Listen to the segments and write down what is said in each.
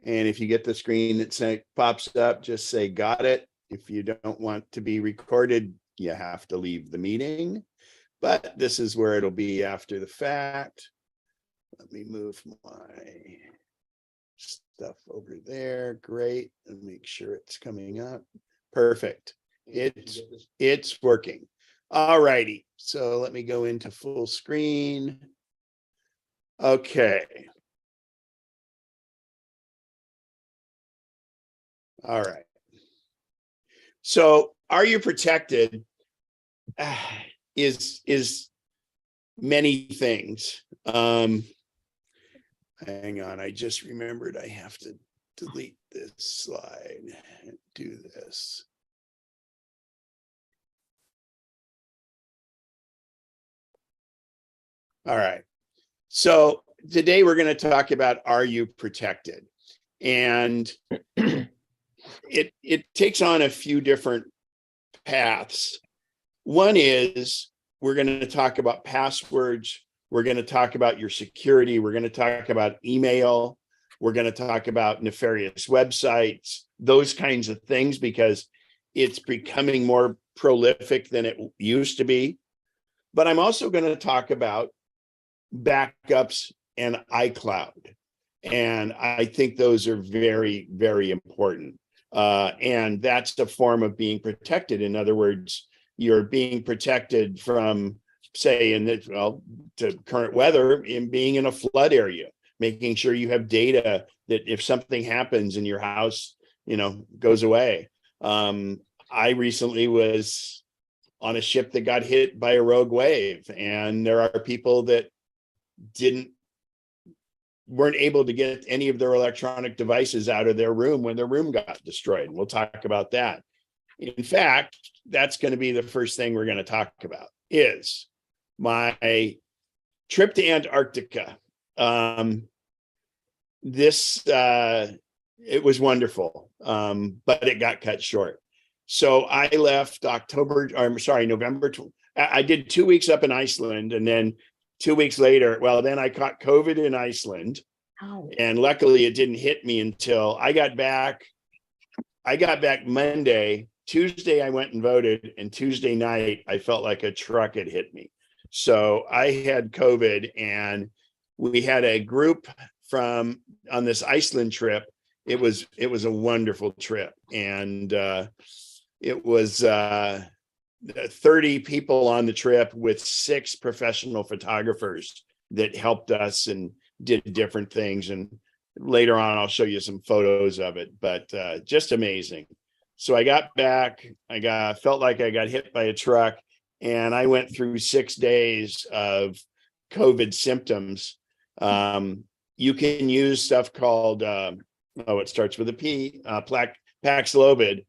And if you get the screen that pops up, just say, got it. If you don't want to be recorded, you have to leave the meeting. But this is where it'll be after the fact. Let me move my stuff over there. Great. And make sure it's coming up. Perfect. It's working. All righty. So let me go into full screen. Okay. All right. So are you protected is many things. Hang on, I just remembered I have to delete this slide and do this. All right. So today we're going to talk about, are you protected? And it takes on a few different paths. One is we're going to talk about passwords. We're going to talk about your security. We're going to talk about email. We're going to talk about nefarious websites, those kinds of things, because it's becoming more prolific than it used to be. But I'm also going to talk about backups and iCloud. And I think those are very, very important. And that's a form of being protected. In other words, you're being protected from, say, to current weather, in being in a flood area, making sure you have data that if something happens and your house, goes away. I recently was on a ship that got hit by a rogue wave, and there are people that weren't able to get any of their electronic devices out of their room when their room got destroyed. We'll talk about that. In fact, that's going to be the first thing we're going to talk about, is my trip to Antarctica. It was wonderful, but it got cut short. So I left November. I did 2 weeks up in Iceland, and then 2 weeks later, then I caught COVID in Iceland. Oh. And luckily it didn't hit me until I got back. I got back Monday. Tuesday I went and voted, and Tuesday night I felt like a truck had hit me. So I had COVID, and we had a group on this Iceland trip. It was a wonderful trip, and it was 30 people on the trip with 6 professional photographers that helped us and did different things. And later on, I'll show you some photos of it, but just amazing. So I got back, felt like I got hit by a truck, and I went through 6 days of COVID symptoms. You can use stuff called, it starts with a P, Paxlovid,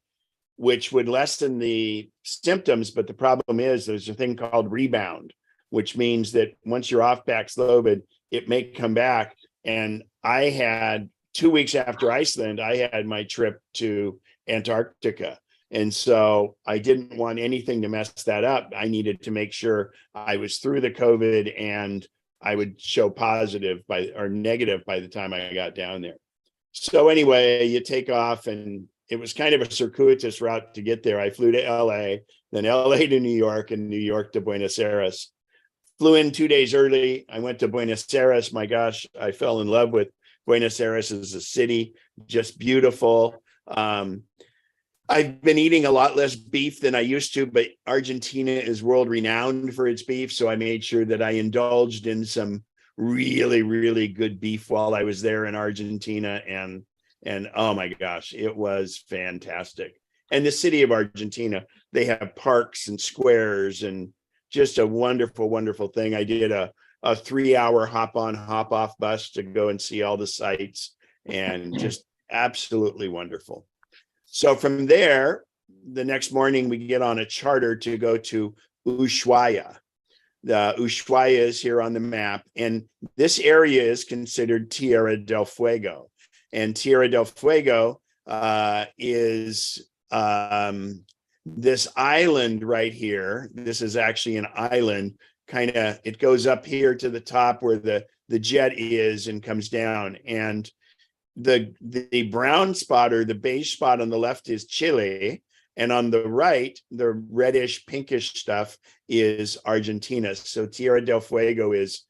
which would lessen the symptoms. But the problem is there's a thing called rebound, which means that once you're off Paxlovid, it may come back. And I had 2 weeks after Iceland, I had my trip to Antarctica. And so I didn't want anything to mess that up. I needed to make sure I was through the COVID and I would show positive or negative by the time I got down there. So anyway, you take off, and it was kind of a circuitous route to get there. I flew to LA, then LA to New York, and New York to Buenos Aires. Flew in 2 days early. I went to Buenos Aires. My gosh, I fell in love with Buenos Aires as a city, just beautiful. I've been eating a lot less beef than I used to, but Argentina is world renowned for its beef. So I made sure that I indulged in some really, really good beef while I was there in Argentina. And oh my gosh, it was fantastic. And the city of Argentina, they have parks and squares and just a wonderful, wonderful thing. I did a 3-hour hop on, hop off bus to go and see all the sites, and just absolutely wonderful. So from there, the next morning we get on a charter to go to Ushuaia. The Ushuaia is here on the map, and this area is considered Tierra del Fuego. And Tierra del Fuego is this island right here. This is actually an island, it goes up here to the top where the jet is and comes down. And the brown spot or the beige spot on the left is Chile, and on the right, the reddish pinkish stuff is Argentina. So Tierra del Fuego is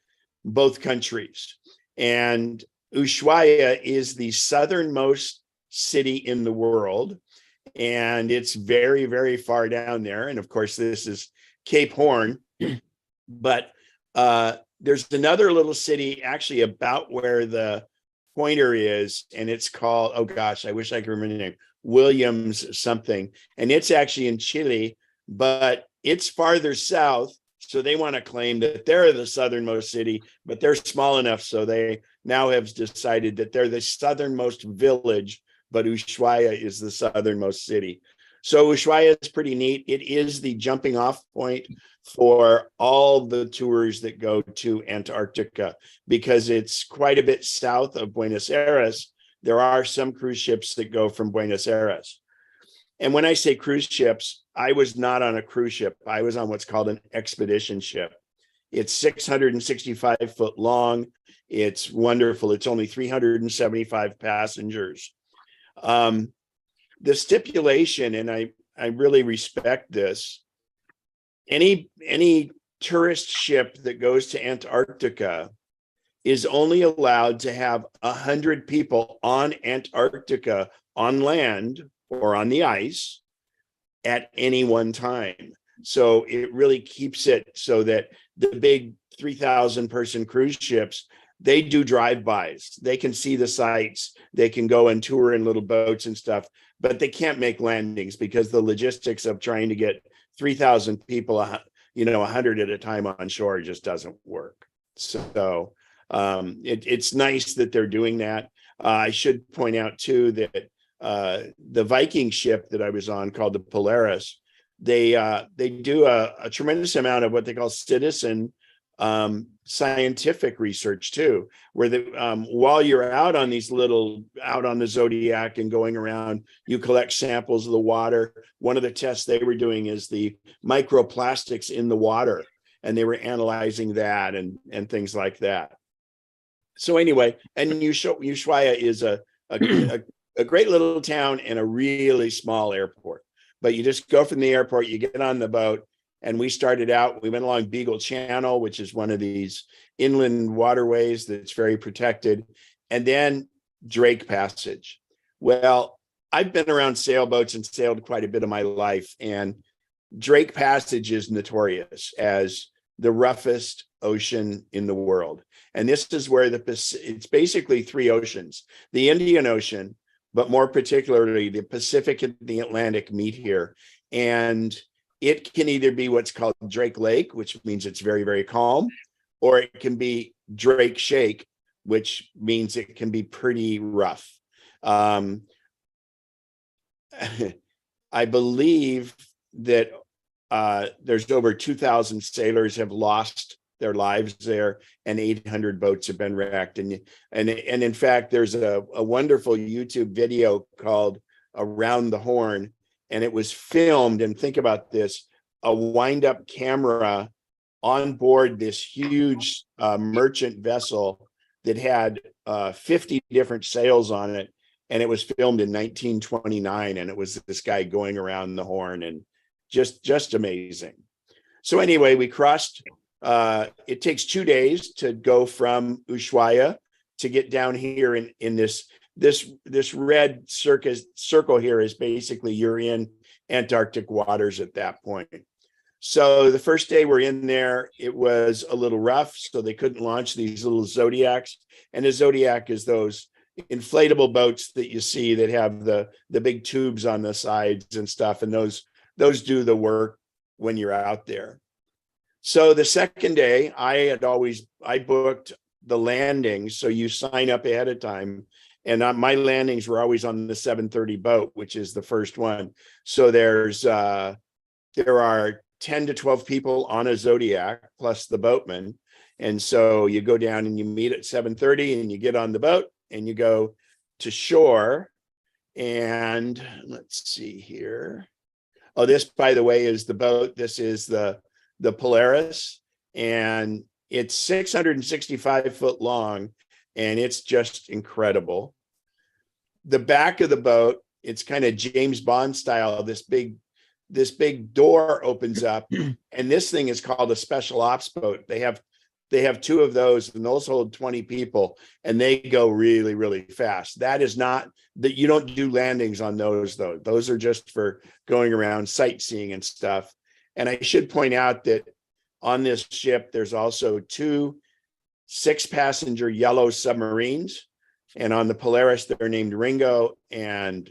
both countries. And Ushuaia is the southernmost city in the world. And it's very, very far down there. And of course, this is Cape Horn. But there's another little city actually about where the pointer is, and it's called, oh gosh, I wish I could remember the name, Williams something. And it's actually in Chile, but it's farther south. So they want to claim that they're the southernmost city, but they're small enough. So they now have decided that they're the southernmost village, but Ushuaia is the southernmost city. So Ushuaia is pretty neat. It is the jumping off point for all the tours that go to Antarctica, because it's quite a bit south of Buenos Aires. There are some cruise ships that go from Buenos Aires. And when I say cruise ships, I was not on a cruise ship. I was on what's called an expedition ship. It's 665 foot long. It's wonderful. It's only 375 passengers. The stipulation, and I really respect this, any tourist ship that goes to Antarctica is only allowed to have 100 people on Antarctica on land or on the ice at any one time. So it really keeps it so that the big 3,000 person cruise ships, they do drive-bys. They can see the sights. They can go and tour in little boats and stuff, but they can't make landings because the logistics of trying to get 3,000 people, 100 at a time on shore just doesn't work. So it's nice that they're doing that. I should point out too that the Viking ship that I was on, called the Polaris, they do a tremendous amount of what they call citizen scientific research too, where while you're out on the Zodiac and going around, you collect samples of the water. One of the tests they were doing is the microplastics in the water, and they were analyzing that and things like that. So anyway, and Ushuaia is a great little town and a really small airport. But you just go from the airport, you get on the boat, and we went along Beagle Channel, which is one of these inland waterways that's very protected, and then Drake Passage. Well, I've been around sailboats and sailed quite a bit of my life, and Drake Passage is notorious as the roughest ocean in the world. And this is where it's basically three oceans: the Indian Ocean, but more particularly the Pacific and the Atlantic meet here. And it can either be what's called Drake Lake, which means it's very, very calm, or it can be Drake Shake, which means it can be pretty rough. I believe that there's over 2,000 sailors have lost their lives there, and 800 boats have been wrecked. And in fact, there's a wonderful YouTube video called Around the Horn, and it was filmed, and think about this, a wind-up camera on board this huge merchant vessel that had 50 different sails on it, and it was filmed in 1929, and it was this guy going around the horn, and just amazing. So anyway, we crossed. It takes 2 days to go from Ushuaia to get down here in this red circle here is basically you're in Antarctic waters at that point. So the first day we're in there, it was a little rough, so they couldn't launch these little Zodiacs. And a Zodiac is those inflatable boats that you see that have the big tubes on the sides and stuff, and those do the work when you're out there. So the second day, I booked the landings, so you sign up ahead of time. And my landings were always on the 7:30 boat, which is the first one. So there are 10 to 12 people on a Zodiac plus the boatman. And so you go down and you meet at 7:30 and you get on the boat and you go to shore. And let's see here. Oh, this, by the way, is the boat. This is the Polaris, and it's 665 foot long, and it's just incredible. the back of the boat, it's kind of James Bond style. This big door opens up, and this thing is called a special ops boat. They have two of those, and those hold 20 people, and they go really, really fast. That is not that you don't do landings on those, though. Those are just for going around sightseeing and stuff. And I should point out that on this ship, there's also two 6-passenger yellow submarines. And on the Polaris, they're named Ringo and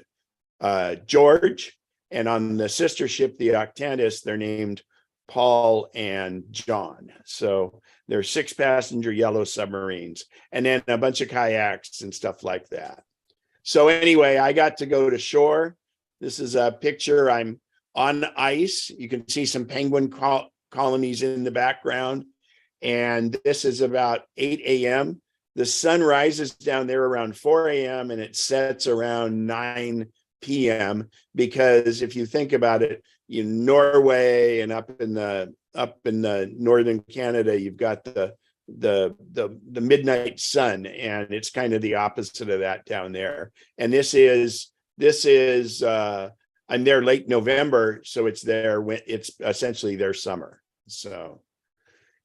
George. And on the sister ship, the Octantis, they're named Paul and John. So they're 6-passenger yellow submarines, and then a bunch of kayaks and stuff like that. So anyway, I got to go to shore. This is a picture. I'm on ice. You can see some penguin colonies in the background. And this is about 8 a.m. The sun rises down there around 4 a.m. and it sets around 9 p.m. because if you think about it, in Norway and up in the northern Canada, you've got the midnight sun, and it's kind of the opposite of that down there. And this is I'm there late November, so it's essentially their summer. So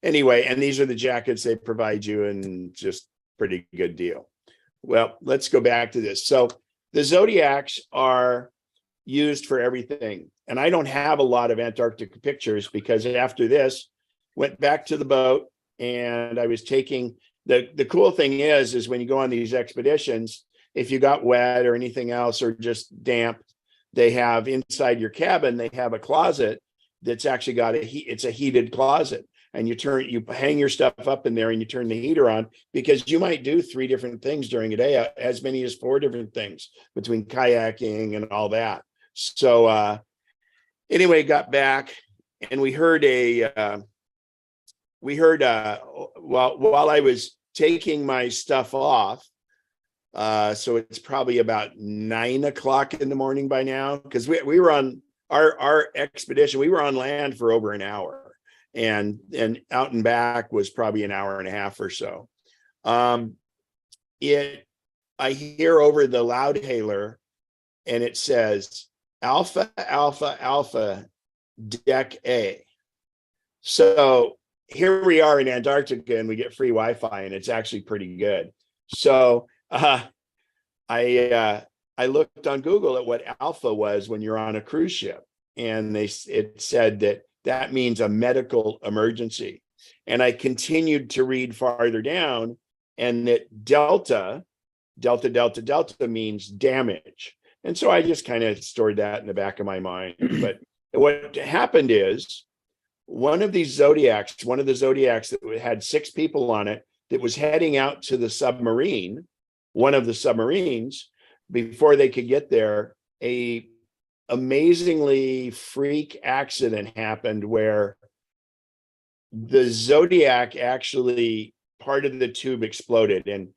anyway, and these are the jackets they provide you, and just pretty good deal. Well, let's go back to this. So the Zodiacs are used for everything. And I don't have a lot of Antarctic pictures because after this, went back to the boat, and I was taking the cool thing is when you go on these expeditions, if you got wet or anything else or just damp, they have inside your cabin, they have a closet that's actually got it's a heated closet. And you hang your stuff up in there and you turn the heater on, because you might do 3 different things during a day, as many as 4 different things between kayaking and all that. So anyway, got back, and we heard while I was taking my stuff off, so it's probably about 9 o'clock in the morning by now, because we were on our expedition, we were on land for over an hour. And out and back was probably an hour and a half or so. I hear over the loudhailer, and it says Alpha, Alpha, Alpha, Deck A. So here we are in Antarctica, and we get free Wi-Fi, and it's actually pretty good. So I looked on Google at what Alpha was when you're on a cruise ship, and it said that means a medical emergency. And I continued to read farther down, and that Delta means damage. And so I just kind of stored that in the back of my mind. But what happened is one of the Zodiacs that had 6 people on it, that was heading out to the submarine, one of the submarines, before they could get there, a amazingly freak accident happened where the Zodiac actually, part of the tube exploded. And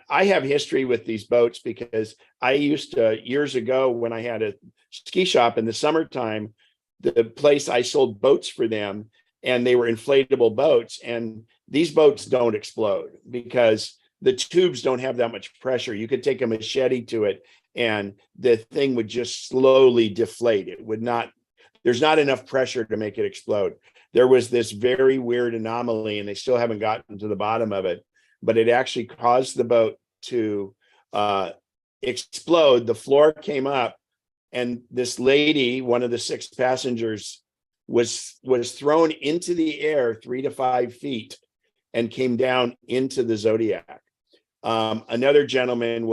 I have history with these boats, because I used to, years ago, when I had a ski shop in the summertime, the place I sold boats for them, and they were inflatable boats. And these boats don't explode because the tubes don't have that much pressure. You could take a machete to it, and the thing would just slowly deflate. It would not, there's not enough pressure to make it explode. There was this very weird anomaly, and they still haven't gotten to the bottom of it, but it actually caused the boat to explode. The floor came up, and this lady, one of the 6 passengers, was thrown into the air 3 to 5 feet and came down into the Zodiac. Another gentleman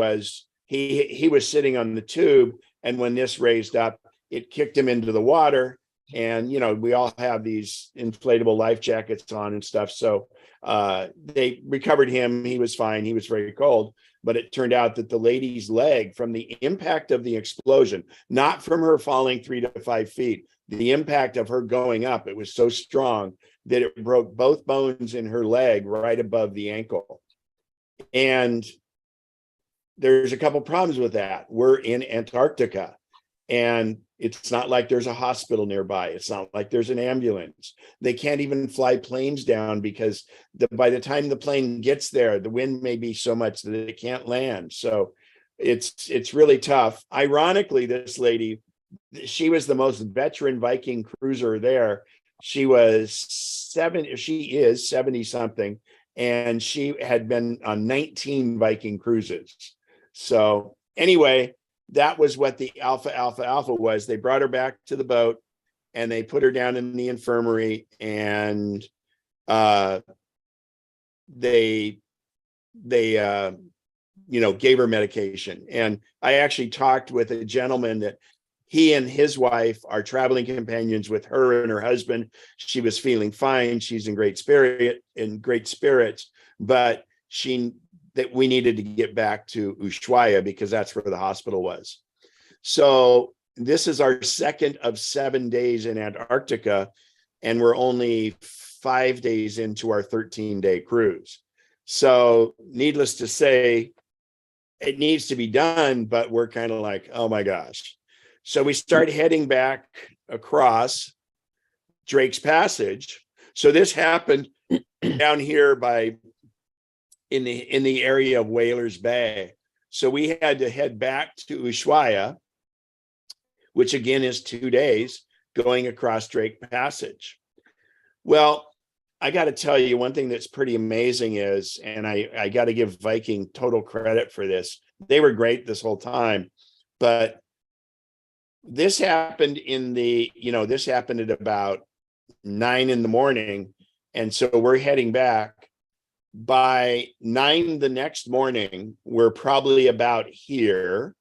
he was sitting on the tube, and when this raised up, it kicked him into the water. And we all have these inflatable life jackets on and stuff, so they recovered him. He was fine. He was very cold, but it turned out that the lady's leg, from the impact of the explosion, not from her falling 3 to 5 feet, the impact of her going up, it was so strong that it broke both bones in her leg right above the ankle. And there's a couple problems with that. We're in Antarctica, and it's not like there's a hospital nearby. It's not like there's an ambulance. They can't even fly planes down, because by the time the plane gets there, the wind may be so much that it can't land. So it's really tough. Ironically, this lady, she was the most veteran Viking cruiser there. She is 70 something, and she had been on 19 Viking cruises. So anyway, that was what the Alpha Alpha Alpha was. They brought her back to the boat and they put her down in the infirmary, and they gave her medication. And I actually talked with a gentleman that he and his wife are traveling companions with her and her husband. She was feeling fine. She's in great spirits, but that we needed to get back to Ushuaia because that's where the hospital was. So this is our second of 7 days in Antarctica, and we're only 5 days into our 13-day cruise. So needless to say, it needs to be done, but we're kind of like, oh my gosh. So we start heading back across Drake's Passage. So this happened down here in the area of Whalers Bay. So we had to head back to Ushuaia, which again is 2 days going across Drake Passage. Well, I got to tell you, one thing that's pretty amazing is, and I got to give Viking total credit for this. They were great this whole time, but this happened this happened at about 9 a.m. And so we're heading back. By 9 the next morning, we're probably about here.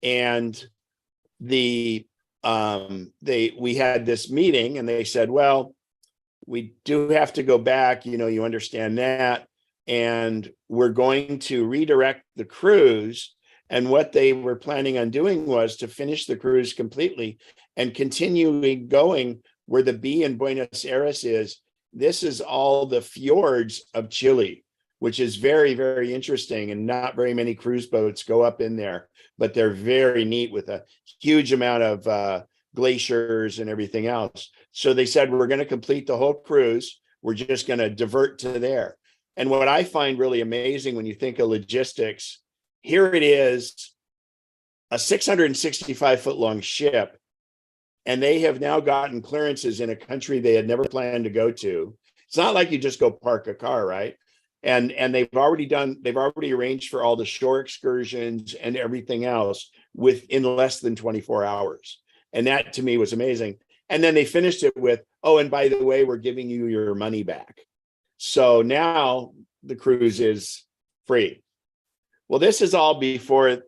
And we had this meeting and they said, well, we do have to go back, you understand that. And we're going to redirect the cruise. And what they were planning on doing was to finish the cruise completely and continuing going where the B in Buenos Aires is. This is all the fjords of Chile, which is very, very interesting. And not very many cruise boats go up in there, but they're very neat with a huge amount of glaciers and everything else. So they said, we're going to complete the whole cruise. We're just going to divert to there. And what I find really amazing when you think of logistics, here it is, a 665-foot long ship, and they have now gotten clearances in a country they had never planned to go to. It's not like you just go park a car, right? And they've already arranged for all the shore excursions and everything else within less than 24 hours. And that to me was amazing. And then they finished it with, oh, and by the way, we're giving you your money back. So now the cruise is free. Well, this is all before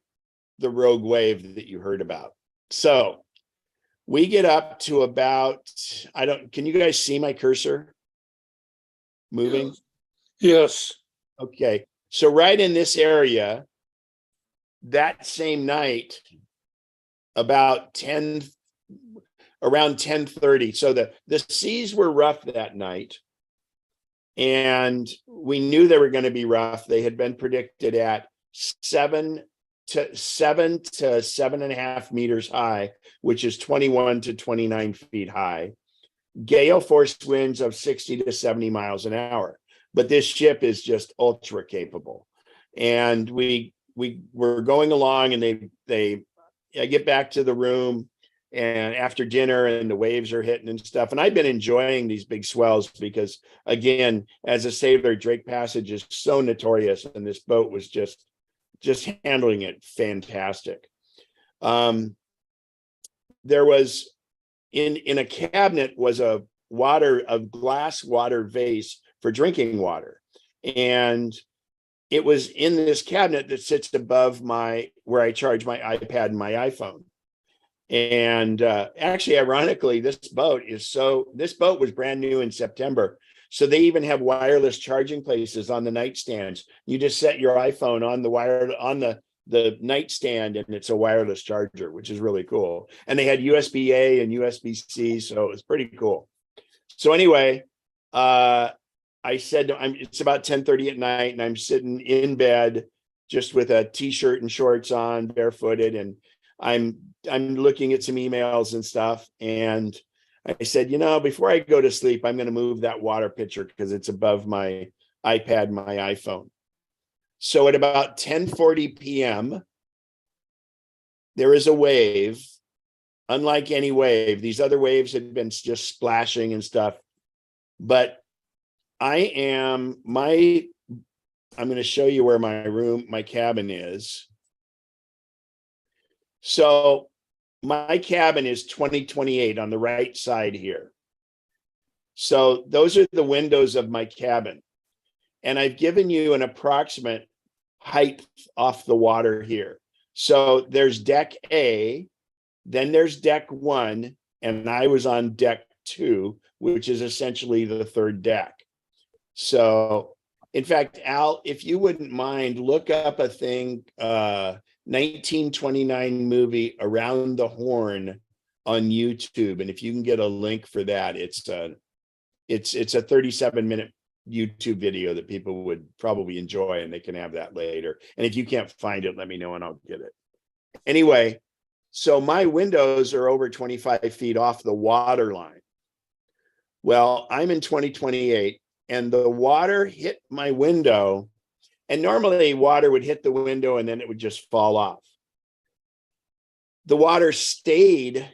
the rogue wave that you heard about. So we get up to about, can you guys see my cursor moving? Yes. Okay. So right in this area, that same night, around 10:30. So the seas were rough that night. And we knew they were going to be rough. They had been predicted at 7 to 7.5 meters high, which is 21 to 29 feet high. Gale force winds of 60 to 70 miles an hour. But this ship is just ultra capable. And we were going along, and I get back to the room, and after dinner, and the waves are hitting and stuff. And I've been enjoying these big swells because, again, as a sailor, Drake Passage is so notorious, and this boat was just handling it fantastic. There was in a cabinet was a glass water vase for drinking water, and it was in this cabinet that sits above where I charge my iPad and my iPhone. And actually, ironically, this boat was brand new in September. So they even have wireless charging places on the nightstands. You just set your iPhone on the nightstand, and it's a wireless charger, which is really cool. And they had USB-A and USB-C, so it was pretty cool. So anyway, I said, it's about 10:30 at night, and I'm sitting in bed just with a t-shirt and shorts on, barefooted, and I'm looking at some emails and stuff. And I said, before I go to sleep, I'm going to move that water pitcher because it's above my iPad, my iPhone. So at about 10:40 p.m., there is a wave, unlike any wave. These other waves had been just splashing and stuff. But I'm going to show you where my cabin is. So my cabin is 2028 on the right side here. So those are the windows of my cabin. And I've given you an approximate height off the water here. So there's deck A, then there's deck 1, and I was on deck 2, which is essentially the third deck. So, in fact, Al, if you wouldn't mind, look up a thing, 1929 movie Around the Horn on YouTube, and if you can get a link for that, it's a 37-minute YouTube video that people would probably enjoy, and they can have that later. And if you can't find it, let me know and I'll get it. Anyway, so my windows are over 25 feet off the water line. Well, I'm in 2028 and the water hit my window, and normally water would hit the window and then it would just fall off. The water stayed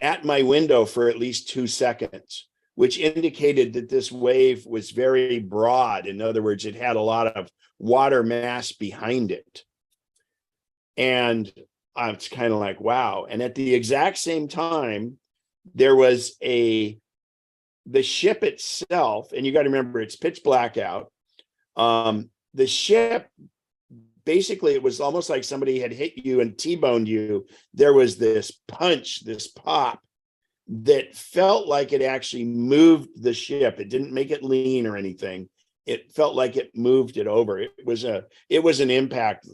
at my window for at least 2 seconds, which indicated that this wave was very broad. In other words, it had a lot of water mass behind it. And it's kind of like, wow. And at the exact same time, there was the ship itself, and you got to remember it's pitch black out. The ship, basically, it was almost like somebody had hit you and T-boned you. There was this punch, this pop, that felt like it actually moved the ship. It didn't make it lean or anything. It felt like it moved it over. It was an impact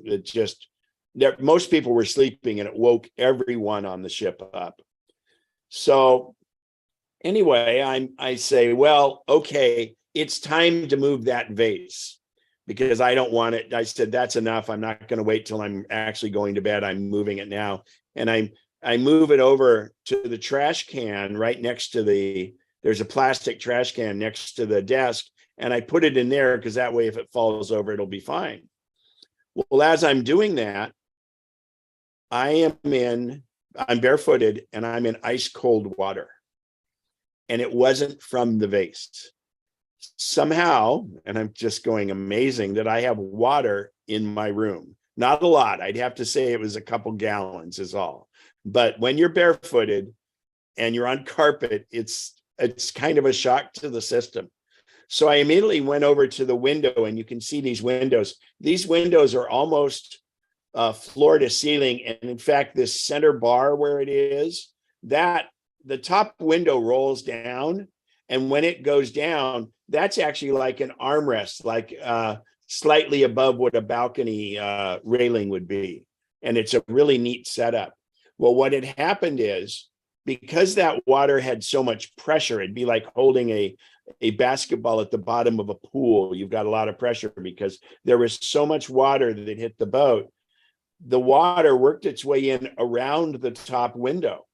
that most people were sleeping, and it woke everyone on the ship up. So anyway, I say, well, okay, it's time to move that vase because I don't want it. I said, that's enough. I'm not going to wait till I'm actually going to bed. I'm moving it now. And I move it over to the trash can right next to there's a plastic trash can next to the desk. And I put it in there because that way, if it falls over, it'll be fine. Well, as I'm doing that, I'm barefooted and I'm in ice cold water. And it wasn't from the vase. Somehow, and I'm just going amazing that I have water in my room. Not a lot. I'd have to say it was a couple gallons is all. But when you're barefooted and you're on carpet, it's kind of a shock to the system. So I immediately went over to the window, and you can see these windows. These windows are almost floor to ceiling. And in fact, this center bar where it is, that the top window rolls down. And when it goes down, that's actually like an armrest, like slightly above what a balcony railing would be. And it's a really neat setup. Well, what had happened is, because that water had so much pressure, it'd be like holding a basketball at the bottom of a pool. You've got a lot of pressure because there was so much water that hit the boat. The water worked its way in around the top window,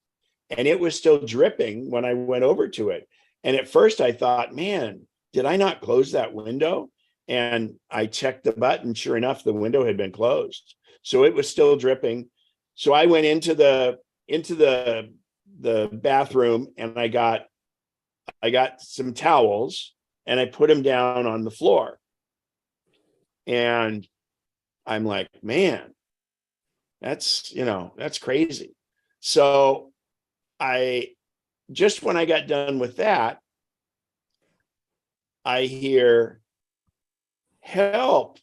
and it was still dripping when I went over to it. And at first I thought, man, did I not close that window? And I checked the button. Sure enough, the window had been closed. So it was still dripping. So I went into the bathroom, and I got some towels, and I put them down on the floor. And I'm like, man, that's crazy. So just when I got done with that, I hear, help,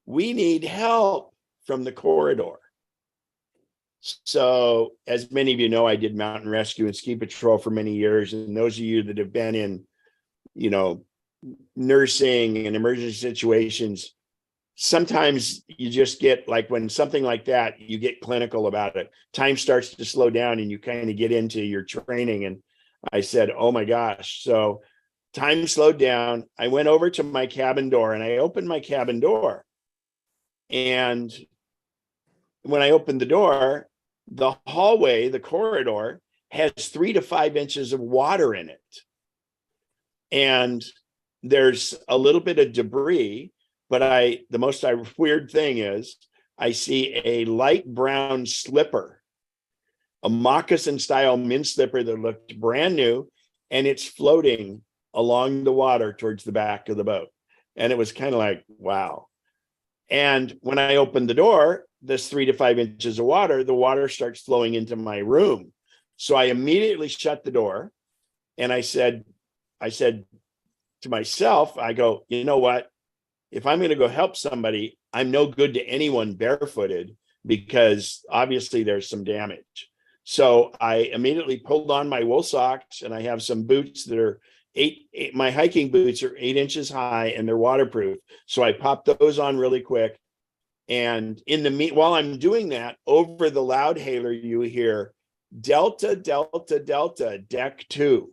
we need help, from the corridor. So as many of you know, I did mountain rescue and ski patrol for many years. And those of you that have been in, nursing and emergency situations, sometimes you just get, like, when something like that, you get clinical about it. Time starts to slow down and you kind of get into your training. And I said, oh my gosh. So time slowed down. I went over to my cabin door and I opened my cabin door. And when I opened the door, the hallway, the corridor, has 3 to 5 inches of water in it. And there's a little bit of debris. But the most weird thing is I see a light brown slipper, a moccasin style min slipper that looked brand new, and it's floating along the water towards the back of the boat. And it was kind of like, wow. And when I opened the door, this 3 to 5 inches of water, the water starts flowing into my room. So I immediately shut the door, and I said to myself, I go, you know what? If I'm going to go help somebody, I'm no good to anyone barefooted, because obviously there's some damage. So I immediately pulled on my wool socks, and I have some boots that are my hiking boots are 8 inches high and they're waterproof. So I popped those on really quick. And while I'm doing that, over the loudhailer, you hear Delta, Delta, Delta, deck 2.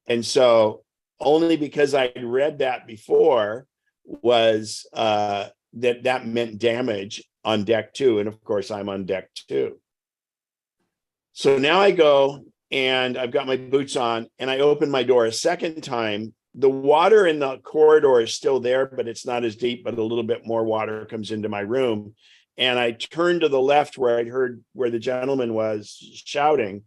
And so only because I'd read that before was that meant damage on deck 2. And of course, I'm on deck 2. So now I go, and I've got my boots on, and I open my door a second time. The water in the corridor is still there, but it's not as deep, but a little bit more water comes into my room. And I turned to the left where I'd heard where the gentleman was shouting,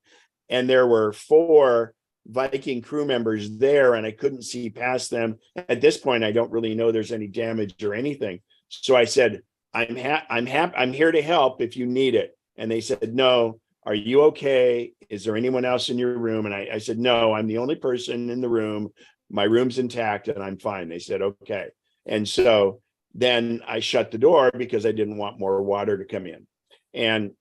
and there were 4 Viking crew members there, and I couldn't see past them. At this point, I don't really know there's any damage or anything. So I said, I'm here to help if you need it. And they said, no. Are you okay? Is there anyone else in your room? And I said, no, I'm the only person in the room. My room's intact and I'm fine. They said, okay. And so then I shut the door because I didn't want more water to come in. And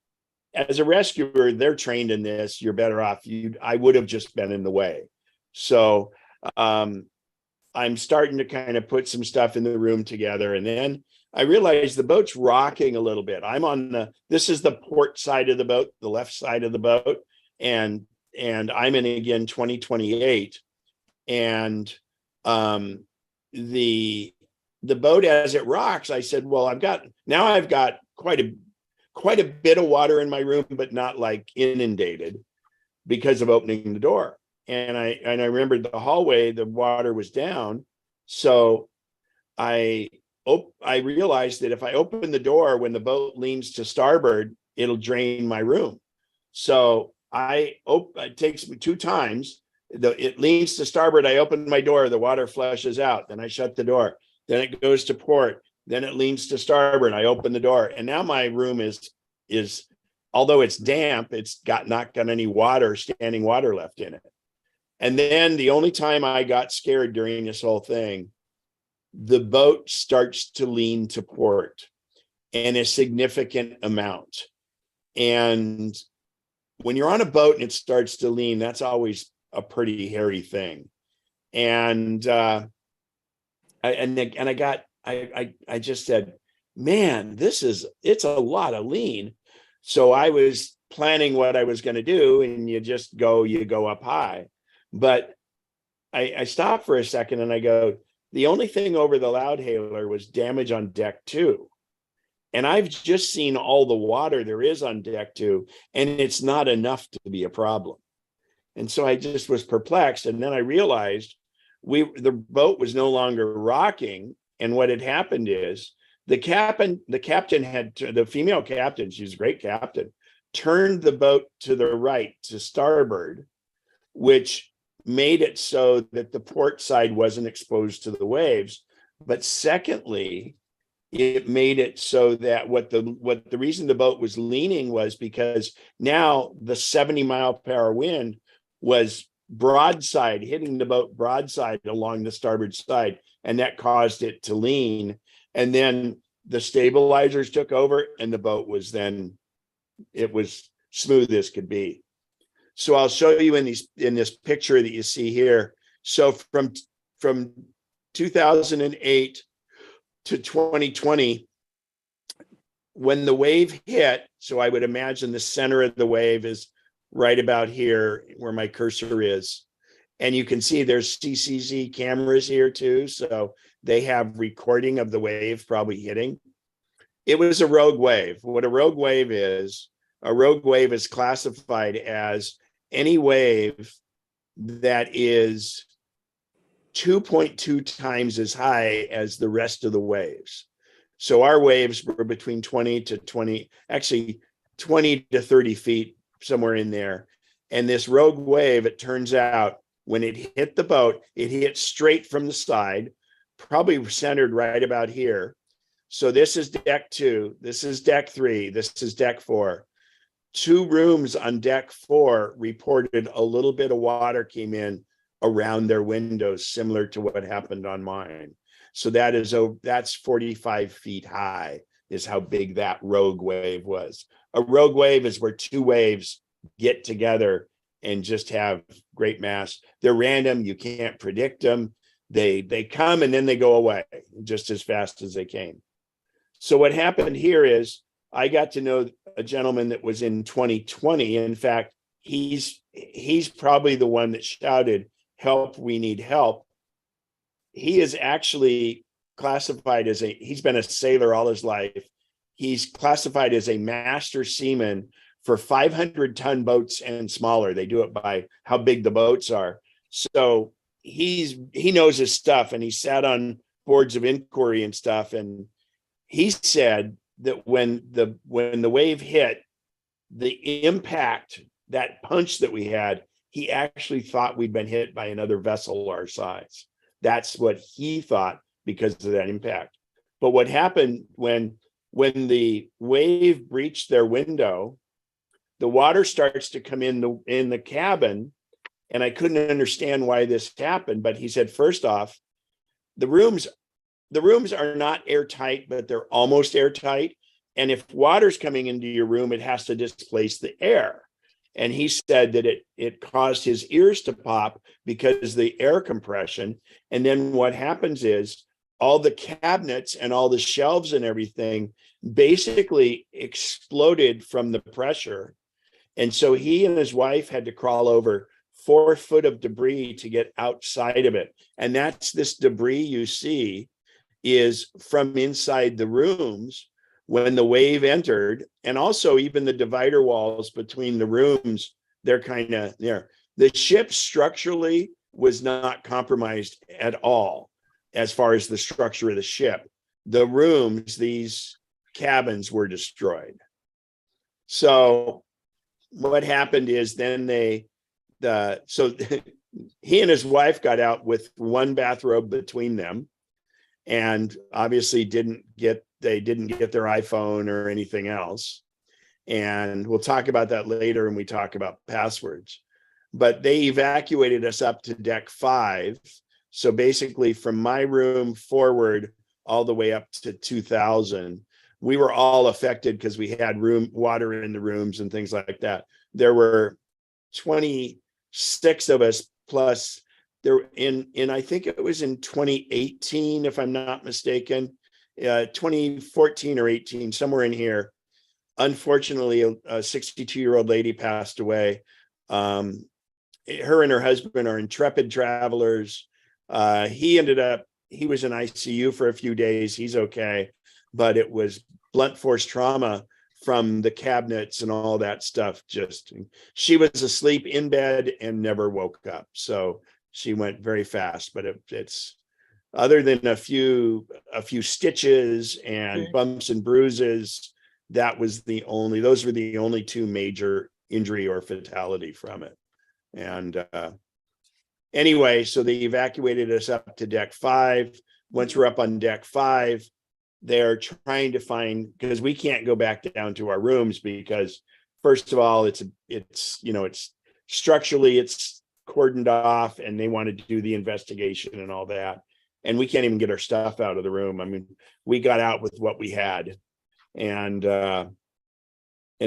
as a rescuer, they're trained in this. You're better off. I would have just been in the way. So I'm starting to kind of put some stuff in the room together. And then I realized the boat's rocking a little bit. This is the port side of the boat, the left side of the boat. And I'm in, again, 2028. And the boat, as it rocks, I said, well, I've got quite a bit of water in my room, but not like inundated because of opening the door. And I remembered the hallway, the water was down. So I realized that if I open the door when the boat leans to starboard, it'll drain my room. So it takes me 2 times. It leans to starboard. I open my door, the water flushes out. Then I shut the door. Then it goes to port. Then it leans to starboard. I open the door, and now my room is although it's damp, it's not got any standing water left in it. And then the only time I got scared during this whole thing, the boat starts to lean to port in a significant amount. And when you're on a boat and it starts to lean, that's always a pretty hairy thing. And I just said, man, it's a lot of lean. So I was planning what I was going to do, and you go up high. But I stopped for a second and I go, the only thing over the loudhailer was damage on deck 2. And I've just seen all the water there is on deck 2, and it's not enough to be a problem. And so I just was perplexed. And then I realized the boat was no longer rocking. And what had happened is the female captain, she's a great captain, turned the boat to the right, to starboard, which made it so that the port side wasn't exposed to the waves. But secondly, it made it so that what the reason the boat was leaning was because now the 70-mile-per-hour wind was broadside, hitting the boat broadside along the starboard side, and that caused it to lean. And then the stabilizers took over, and the boat was smooth as could be. So I'll show you in this picture that you see here. So from 2008 to 2020, when the wave hit, so I would imagine the center of the wave is right about here where my cursor is. And you can see there's CCZ cameras here too. So they have recording of the wave probably hitting. It was a rogue wave. What a rogue wave is classified as any wave that is 2.2 times as high as the rest of the waves. So our waves were between 20 to 20, actually 20 to 30 feet, somewhere in there. And this rogue wave, it turns out, when it hit the boat, it hit straight from the side, probably centered right about here. So this is deck 2, this is deck 3, this is deck 4. 2 rooms on deck 4 reported a little bit of water came in around their windows, similar to what happened on mine. So that's 45 feet high, is how big that rogue wave was. A rogue wave is where 2 waves get together and just have great mass. They're random, you can't predict them. They come and then they go away just as fast as they came. So what happened here is I got to know a gentleman that was in 2020. In fact, he's probably the one that shouted, "Help, we need help." He is actually classified as he's been a sailor all his life. He's classified as a master seaman for 500-ton boats and smaller. They do it by how big the boats are. So he knows his stuff, and he sat on boards of inquiry and stuff. And he said that when the wave hit, the impact, that punch that we had, he actually thought we'd been hit by another vessel our size. That's what he thought because of that impact. But what happened when the wave breached their window, the water starts to come in the cabin, and I couldn't understand why this happened. But he said, first off, the rooms are not airtight, but they're almost airtight. And if water's coming into your room, it has to displace the air. And he said that it caused his ears to pop because the air compression. And then what happens is all the cabinets and all the shelves and everything basically exploded from the pressure. And so he and his wife had to crawl over 4 foot of debris to get outside of it. And that's this debris you see is from inside the rooms when the wave entered. And also even the divider walls between the rooms, they're kind of there. The ship structurally was not compromised at all as far as the structure of the ship. The rooms, these cabins, were destroyed. So what happened is then he and his wife got out with 1 bathrobe between them, and obviously they didn't get their iPhone or anything else. And we'll talk about that later when we talk about passwords. But they evacuated us up to deck 5. So basically from my room forward all the way up to 2000, we were all affected because we had water in the rooms and things like that. There were 26 of us, plus there in I think it was in 2018, if I'm not mistaken, 2014 or 18, somewhere in here. Unfortunately, a 62-year-old lady passed away. Her and her husband are intrepid travelers. He was in ICU for a few days. He's okay, but it was blunt force trauma from the cabinets and all that stuff. She was asleep in bed and never woke up. So she went very fast, but it's other than a few stitches and bumps and bruises, those were the only 2 major injury or fatality from it. And anyway, so they evacuated us up to deck 5. Once we're up on deck 5, they're trying to find, because we can't go back down to our rooms because, first of all, it's structurally it's cordoned off, and they want to do the investigation and all that. And we can't even get our stuff out of the room. I mean, we got out with what we had, and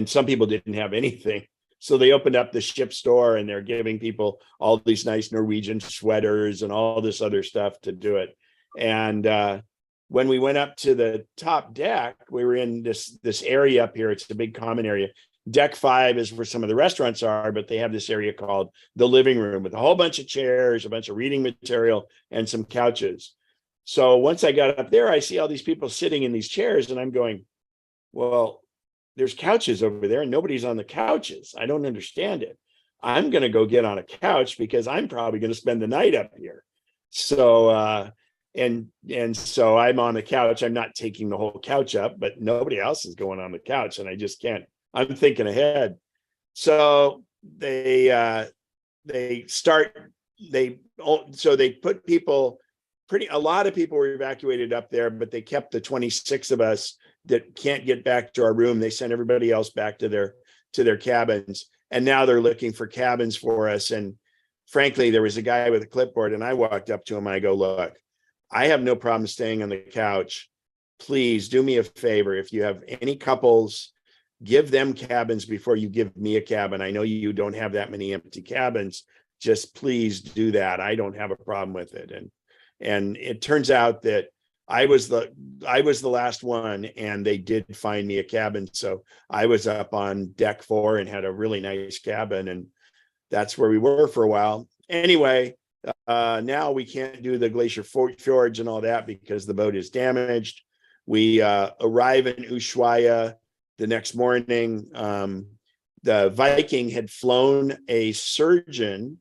some people didn't have anything. So they opened up the ship store, and they're giving people all these nice Norwegian sweaters and all this other stuff to do it. And when we went up to the top deck, we were in this area up here. It's a big common area. Deck 5 is where some of the restaurants are, but they have this area called the living room with a whole bunch of chairs, a bunch of reading material, and some couches. So once I got up there, I see all these people sitting in these chairs, and I'm going, well, there's couches over there and nobody's on the couches. I don't understand it. I'm going to go get on a couch because I'm probably going to spend the night up here. So and so I'm on the couch. I'm not taking the whole couch up, but nobody else is going on the couch, and I just can't. I'm thinking ahead. So they start so they put people, a lot of people were evacuated up there, but they kept the 26 of us that can't get back to our room. They sent everybody else back to their cabins, and now they're looking for cabins for us. And frankly, there was a guy with a clipboard, and I walked up to him. I go, look, I have no problem staying on the couch. Please do me a favor. If you have any couples, give them cabins before you give me a cabin. I know you don't have that many empty cabins. Just please do that. I don't have a problem with it. And it turns out that I was the last one, and they did find me a cabin. So I was up on deck 4 and had a really nice cabin, and that's where we were for a while. Anyway, now we can't do the Glacier Fjords and all that because the boat is damaged. We arrive in Ushuaia the next morning. The Viking had flown a surgeon.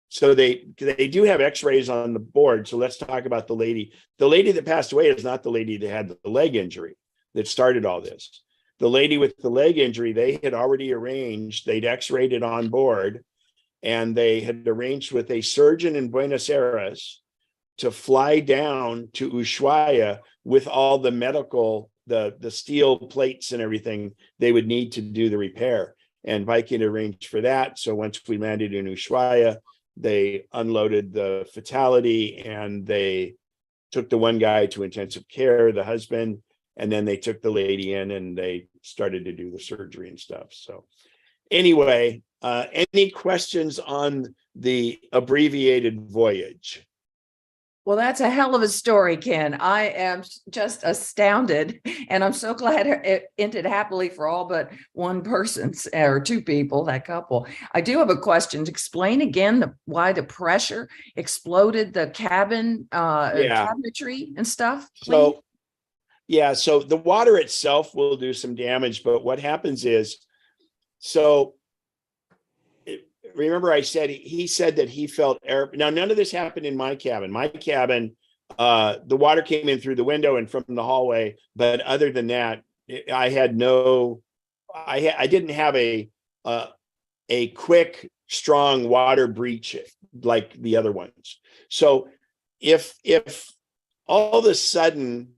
So they do have x-rays on the board. So let's talk about the lady. The lady that passed away is not the lady that had the leg injury that started all this. The lady with the leg injury, they had already arranged, they'd x-rayed it on board, and they had arranged with a surgeon in Buenos Aires to fly down to Ushuaia with all the medical, the steel plates and everything they would need to do the repair. And Viking arranged for that. So once we landed in Ushuaia, they unloaded the fatality, and they took the one guy to intensive care, the husband, and then they took the lady in and they started to do the surgery and stuff. So anyway, any questions on the abbreviated voyage? Well, that's a hell of a story, Ken. I am just astounded, and I'm so glad it ended happily for all but one person or two people, that couple. I do have a question. Explain again why the pressure exploded the cabin, cabinetry and stuff, please. So the water itself will do some damage, but what happens is, remember I said, he said that he felt air. Now, none of this happened in my cabin. My cabin, the water came in through the window and from the hallway. But other than that, I didn't have a quick, strong water breach like the other ones. So if all of a sudden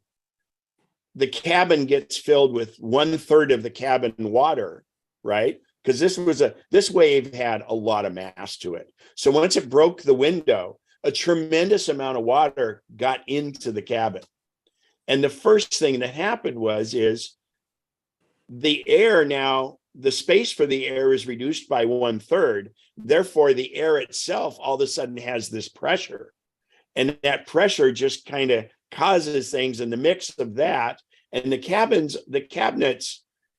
the cabin gets filled with 1/3 of the cabin water, right? Because this wave had a lot of mass to it. So once it broke the window, a tremendous amount of water got into the cabin. And the first thing that happened is the air now, the space for the air is reduced by 1/3. Therefore, the air itself all of a sudden has this pressure. And that pressure just kind of causes things in the mix of that. And the cabinets,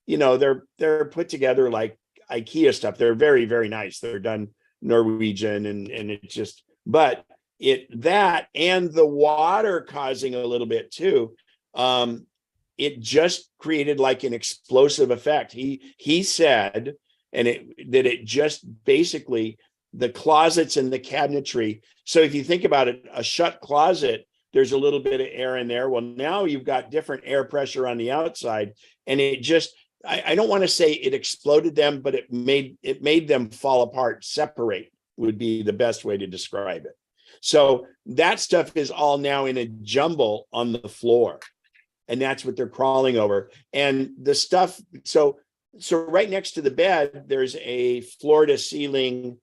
they're put together like IKEA stuff. They're very, very nice. They're done Norwegian, and it just, but that and the water causing a little bit too, it just created like an explosive effect. He said, and that it just basically, the closets and the cabinetry. So if you think about it, a shut closet, there's a little bit of air in there. Well, now you've got different air pressure on the outside, and it just, I don't want to say it exploded them, but it made them fall apart, separate would be the best way to describe it. So that stuff is all now in a jumble on the floor, and that's what they're crawling over. And the stuff, so right next to the bed, there's a floor to ceiling.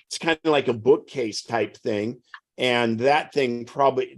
It's kind of like a bookcase type thing. And that thing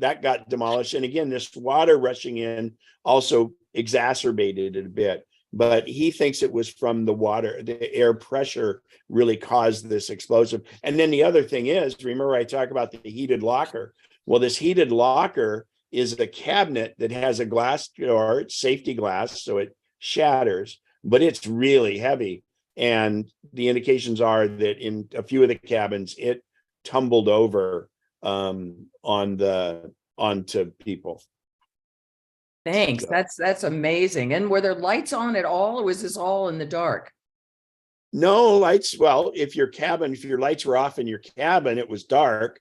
that got demolished. And again, this water rushing in also exacerbated it a bit. But he thinks it was from the water, the air pressure really caused this explosive. And then the other thing is, remember I talk about the heated locker? Well, this heated locker is a cabinet that has a glass door, it's safety glass, so it shatters, but it's really heavy. And the indications are that in a few of the cabins, it tumbled over onto people. Thanks. So, that's amazing. And were there lights on at all, or was this all in the dark? No lights. Well, if your lights were off in your cabin, it was dark.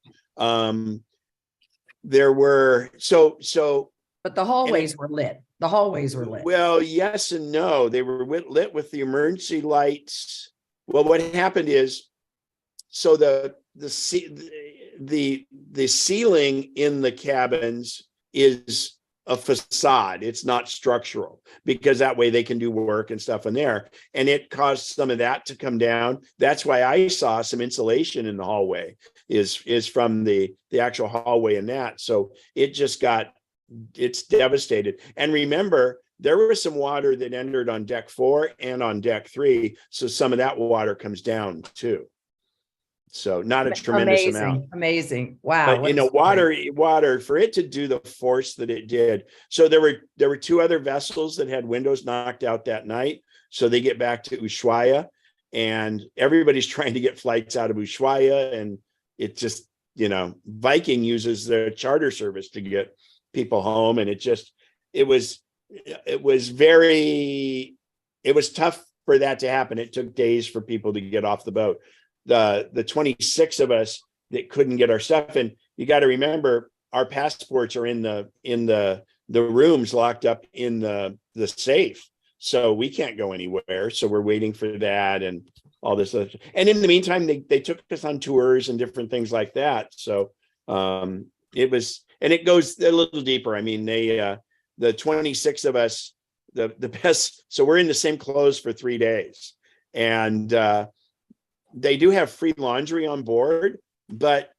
there were, But the and hallways were lit. The hallways were lit. well, yes and no. They were lit with the emergency lights. Well, what happened is, so the ceiling in the cabins is a facade. It's not structural, because that way they can do work and stuff in there. And it caused some of that to come down. That's why I saw some insulation in the hallway is from the actual hallway in that. So it's devastated. And remember, there was some water that entered on deck 4 and on deck 3. So some of that water comes down too. So not a tremendous amount. Amazing. Wow. But water for it to do the force that it did. So there were 2 other vessels that had windows knocked out that night. So they get back to Ushuaia, and everybody's trying to get flights out of Ushuaia. And it just, Viking uses their charter service to get people home. And it was tough for that to happen. It took days for people to get off the boat. The 26 of us that couldn't get our stuff in, you got to remember, our passports are in the rooms locked up in the safe. So we can't go anywhere. So we're waiting for that and all this other. And in the meantime, they took us on tours and different things like that. So it was, and it goes a little deeper. I mean, the 26 of us, the best. So we're in the same clothes for 3 days, and they do have free laundry on board, but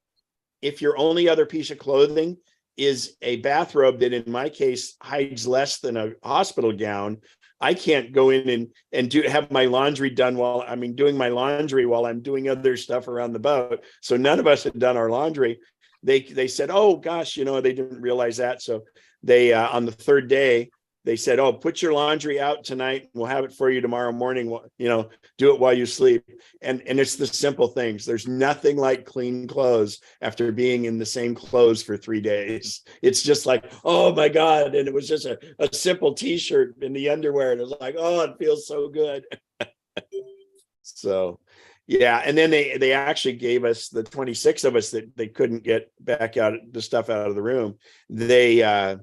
if your only other piece of clothing is a bathrobe that in my case hides less than a hospital gown, I can't go in and have my laundry done doing my laundry while I'm doing other stuff around the boat. So none of us had done our laundry. They said, oh gosh, they didn't realize that. So they, on the 3rd day, they said, oh, put your laundry out tonight. We'll have it for you tomorrow morning. Do it while you sleep. And it's the simple things. There's nothing like clean clothes after being in the same clothes for 3 days. It's just like, oh my God. And it was just a simple t-shirt and the underwear. And it was like, oh, it feels so good. So, yeah. And then they actually gave us, the 26 of us that they couldn't get back out the stuff out of the room. They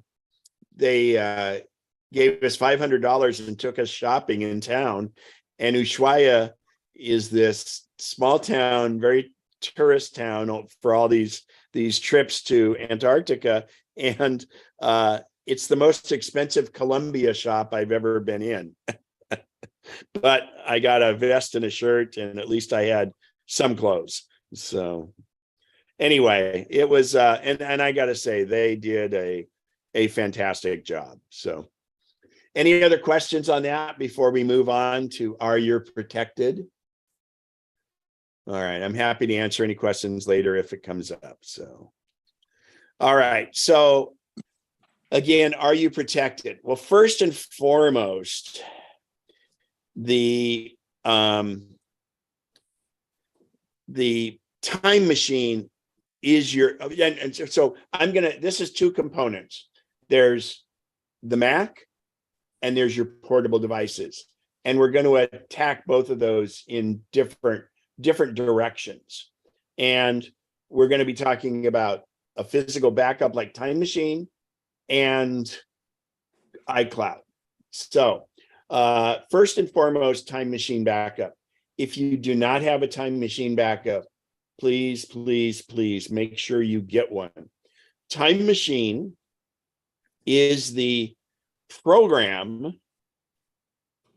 gave us $500 and took us shopping in town. And Ushuaia is this small town, very tourist town for all these trips to Antarctica. And it's the most expensive Columbia shop I've ever been in. But I got a vest and a shirt, and at least I had some clothes. So anyway, it was, and I got to say, they did a fantastic job. So any other questions on that before we move on to Are You Protected? All right. I'm happy to answer any questions later if it comes up. So, all right. So again, are you protected? Well, first and foremost, the time machine is your, and so this is 2 components. There's the Mac, and there's your portable devices. And we're going to attack both of those in different directions. And we're going to be talking about a physical backup like Time Machine and iCloud. So first and foremost, Time Machine backup. If you do not have a Time Machine backup, please, please, please make sure you get one. Time Machine is the program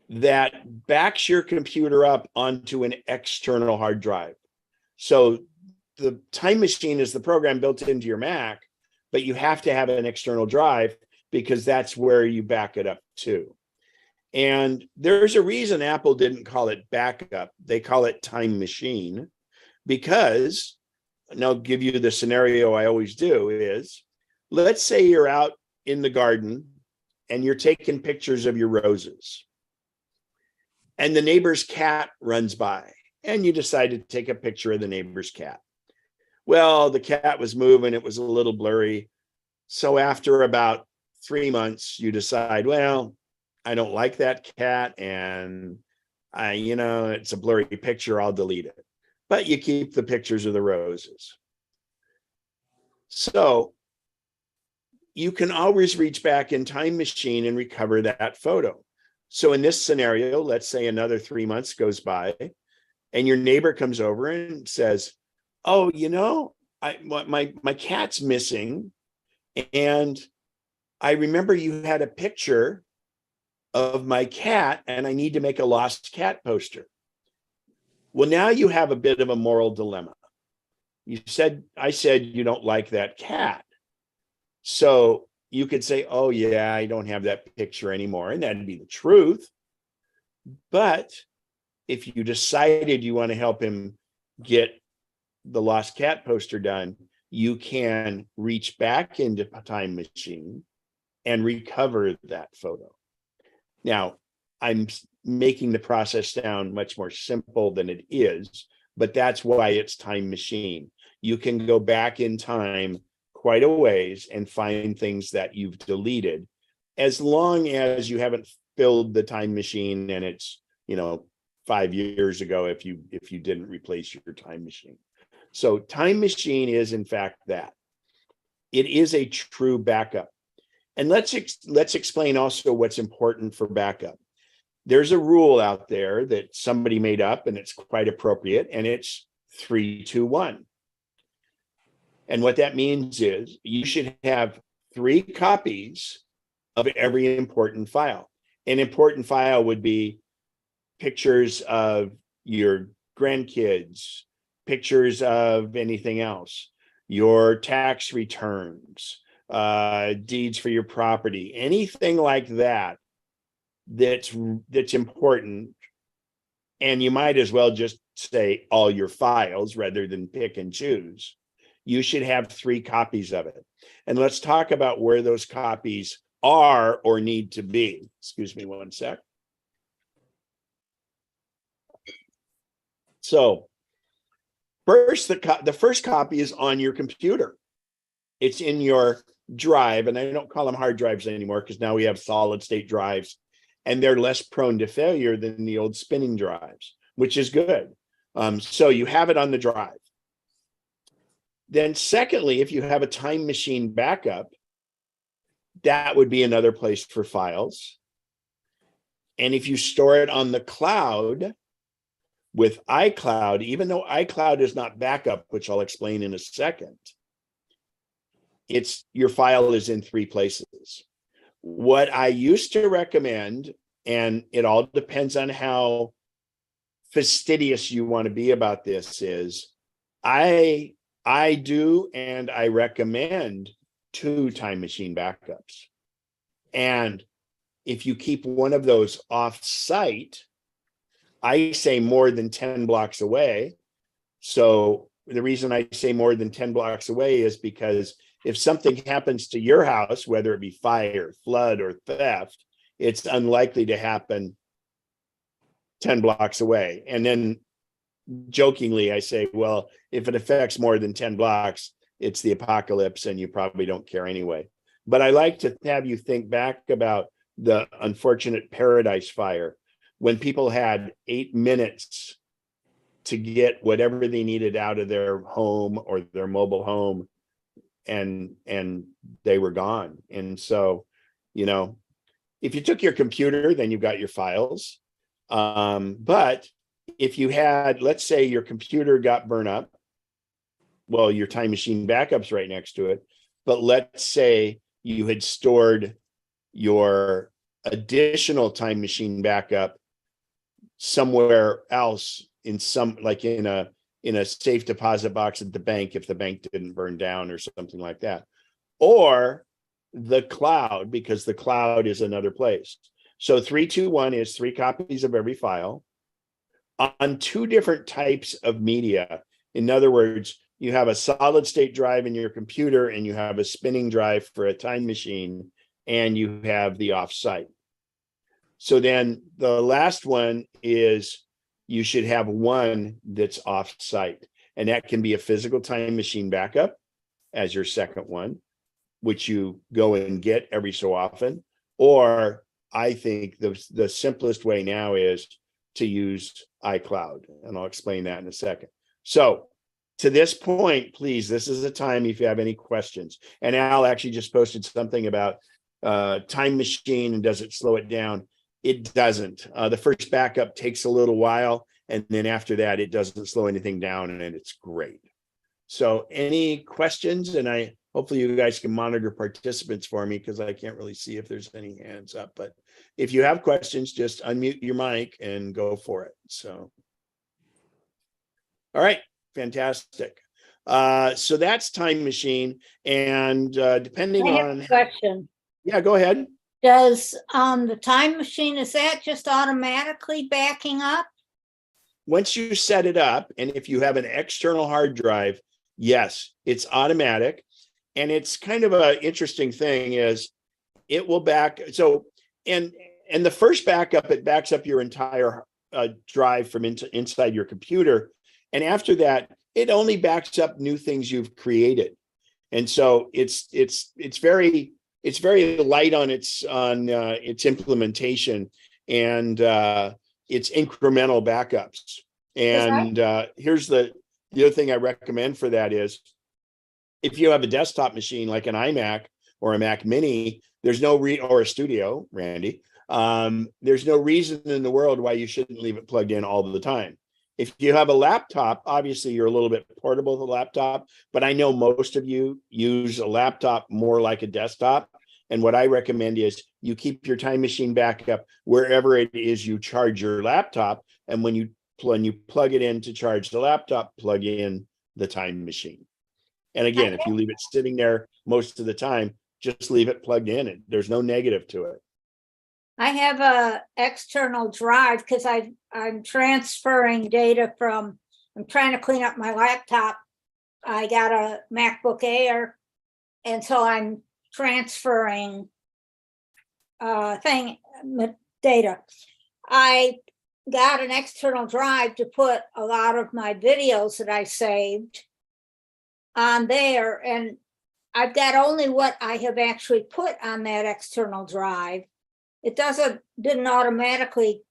that backs your computer up onto an external hard drive. So the Time Machine is the program built into your Mac, but you have to have an external drive because that's where you back it up to. And there's a reason Apple didn't call it backup. They call it Time Machine because, and I'll give you the scenario I always do is, let's say you're out in the garden and you're taking pictures of your roses, and the neighbor's cat runs by, and you decide to take a picture of the neighbor's cat. Well, the cat was moving, it was a little blurry. So after about 3 months, you decide, well, I don't like that cat, and it's a blurry picture, I'll delete it. But you keep the pictures of the roses. So you can always reach back in time machine and recover that photo. So in this scenario, let's say another 3 months goes by and your neighbor comes over and says, oh, my cat's missing. And I remember you had a picture of my cat and I need to make a lost cat poster. Well, now you have a bit of a moral dilemma. I said you don't like that cat. So you could say, oh yeah, I don't have that picture anymore. And that'd be the truth. But if you decided you want to help him get the lost cat poster done, you can reach back into a time machine and recover that photo. Now, I'm making the process sound much more simple than it is, but that's why it's time machine. You can go back in time quite a ways and find things that you've deleted, as long as you haven't filled the time machine and it's 5 years ago if you didn't replace your time machine. So time machine is in fact that. It is a true backup. And let's explain also what's important for backup. There's a rule out there that somebody made up and it's quite appropriate, and it's 3-2-1. And what that means is you should have 3 copies of every important file. An important file would be pictures of your grandkids, pictures of anything else, your tax returns, deeds for your property, anything like that that's important. And you might as well just say all your files rather than pick and choose. You should have 3 copies of it. And let's talk about where those copies are or need to be. Excuse me one sec. So first, the first copy is on your computer. It's in your drive, and I don't call them hard drives anymore because now we have solid state drives, and they're less prone to failure than the old spinning drives, which is good. So you have it on the drive. Then secondly, if you have a time machine backup, that would be another place for files. And if you store it on the cloud with iCloud, even though iCloud is not backup, which I'll explain in a second, your file is in 3 places. What I used to recommend, and it all depends on how fastidious you want to be about this, is I do and I recommend 2 time machine backups. And if you keep one of those off-site, I say more than 10 blocks away. So the reason I say more than 10 blocks away is because if something happens to your house, whether it be fire, flood, or theft, it's unlikely to happen 10 blocks away. And then jokingly, I say, well, if it affects more than 10 blocks, it's the apocalypse and you probably don't care anyway. But I like to have you think back about the unfortunate Paradise Fire, when people had 8 minutes to get whatever they needed out of their home or their mobile home, and they were gone. And so, if you took your computer, then you've got your files. But if you had, let's say your computer got burned up, well, your time machine backup's right next to it. But let's say you had stored your additional time machine backup somewhere else, in a safe deposit box at the bank if the bank didn't burn down or something like that, or the cloud, because the cloud is another place. So 3-2-1 is 3 copies of every file on 2 different types of media. In other words, you have a solid state drive in your computer and you have a spinning drive for a time machine, and you have the offsite. So then the last one is you should have one that's offsite, and that can be a physical time machine backup as your second one, which you go and get every so often. Or I think the simplest way now is to use iCloud, and I'll explain that in a second. So to this point, please, this is the time if you have any questions. And Al actually just posted something about time machine and does it slow it down? It doesn't. The first backup takes a little while, and then after that, it doesn't slow anything down, and it's great. So any questions? And I hopefully you guys can monitor participants for me because I can't really see if there's any hands up. But if you have questions, just unmute your mic and go for it. So, all right, fantastic. So that's Time Machine, and depending I have on a question. Yeah, go ahead. Does the time machine, is that just automatically backing up? Once you set it up, and if you have an external hard drive, yes, it's automatic. And it's kind of an interesting thing is it will back. So, and the first backup, it backs up your entire drive from inside your computer. And after that, it only backs up new things you've created. And so it's very light on its implementation, and it's incremental backups. And here's the other thing I recommend for that is if you have a desktop machine like an iMac or a Mac Mini, there's no or a Studio, Randy. There's no reason in the world why you shouldn't leave it plugged in all the time. If you have a laptop, obviously you're a little bit portable with a laptop, but I know most of you use a laptop more like a desktop. And what I recommend is you keep your time machine backup wherever it is you charge your laptop. And when you plug it in to charge the laptop, plug in the time machine. And again, if you leave it sitting there most of the time, just leave it plugged in. There's no negative to it. I have a external drive because I'm transferring data from, I'm trying to clean up my laptop. I got a MacBook Air, and so I'm transferring data. I got an external drive to put a lot of my videos that I saved on there, and I've got only what I have actually put on that external drive. It didn't automatically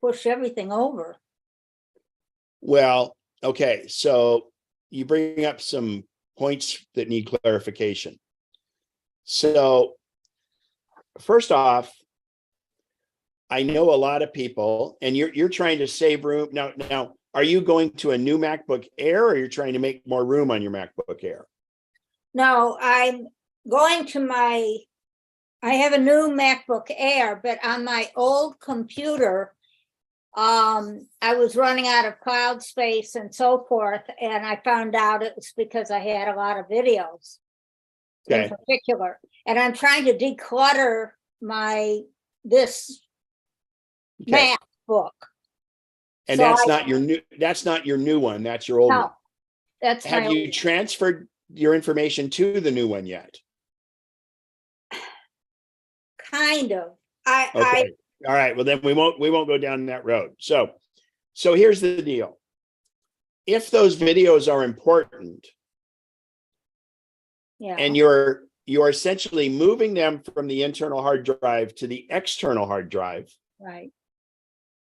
push everything over. Well, okay, so you bring up some points that need clarification. So first off, I know a lot of people, and you're trying to save room. Now, are you going to a new MacBook Air, or you're trying to make more room on your MacBook Air? No, I'm going to I have a new MacBook Air, but on my old computer, I was running out of cloud space and so forth, and I found out it was because I had a lot of videos in particular. And I'm trying to declutter this MacBook. And so that's not your new one, that's your old one. That's Have you transferred your information to the new one yet? Kind of. All right. Well, then we won't go down that road. So here's the deal. If those videos are important, and you're essentially moving them from the internal hard drive to the external hard drive, right?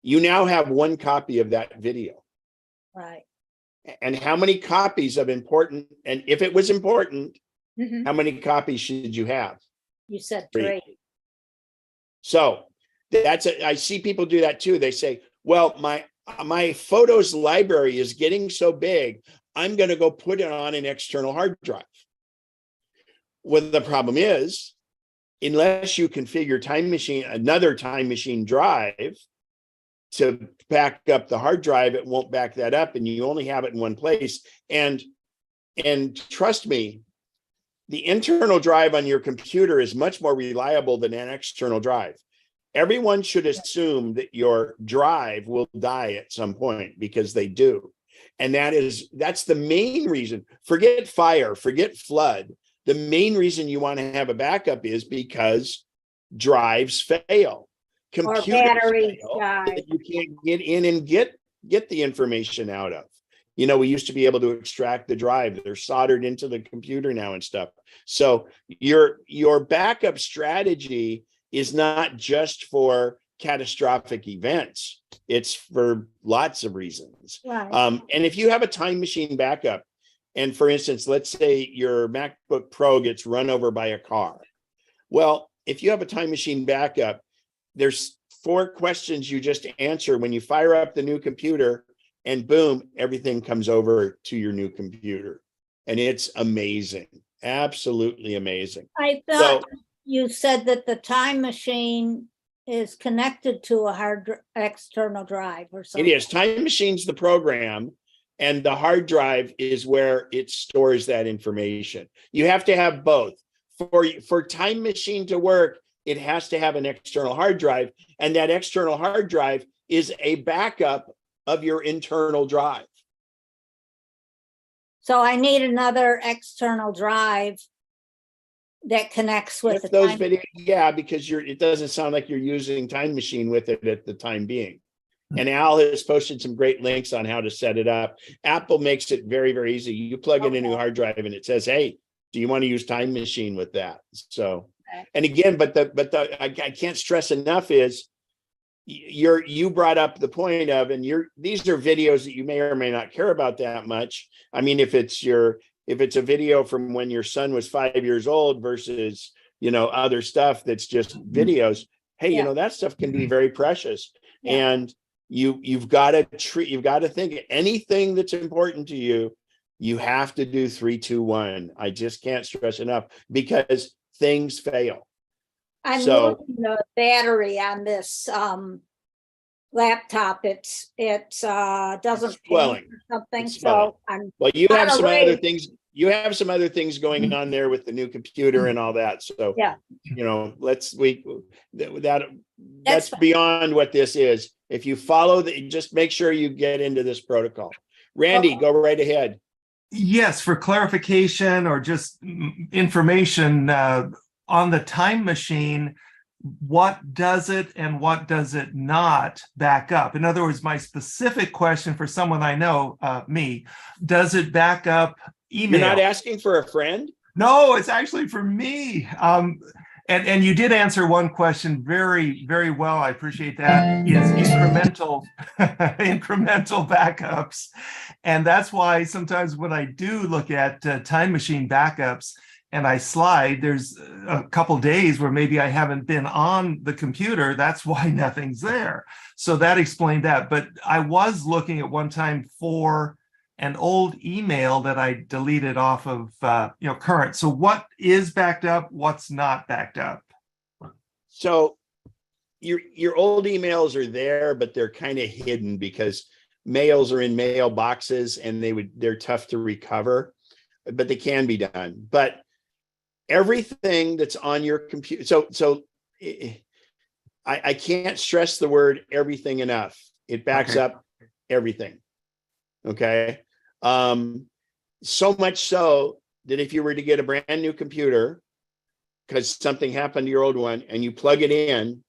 You now have one copy of that video. Right. And how many copies of important? And if it was important, Mm-hmm. how many copies should you have? You said 3. So I see people do that too. They say, well, my photos library is getting so big, I'm going to go put it on an external hard drive. Well, the problem is, unless you configure another time machine drive to back up the hard drive, it won't back that up, and you only have it in one place. And trust me, the internal drive on your computer is much more reliable than an external drive. Everyone should assume that your drive will die at some point, because they do. And that's the main reason. Forget fire, forget flood. The main reason you want to have a backup is because drives fail. Computers batteries fail, die. that you can't get in and get the information out of. We used to be able to extract the drive. They're soldered into the computer now and stuff. So your backup strategy is not just for catastrophic events. It's for lots of reasons. Right. And if you have a time machine backup, and for instance, let's say your MacBook Pro gets run over by a car. Well, if you have a time machine backup, there's 4 questions you just answer when you fire up the new computer, and boom, everything comes over to your new computer. And it's amazing. Absolutely amazing. I thought you said that the time machine is connected to a external drive or It something. is. Time Machine's the program, and the hard drive is where it stores that information. You have to have both. For Time Machine to work, it has to have an external hard drive, and that external hard drive is a backup of your internal drive. So I need another external drive that connects with the Those time. videos, yeah, because it doesn't sound like you're using Time Machine with it at the time being. And Al has posted some great links on how to set it up. Apple makes it very, very easy. You plug in a new hard drive and it says, hey, do you want to use Time Machine with that? So, and again, but I can't stress enough is you brought up the point of, and these are videos that you may or may not care about that much. I mean, if it's a video from when your son was 5 years old versus, other stuff that's just videos, hey, that stuff can be very precious. And you've got to think anything that's important to you, you have to do 3, 2, 1. I just can't stress enough because things fail. I'm losing the battery on this laptop. It doesn't swelling or something. It's swelling. So well, you have some away. other things. You have some other things going on there with the new computer and all that. So that's beyond what this is. If you follow just make sure you get into this protocol. Randy, go right ahead. Yes, for clarification or just information on the time machine, what does it and what does it not back up? In other words, my specific question for someone I know, me, does it back up email? You're not asking for a friend? No, it's actually for me. And you did answer one question very, very well. I appreciate that. Is incremental backups. And that's why sometimes when I do look at time machine backups and I slide, there's a couple days where maybe I haven't been on the computer. That's why nothing's there. So that explained that. But I was looking at one time for an old email that I deleted off of current. So what is backed up? What's not backed up? So your old emails are there, but they're kind of hidden because mails are in mailboxes and they're tough to recover, but they can be done. But everything that's on your computer, so I can't stress the word everything enough. It backs up everything. Okay. So much so that if you were to get a brand new computer because something happened to your old one and you plug it in,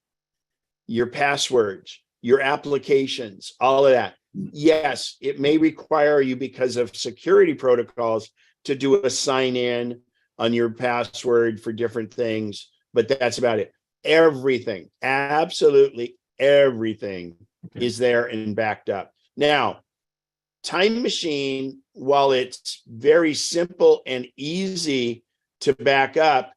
your passwords, your applications, all of that. Yes, it may require you because of security protocols to do a sign in on your password for different things, but that's about it. Everything, absolutely everything is there and backed up. Now, Time Machine, while it's very simple and easy to back up,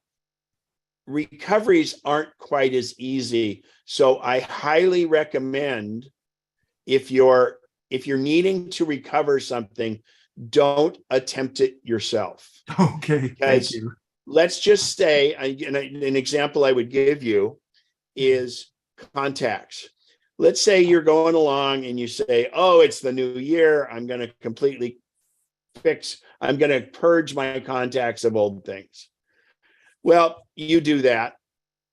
recoveries aren't quite as easy. So I highly recommend if you're needing to recover something, don't attempt it yourself. Okay, thank you. Let's just say, an example I would give you is contacts. Let's say you're going along and you say, oh, it's the new year. I'm going to completely I'm going to purge my contacts of old things. Well, you do that.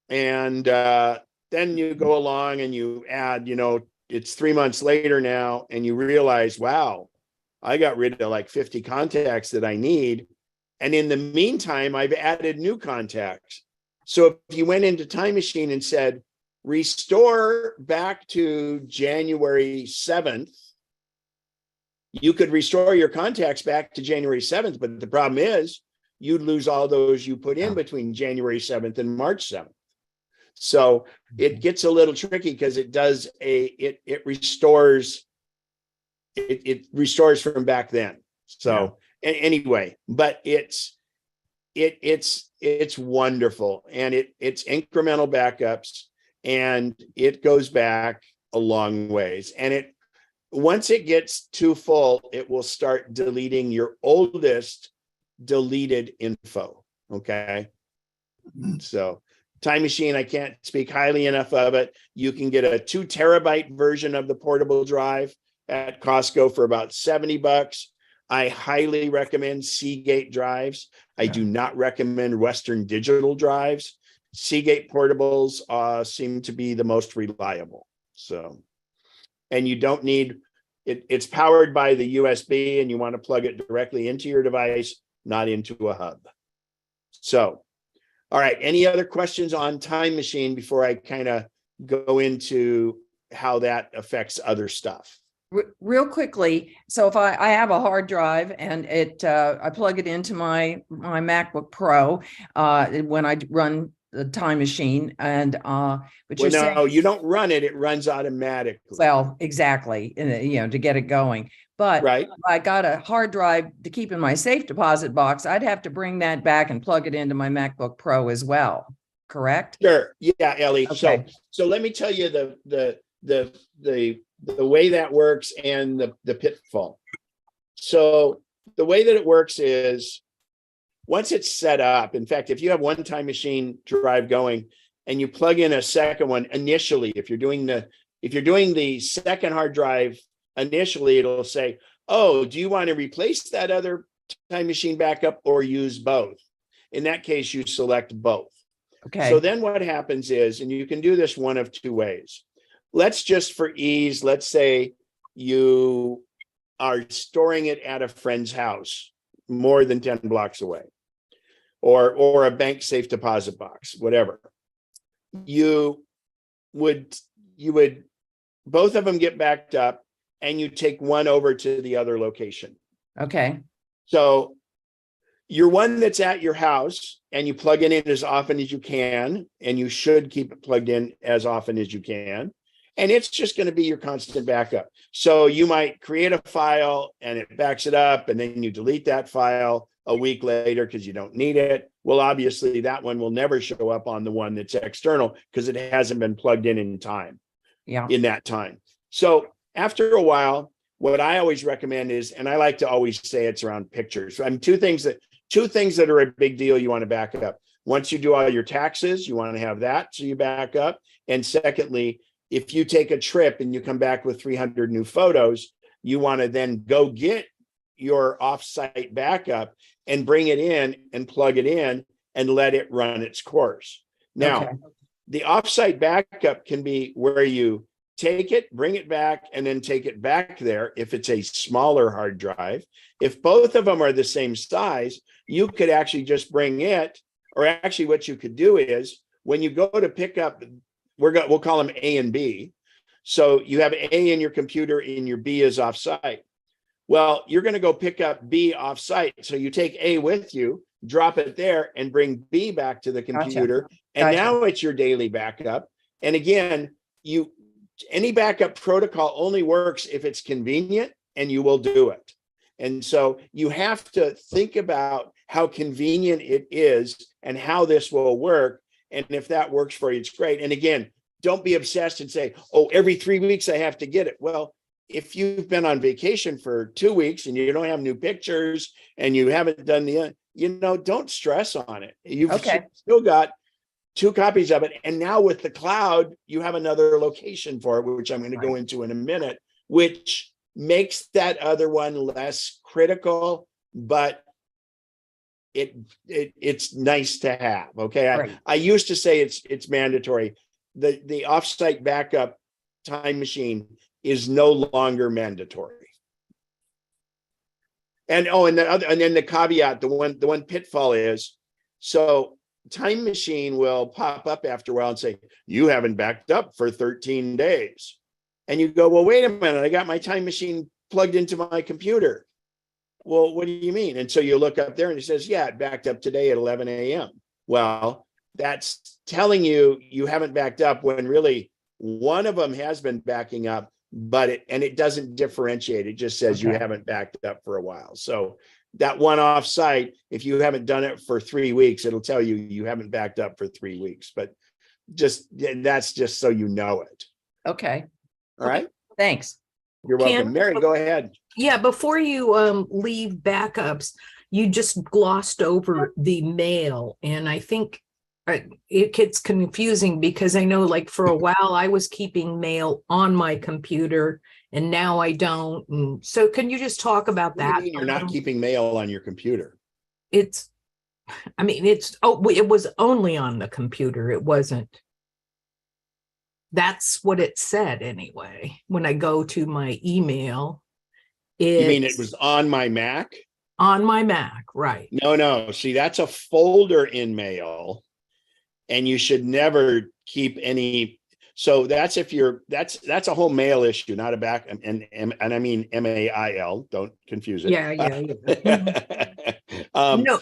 And then you go along and you add, it's 3 months later now, and you realize, wow, I got rid of like 50 contacts that I need. And in the meantime, I've added new contacts. So if you went into Time Machine and said, restore back to January 7th, you could restore your contacts back to January 7th. But the problem is you'd lose all those you put in between January 7th and March 7th. So it gets a little tricky because it does it restores from back then. So anyway, but it's wonderful, and it's incremental backups, and it goes back a long ways. And once it gets too full, it will start deleting your oldest deleted info. Okay. So Time Machine, I can't speak highly enough of it. You can get a 2 terabyte version of the portable drive at Costco for about $70. I highly recommend Seagate drives. I do not recommend Western Digital drives. Seagate portables seem to be the most reliable. So, and you don't need it. It's powered by the USB, and you want to plug it directly into your device, not into a hub. So, all right. Any other questions on Time Machine before I kind of go into how that affects other stuff? Real quickly, so if I have a hard drive and I plug it into my MacBook Pro when I run the Time Machine, and but you're saying, no, you don't run it; it runs automatically. Well, exactly, to get it going. But right, if I got a hard drive to keep in my safe deposit box, I'd have to bring that back and plug it into my MacBook Pro as well. Correct? Sure. Yeah, Ellie. Okay. So let me tell you the way that works and the pitfall. So the way that it works is, once it's set up, in fact, if you have one Time Machine drive going and you plug in a second one initially, if you're doing the second hard drive initially, it'll say, oh, do you want to replace that other Time Machine backup or use both? In that case, you select both. Okay. So then what happens is, and you can do this one of two ways. Let's just, for ease, let's say you are storing it at a friend's house more than 10 blocks away, or a bank safe deposit box, whatever. You would both of them get backed up, and you take one over to the other location. Okay. So your one that's at your house, and you plug it in as often as you can, and you should keep it plugged in as often as you can. And it's just going to be your constant backup. So you might create a file and it backs it up, and then you delete that file a week later because you don't need it. Well, obviously that one will never show up on the one that's external because it hasn't been plugged in time. Yeah. In that time. So after a while, what I always recommend is, and I like to always say it's around pictures. I mean, two things that are a big deal you want to back up. Once you do all your taxes, you want to have that so you back up. And secondly, if you take a trip and you come back with 300 new photos, you want to then go get your offsite backup and bring it in and plug it in and let it run its course. Now, Okay. The offsite backup can be where you take it, bring it back, and then take it back there if it's a smaller hard drive. If both of them are the same size, you could actually just bring it, or actually what you could do is, when you go to pick up, we'll call them A and B. So you have A in your computer and your B is offsite. Well, you're going to go pick up B offsite. So you take A with you, drop it there, and bring B back to the computer. Gotcha. And Gotcha. now it's your daily backup. And again, any backup protocol only works if it's convenient, and you will do it. And so you have to think about how convenient it is and how this will work. And if that works for you, it's great. And again, don't be obsessed and say, oh, every 3 weeks I have to get it. Well, if you've been on vacation for 2 weeks and you don't have new pictures and you haven't done don't stress on it. You've still got 2 copies of it. And now with the cloud, you have another location for it, which I'm going to go into in a minute, which makes that other one less critical, but it's nice to have. Okay. Right. I used to say it's mandatory. The offsite backup Time Machine is no longer mandatory. And then the caveat, the one pitfall is, so Time Machine will pop up after a while and say, you haven't backed up for 13 days. And you go, well, wait a minute, I got my Time Machine plugged into my computer. Well, what do you mean? And so you look up there and it says, yeah, it backed up today at 11 a.m. Well, that's telling you you haven't backed up when really one of them has been backing up, but it doesn't differentiate. It just says you Okay. haven't backed up for a while. So that one off site, if you haven't done it for 3 weeks, it'll tell you you haven't backed up for 3 weeks, but that's just so you know it. Okay, All right. thanks. You're welcome. Mary, go ahead. Yeah, before you leave backups, you just glossed over the mail, and I think it gets confusing because I know, like, for a while I was keeping mail on my computer, and now I don't. And so, can you just talk about What do you that? mean you're not keeping mail on your computer? It's, I mean, it was only on the computer. It wasn't. That's what it said anyway. When I go to my email, You mean it it's was on my Mac? on my Mac, right? No. See, that's a folder in mail, and you should never keep any. So that's if you're that's a whole mail issue, not a back. And I mean MAIL. Don't confuse it. Yeah. No,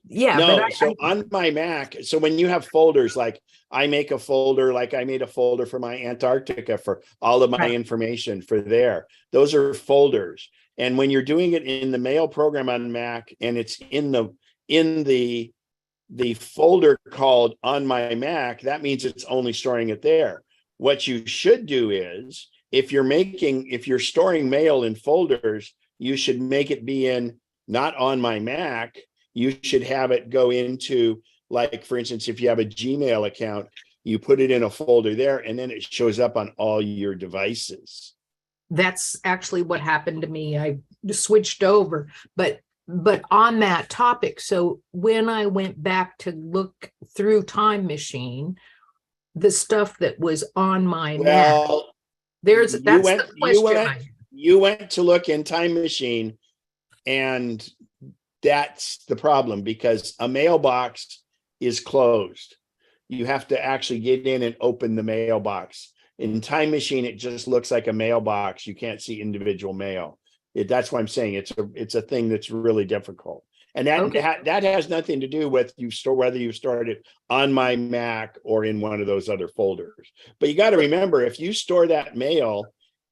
Yeah, no. but So on my Mac, so when you have folders, like I make a folder, like I made a folder for my Antarctica for all of my Right. information for there. Those are folders. And when you're doing it in the mail program on Mac, and it's in the folder called on my Mac, that means it's only storing it there. What you should do is, if you're storing mail in folders, you should make it be in not on my Mac. You should have it go into, like, for instance, if you have a Gmail account, you put it in a folder there, and then it shows up on all your devices. that's actually what happened to me. I switched over, but on that topic, so when I went back to look through Time Machine, the stuff that was on my Mac, Well, that's the question. you went to look in Time Machine, and that's the problem, because a mailbox is closed. You have to actually get in and open the mailbox. In Time Machine, it just looks like a mailbox. You can't see individual mail. That's why I'm saying it's a thing that's really difficult. And that has nothing to do with whether you stored it on my Mac or in one of those other folders. But you got to remember, if you store that mail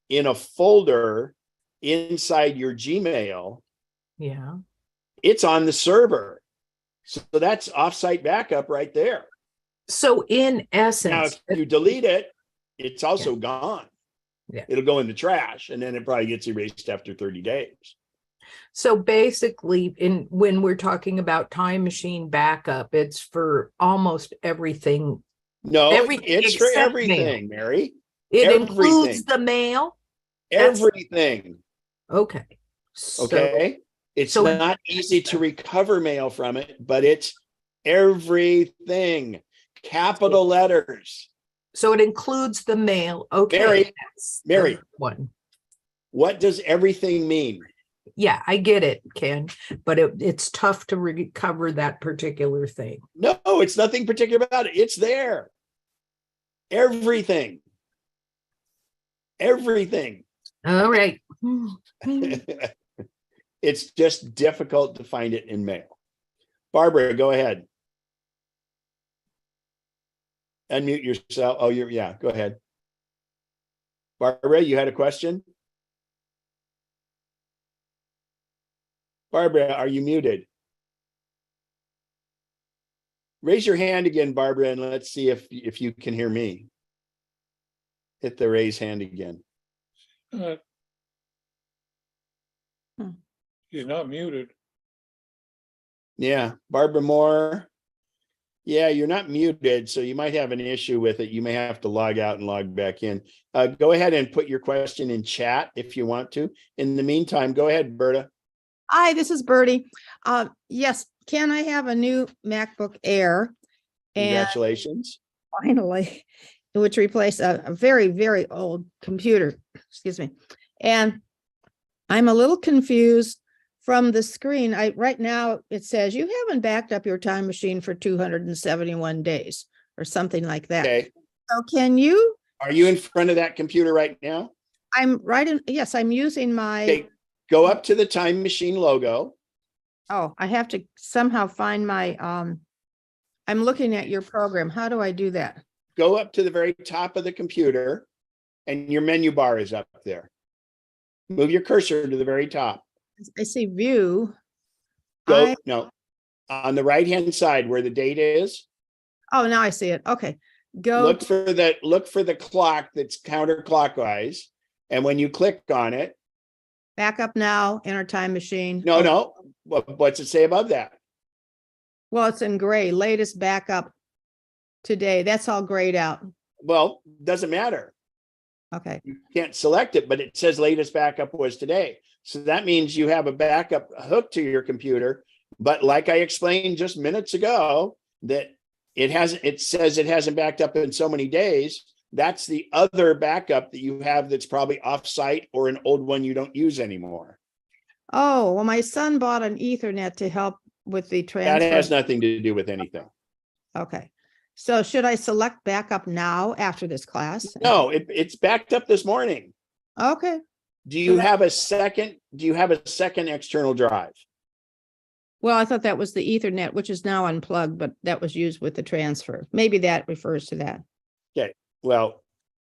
in a folder inside your Gmail, Yeah. it's on the server. So that's offsite backup right there. So in Now, essence, if you delete it, it's also gone. Yeah. It'll go in the trash, and then it probably gets erased after 30 days. so basically, when we're talking about Time Machine backup, it's for almost everything. No, Everything it's for except everything, Mary. It Everything. includes the mail. That's- Everything. Okay. So, Okay. It's so- not easy to recover mail from it, but it's everything. Capital letters. So it includes the mail. Okay. Mary, that's Mary. the one. What does everything mean? Yeah, I get it, Ken, but it's tough to recover that particular thing. No, it's nothing particular about it. It's there. Everything. Everything. All right. It's just difficult to find it in mail. Barbara, go ahead. Unmute yourself. Oh, go ahead. Barbara, you had a question? Barbara, are you muted? Raise your hand again, Barbara, and let's see if you can hear me. Hit the raise hand again. She's not muted. Yeah, Barbara Moore. Yeah, you're not muted, so you might have an issue with it. You may have to log out and log back in. Go ahead and put your question in chat if you want to. In the meantime, go ahead, Berta. Hi, this is Bertie. Yes, can I have a new MacBook Air? And Congratulations. finally, which replaced a very, very old computer, excuse me. And I'm a little confused from the screen. Right now it says you haven't backed up your Time Machine for 271 days or something like that. Okay. So can you? Are you in front of that computer right now? I'm right in, yes, I'm using my. Okay. Go up to the Time Machine logo. Oh, I have to somehow find my, I'm looking at your program. How do I do that? Go up to the very top of the computer and your menu bar is up there. Move your cursor to the very top. I see view. Go, no, on the right-hand side where the date is, Oh, now I see it. Okay. Go. look for the clock that's counterclockwise. And when you click on it, Back up now, enter time machine. no, what's it say above that? Well, it's in gray, latest backup today. That's all grayed out. Well, doesn't matter. Okay. You can't select it, but it says latest backup was today. So that means you have a backup hooked to your computer. But like I explained just minutes ago, that it says it hasn't backed up in so many days. That's the other backup that you have that's probably offsite or an old one you don't use anymore. Oh, well, my son bought an Ethernet to help with the That transfer. has nothing to do with anything. Okay. So should I select backup now after this class? No, it's backed up this morning. Okay. Do you have a second external drive? Well, I thought that was the Ethernet, which is now unplugged, but that was used with the transfer. Maybe that refers to that. Okay, well,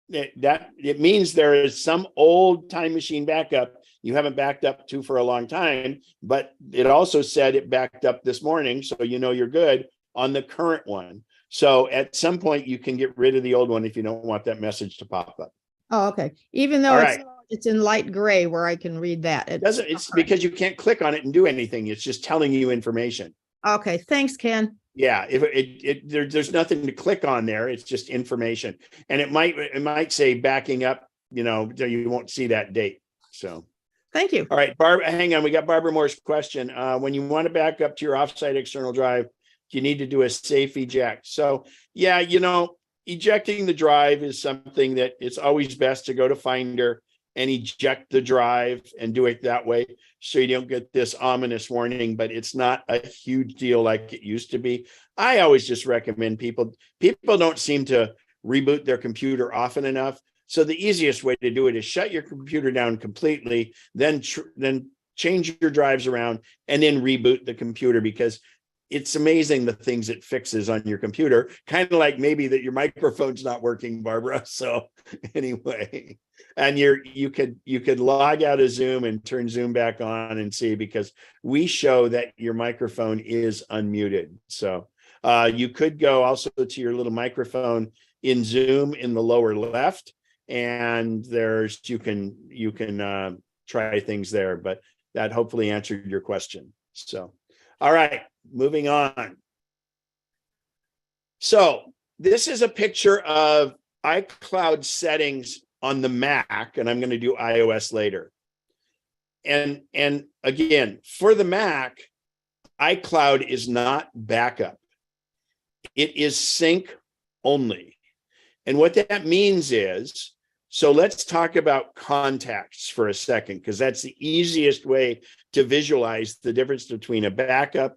it means there is some old time machine backup you haven't backed up to for a long time, but it also said it backed up this morning, so you know you're good on the current one. So at some point you can get rid of the old one if you don't want that message to pop up. Oh, okay. Even though All it's right. it's in light gray where I can read that. It's because you can't click on it and do anything. It's just telling you information. Okay. Thanks, Ken. Yeah, if there's nothing to click on there, it's just information. And it might say backing up, so you won't see that date. So, Thank you. all right, Barbara, hang on. We got Barbara Moore's question. When you want to back up to your offsite external drive, you need to do a safe eject. So yeah, ejecting the drive is something that it's always best to go to Finder and eject the drive and do it that way, so you don't get this ominous warning, but it's not a huge deal like it used to be. I always just recommend people don't seem to reboot their computer often enough. So the easiest way to do it is shut your computer down completely, then change your drives around and then reboot the computer, because it's amazing the things it fixes on your computer. Kind of like maybe that your microphone's not working, Barbara. So anyway, and you could log out of Zoom and turn Zoom back on and see, because we show that your microphone is unmuted. So you could go also to your little microphone in Zoom in the lower left, and you can try things there, but that hopefully answered your question. So, all right, moving on. So this is a picture of iCloud settings on the Mac, and I'm going to do iOS later. And again, for the Mac, iCloud is not backup. It is sync only. And what that means is, so let's talk about contacts for a second, because that's the easiest way to visualize the difference between a backup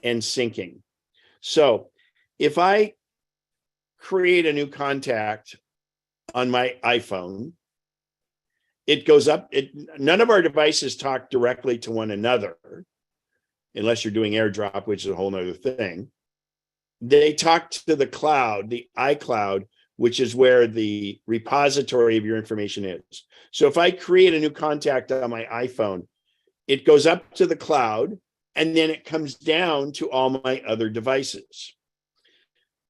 and syncing. So if I create a new contact on my iPhone, it goes up. None of our devices talk directly to one another, unless you're doing AirDrop, which is a whole nother thing. They talk to the cloud, the iCloud, which is where the repository of your information is. So if I create a new contact on my iPhone, it goes up to the cloud, and then it comes down to all my other devices.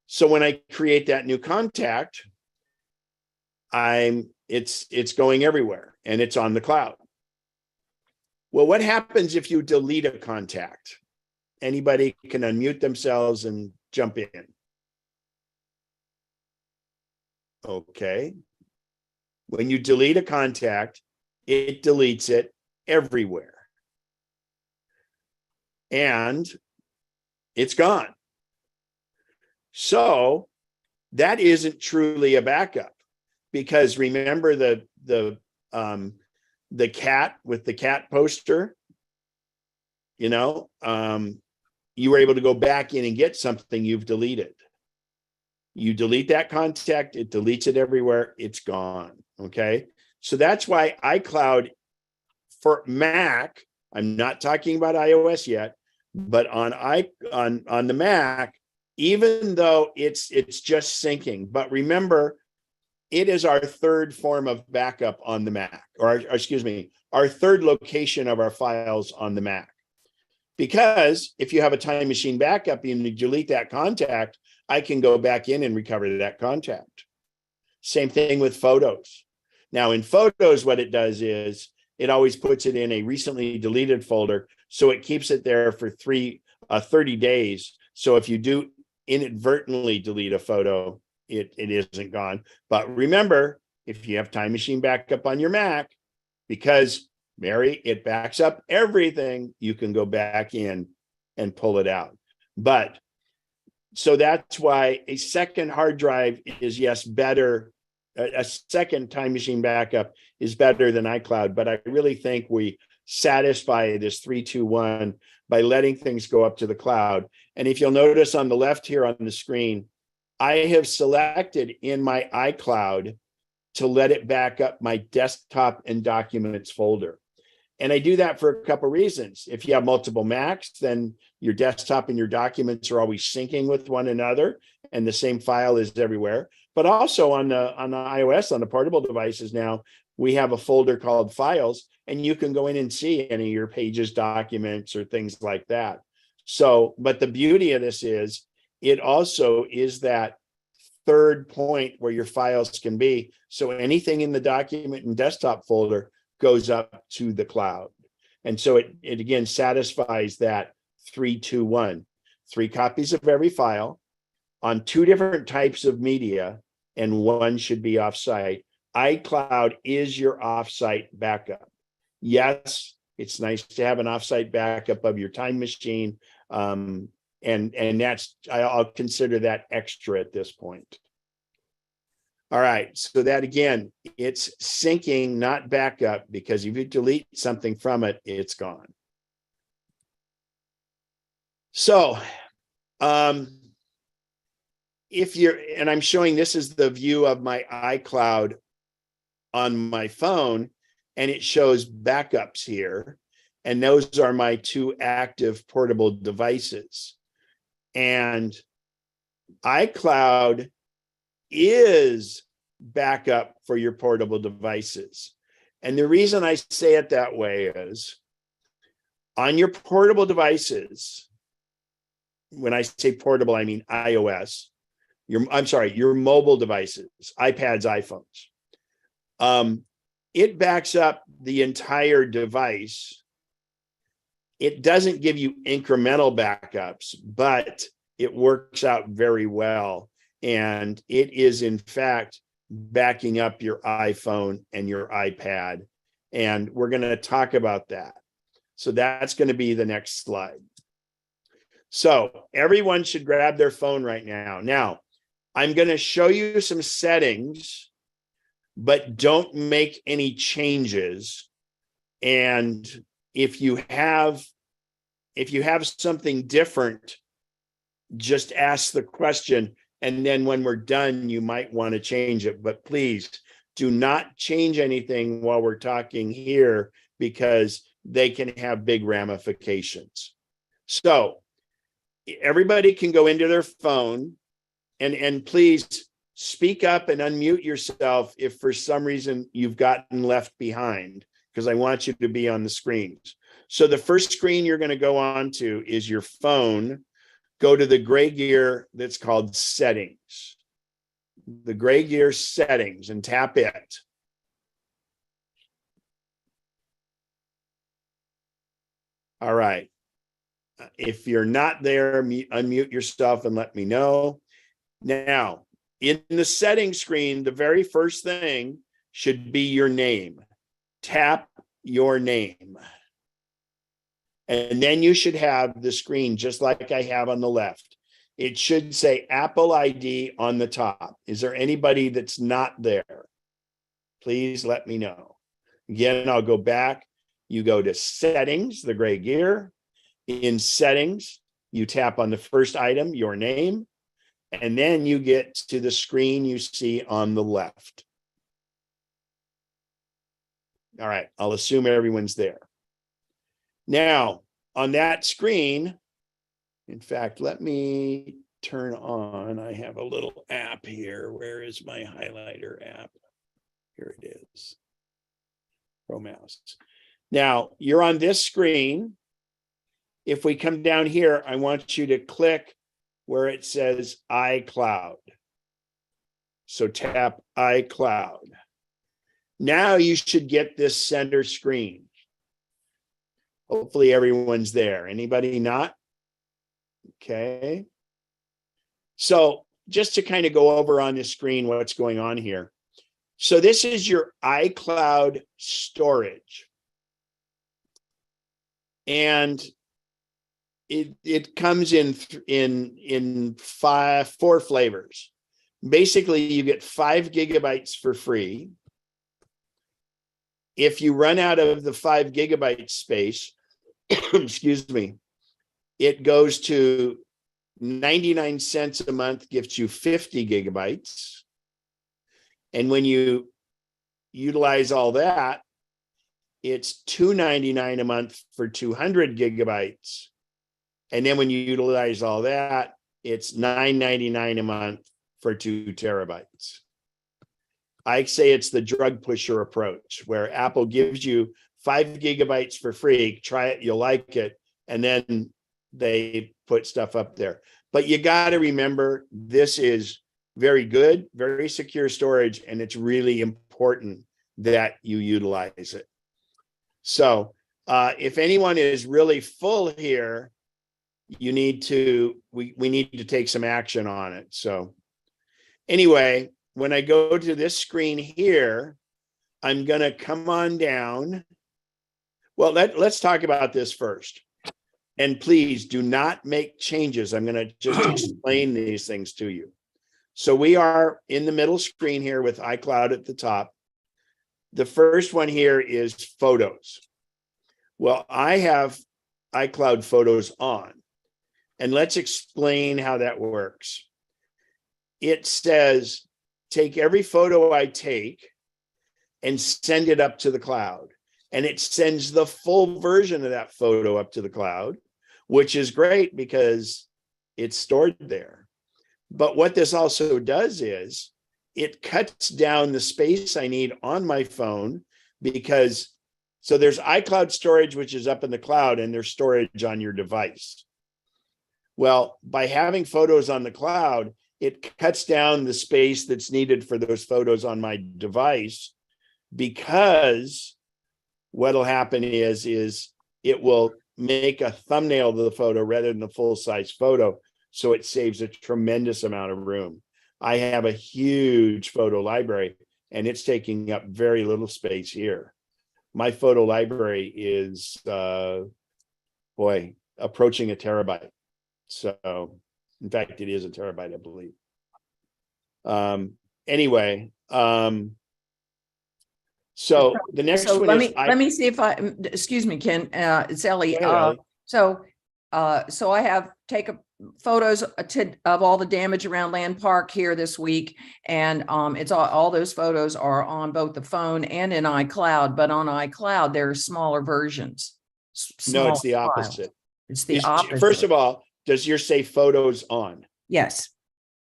So when I create that new contact, it's going everywhere, and it's on the cloud. Well, what happens if you delete a contact? Anybody can unmute themselves and jump in. Okay. When you delete a contact, it deletes it everywhere. And it's gone. So that isn't truly a backup, because remember the cat with the cat poster, you were able to go back in and get something you've deleted. You delete that contact, it deletes it everywhere, it's gone. Okay. So that's why iCloud for Mac, I'm not talking about iOS yet, but on the Mac, even though it's just syncing, but remember, it is our third form of backup on the Mac, or excuse me, our third location of our files on the Mac. Because if you have a time machine backup and you delete that contact, I can go back in and recover that contact. Same thing with photos. Now in photos, what it does is it always puts it in a recently deleted folder. So it keeps it there for 30 days. So if you do inadvertently delete a photo, it isn't gone. But remember, if you have time machine backup on your Mac, because Mary, it backs up everything, you can go back in and pull it out. But so that's why a second hard drive is, yes, better. A second time machine backup is better than iCloud, but I really think we satisfy this 3-2-1 by letting things go up to the cloud. And if you'll notice on the left here on the screen, I have selected in my iCloud to let it back up my desktop and documents folder. And I do that for a couple of reasons. If you have multiple Macs, then your desktop and your documents are always syncing with one another, and the same file is everywhere. But also on the iOS, on the portable devices now, we have a folder called Files, and you can go in and see any of your pages, documents, or things like that. So, but the beauty of this is, it also is that third point where your files can be. So anything in the document and desktop folder goes up to the cloud. And so it again satisfies that 3-2-1, 3 copies of every file on 2 different types of media, and 1 should be offsite. iCloud is your offsite backup. Yes, it's nice to have an offsite backup of your time machine. And that's, I'll consider that extra at this point. All right, so that again, it's syncing, not backup, because if you delete something from it, it's gone. So if you're, and I'm showing this is the view of my iCloud on my phone, and it shows backups here. And those are my 2 active portable devices. And iCloud is backup for your portable devices. And the reason I say it that way is, on your portable devices, when I say portable, I mean iOS, your mobile devices, iPads, iPhones. It backs up the entire device. It doesn't give you incremental backups, but it works out very well. And it is, in fact, backing up your iPhone and your iPad. And we're going to talk about that. So that's going to be the next slide. So everyone should grab their phone right now. Now, I'm going to show you some settings, but don't make any changes. And if you have something different, just ask the question. And then when we're done, you might want to change it. But please do not change anything while we're talking here, because they can have big ramifications. So everybody can go into their phone, and please speak up and unmute yourself if for some reason you've gotten left behind, because I want you to be on the screens. So the first screen you're going to go on to is your phone. Go to the gray gear that's called Settings. The gray gear Settings, and tap it. All right. If you're not there, unmute yourself and let me know. Now, in the settings screen, the very first thing should be your name. Tap your name. And then you should have the screen just like I have on the left. It should say Apple ID on the top. Is there anybody that's not there? Please let me know. Again, I'll go back. You go to Settings, the gray gear. In Settings, you tap on the first item, your name, and then you get to the screen you see on the left. All right, I'll assume everyone's there. Now, on that screen, in fact, let me turn on, I have a little app here. Where is my highlighter app? Here it is. Pro Mouse. Now you're on this screen. If we come down here, I want you to click where it says iCloud. So tap iCloud. Now you should get this center screen. Hopefully everyone's there. Anybody not? Okay. So just to kind of go over on this screen what's going on here. So this is your iCloud storage. And it comes in four flavors. Basically, you get 5 gigabytes for free. If you run out of the 5 gigabyte space, excuse me, it goes to 99 cents a month, gives you 50 gigabytes. And when you utilize all that, it's $2.99 a month for 200 gigabytes. And then when you utilize all that, it's $9.99 a month for 2 terabytes. I say it's the drug pusher approach, where Apple gives you 5 gigabytes for free. Try it, you'll like it. And then they put stuff up there. But you got to remember, this is very good, very secure storage, and it's really important that you utilize it. So if anyone is really full here, you need to, we need to take some action on it. So anyway, when I go to this screen here, I'm going to come on down. Well, let's talk about this first. And please do not make changes. I'm going to just explain these things to you. So we are in the middle screen here with iCloud at the top. The first one here is photos. Well, I have iCloud Photos on. And let's explain how that works. It says, take every photo I take and send it up to the cloud. And it sends the full version of that photo up to the cloud, which is great because it's stored there. But what this also does is it cuts down the space I need on my phone, because so there's iCloud storage, which is up in the cloud, and there's storage on your device. Well, by having photos on the cloud, it cuts down the space that's needed for those photos on my device, because what'll happen is it will make a thumbnail of the photo rather than the full-size photo. So it saves a tremendous amount of room. I have a huge photo library, and it's taking up very little space here. My photo library is, approaching a terabyte. So, in fact, it is a terabyte, I believe. Anyway, so the next one is let me see if excuse me, Ken, it's Ellie. So I have taken photos of all the damage around Land Park here this week, and it's all those photos are on both the phone and in iCloud. But on iCloud, there are smaller versions. No, it's the opposite. It's the opposite. First of all, does yours say photos on? Yes.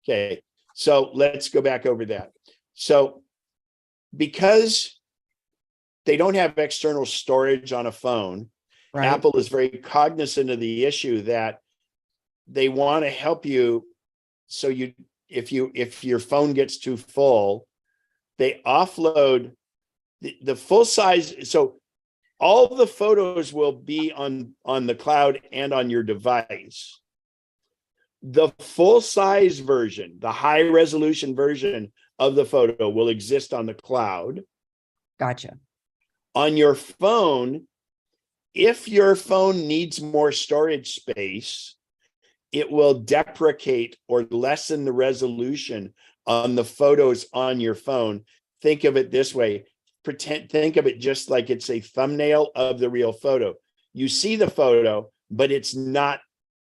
Okay, so let's go back over that. So because they don't have external storage on a phone, Right. Apple is very cognizant of the issue that they want to help you. So if your phone gets too full, they offload the full size. So all the photos will be on the cloud and on your device. The full size version, the high resolution version of the photo will exist on the cloud. Gotcha. On your phone, if your phone needs more storage space, it will deprecate or lessen the resolution on the photos on your phone. Think of it this way. Think of it just like it's a thumbnail of the real photo. You see the photo, but it's not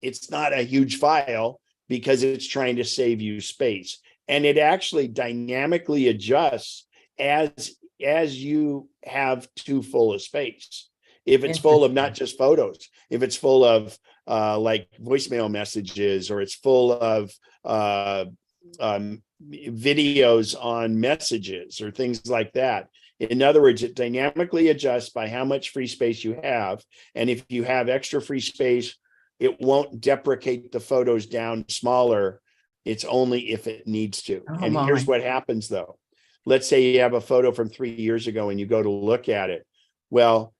a huge file because it's trying to save you space. And it actually dynamically adjusts as you have too full of space. If it's full of not just photos, if it's full of like voicemail messages, or it's full of videos on messages or things like that. In other words, it dynamically adjusts by how much free space you have. And if you have extra free space, it won't deprecate the photos down smaller. It's only if it needs to. Oh, And here's my. what happens though. Let's say you have a photo from 3 years ago and you go to look at it. Well,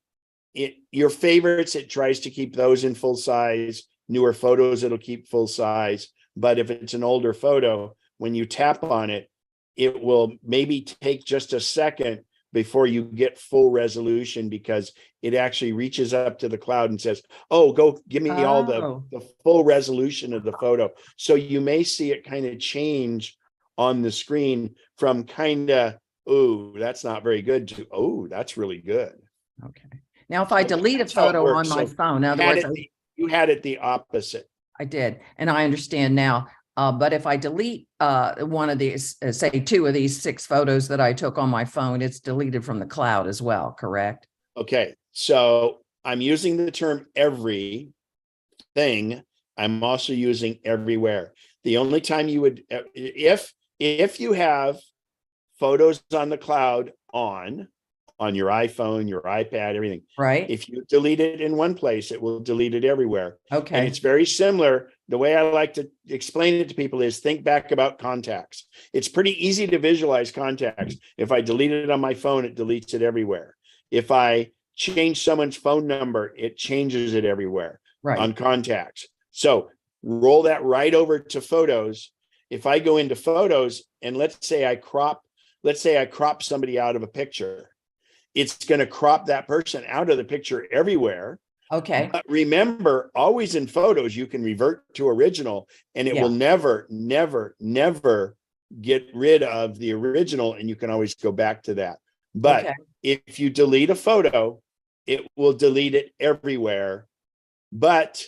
your favorites, it tries to keep those in full size. Newer photos, it'll keep full size. But if it's an older photo, when you tap on it, it will maybe take just a second before you get full resolution, because it actually reaches up to the cloud and says, oh, go give me all Oh. the full resolution of the photo. So you may see it kind of change on the screen from kind of, oh, that's not very good, to, oh, that's really good. Okay. Now, if I delete a That's how it photo on works. my So phone, in you other had words, it, you had it the opposite. I did, and I understand now. But if I delete one of these, say 2 of these 6 photos that I took on my phone, it's deleted from the cloud as well, correct? Okay, so I'm using the term everything. I'm also using everywhere. The only time you would, if you have photos on the cloud on your iPhone, your iPad, everything, Right? if you delete it in one place, it will delete it everywhere. And Okay. it's very similar. The way I like to explain it to people is think back about contacts. It's pretty easy to visualize contacts. If I delete it on my phone, it deletes it everywhere. If I change someone's phone number, it changes it everywhere Right. on contacts. So roll that right over to photos. If I go into photos and let's say I crop somebody out of a picture, it's going to crop that person out of the picture everywhere. Okay. But remember, always in photos, you can revert to original, and it Yeah. will never, never, never get rid of the original, and you can always go back to that. But Okay. if you delete a photo, it will delete it everywhere. But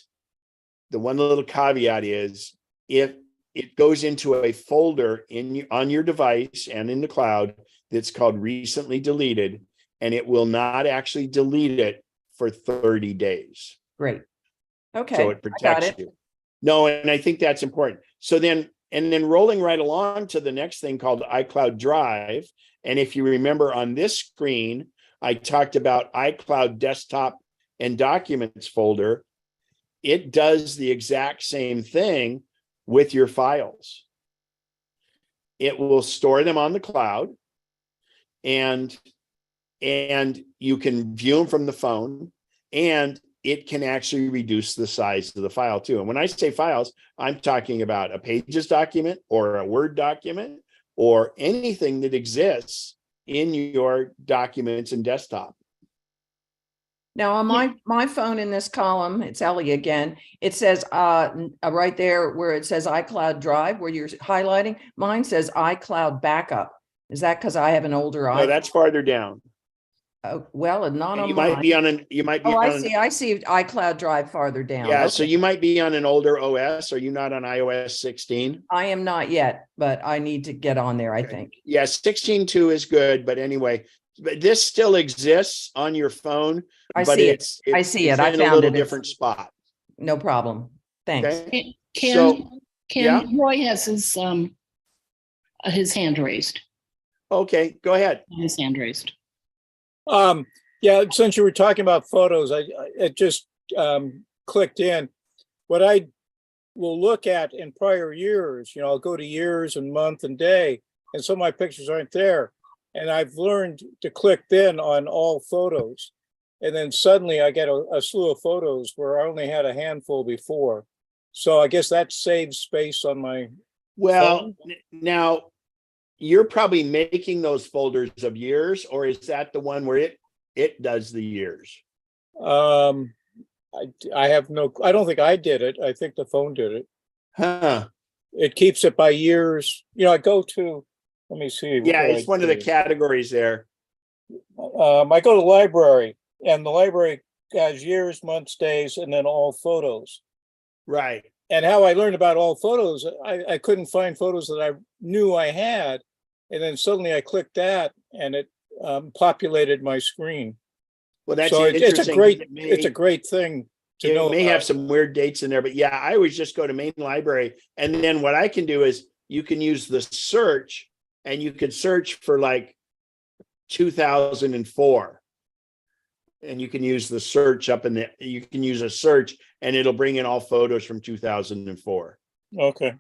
the one little caveat is if it goes into a folder on your device and in the cloud that's called recently deleted, and it will not actually delete it for 30 days. Great. Okay. So it I got protects it. you. No, and I think that's important. So then rolling right along to the next thing called iCloud Drive. And if you remember on this screen, I talked about iCloud Desktop and Documents folder. It does the exact same thing with your files. It will store them on the cloud, and you can view them from the phone, and it can actually reduce the size of the file too. And when I say files, I'm talking about a Pages document or a Word document or anything that exists in your documents and desktop. Now on my phone in this column, it's Ellie again. It says right there where it says iCloud Drive, where you're highlighting, mine says iCloud Backup. Is that because I have an older No, iPhone? that's farther down. Oh, well, and not And on you mine. might be on an, you might be Oh, on I see iCloud Drive farther down. yeah, Okay. so you might be on an older OS. Are you not on iOS 16? I am not yet, but I need to get on there, I think. Yeah, 16.2 is good, but anyway, but this still exists on your phone. I but see it. it's I see it. I in a found little it. It's- different spot. No problem. Thanks. Okay. Ken, So, yeah. Roy has his hand raised. Okay, go ahead. His hand raised. Yeah, since you were talking about photos, it just clicked in. What I will look at in prior years, I'll go to years and month and day, and some of my pictures aren't there. And I've learned to click then on all photos. And then suddenly I get a slew of photos where I only had a handful before. So I guess that saves space on my Well, now you're probably making those folders of years, or is that the one where it does the years? I have I don't think I did it. I think the phone did it. Huh. It keeps it by years. I go to, let me see. Yeah, it's one of the categories there. I go to library, and the library has years, months, days, and then all photos. Right. And how I learned about all photos, I couldn't find photos that I knew I had. And then suddenly I clicked that, and it populated my screen. Well, that's So it's interesting. a great thing to know It may have about. some weird dates in there, but yeah, I always just go to main library. And then what I can do is you can use the search, and you could search for like 2004. And you can use the search up in the, you can use a search and it'll bring in all photos from 2004. Okay.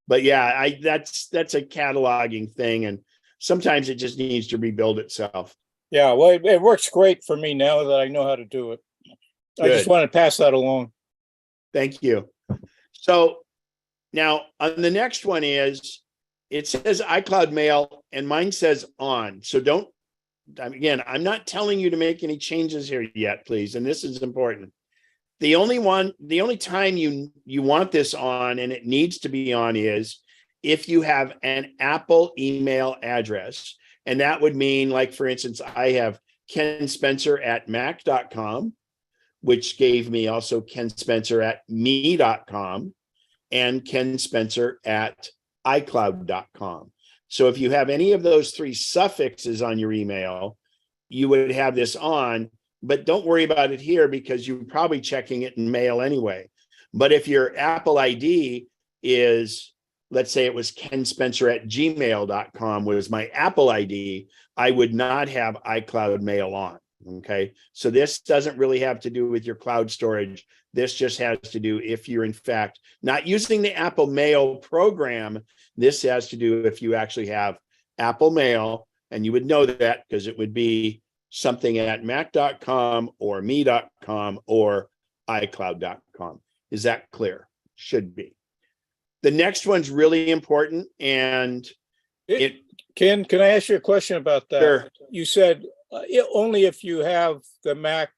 But yeah, that's a cataloging thing. And sometimes it just needs to rebuild itself. Yeah, well, it works great for me now that I know how to do it. I just Good. want to pass that along. Thank you. So now on the next one is, it says iCloud Mail and mine says on. So don't, again, I'm not telling you to make any changes here yet, please. And this is important. The only time you want this on, and it needs to be on, is if you have an Apple email address. And that would mean, like, for instance, I have KenSpencer@mac.com, which gave me also KenSpencer@me.com and KenSpencer@iCloud.com. So if you have any of those three suffixes on your email, you would have this on, but don't worry about it here because you're probably checking it in mail anyway. But if your Apple ID is, let's say it was KenSpencer@gmail.com was my Apple ID, I would not have iCloud Mail on. Okay. So this doesn't really have to do with your cloud storage. This just has to do if you're in fact not using the Apple Mail program. This has to do if you actually have Apple Mail, and you would know that because it would be something at mac.com or me.com or iCloud.com. Is that clear? Should be. The next one's really important, and Ken, can I ask you a question about that? Sure. You said only if you have the Mac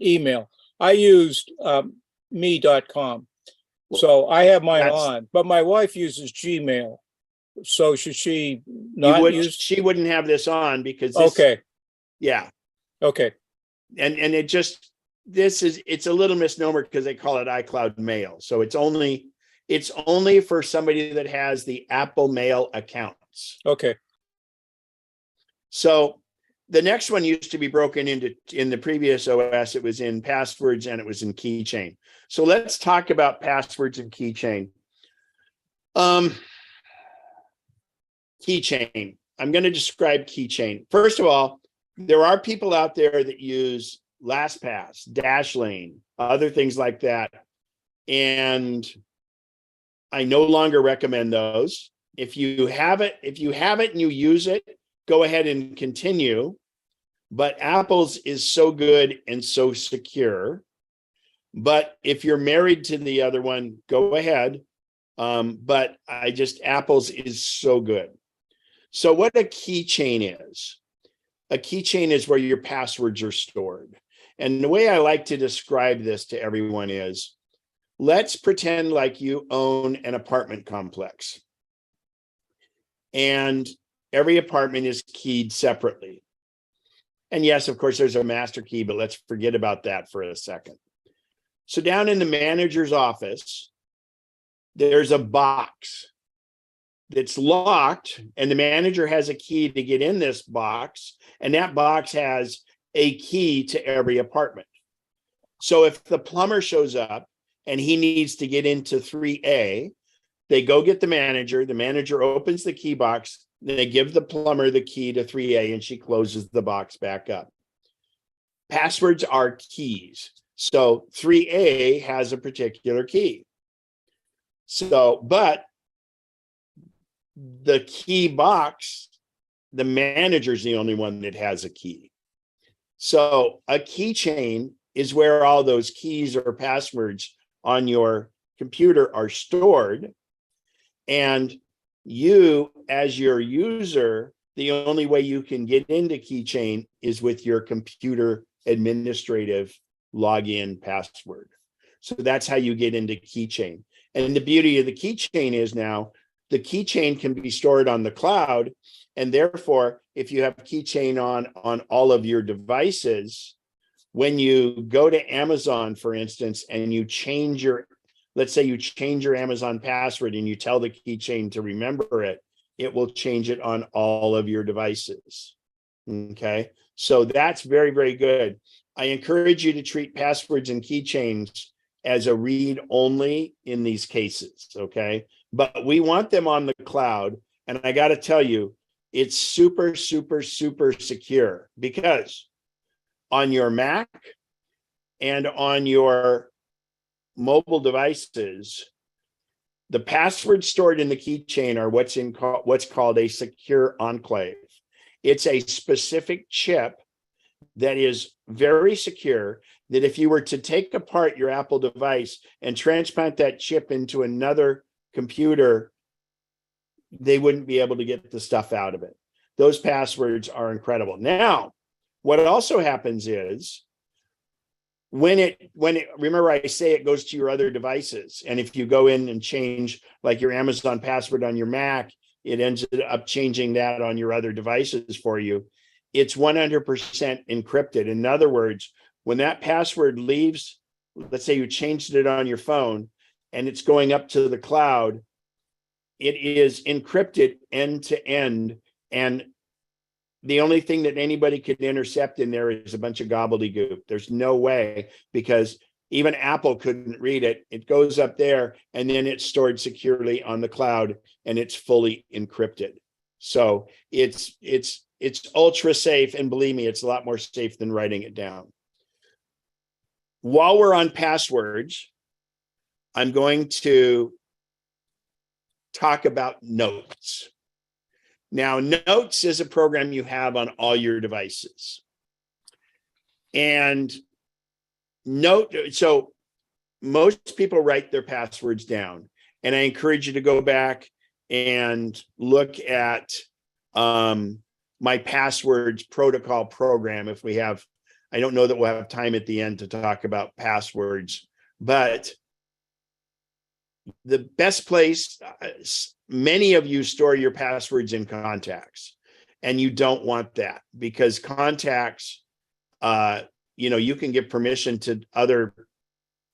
email. I used me.com. So I have mine on, but my wife uses Gmail. So should she not use? She wouldn't have this on because this, Okay. yeah. Okay. And it just, it's a little misnomer because they call it iCloud Mail. So it's only for somebody that has the Apple Mail accounts. Okay. So the next one used to be broken into, in the previous OS, it was in passwords and it was in keychain. So let's talk about passwords and keychain. Keychain. I'm going to describe keychain. First of all, there are people out there that use LastPass, Dashlane, other things like that. And I no longer recommend those. If you have it and you use it, go ahead and continue. But Apple's is so good and so secure. But if you're married to the other one, go ahead. But Apple's is so good. So what a keychain is where your passwords are stored. And the way I like to describe this to everyone is, let's pretend like you own an apartment complex. And every apartment is keyed separately. And yes, of course, there's a master key, but let's forget about that for a second. So down in the manager's office, there's a box that's locked, and the manager has a key to get in this box, and that box has a key to every apartment. So if the plumber shows up and he needs to get into 3A, they go get the manager opens the key box, they give the plumber the key to 3A, and she closes the box back up. Passwords are keys. So 3A has a particular key. So, but the key box, the manager's the only one that has a key. So a keychain is where all those keys or passwords on your computer are stored. And you, as your user, the only way you can get into keychain is with your computer administrative login password. So that's how you get into keychain. And the beauty of the keychain is now the keychain can be stored on the cloud. And therefore, if you have keychain on all of your devices, when you go to Amazon, for instance, and you change your, let's say you change your Amazon password and you tell the keychain to remember it, it will change it on all of your devices. Okay. So that's very, very good. I encourage you to treat passwords and keychains as a read only in these cases, okay? But we want them on the cloud. And I got to tell you, it's super, super, super secure because on your Mac and on your mobile devices, the passwords stored in the keychain are what's called a secure enclave. It's a specific chip that is very secure, that if you were to take apart your Apple device and transplant that chip into another computer, they wouldn't be able to get the stuff out of it. Those passwords are incredible. Now, what also happens is when it remember I say it goes to your other devices, and if you go in and change like your Amazon password on your Mac, it ends up changing that on your other devices for you. It's 100% encrypted. In other words, when that password leaves, let's say you changed it on your phone and it's going up to the cloud, it is encrypted end to end. And the only thing that anybody could intercept in there is a bunch of gobbledygook. There's no way, because even Apple couldn't read it. It goes up there and then it's stored securely on the cloud and it's fully encrypted. So it's ultra safe. And believe me, it's a lot more safe than writing it down. While we're on passwords, I'm going to talk about Notes. Now, Notes is a program you have on all your devices. And so most people write their passwords down. And I encourage you to go back and look at my passwords protocol program if we have. I don't know that we'll have time at the end to talk about passwords, but the best place, many of you store your passwords in contacts, and you don't want that, because contacts, you can give permission to other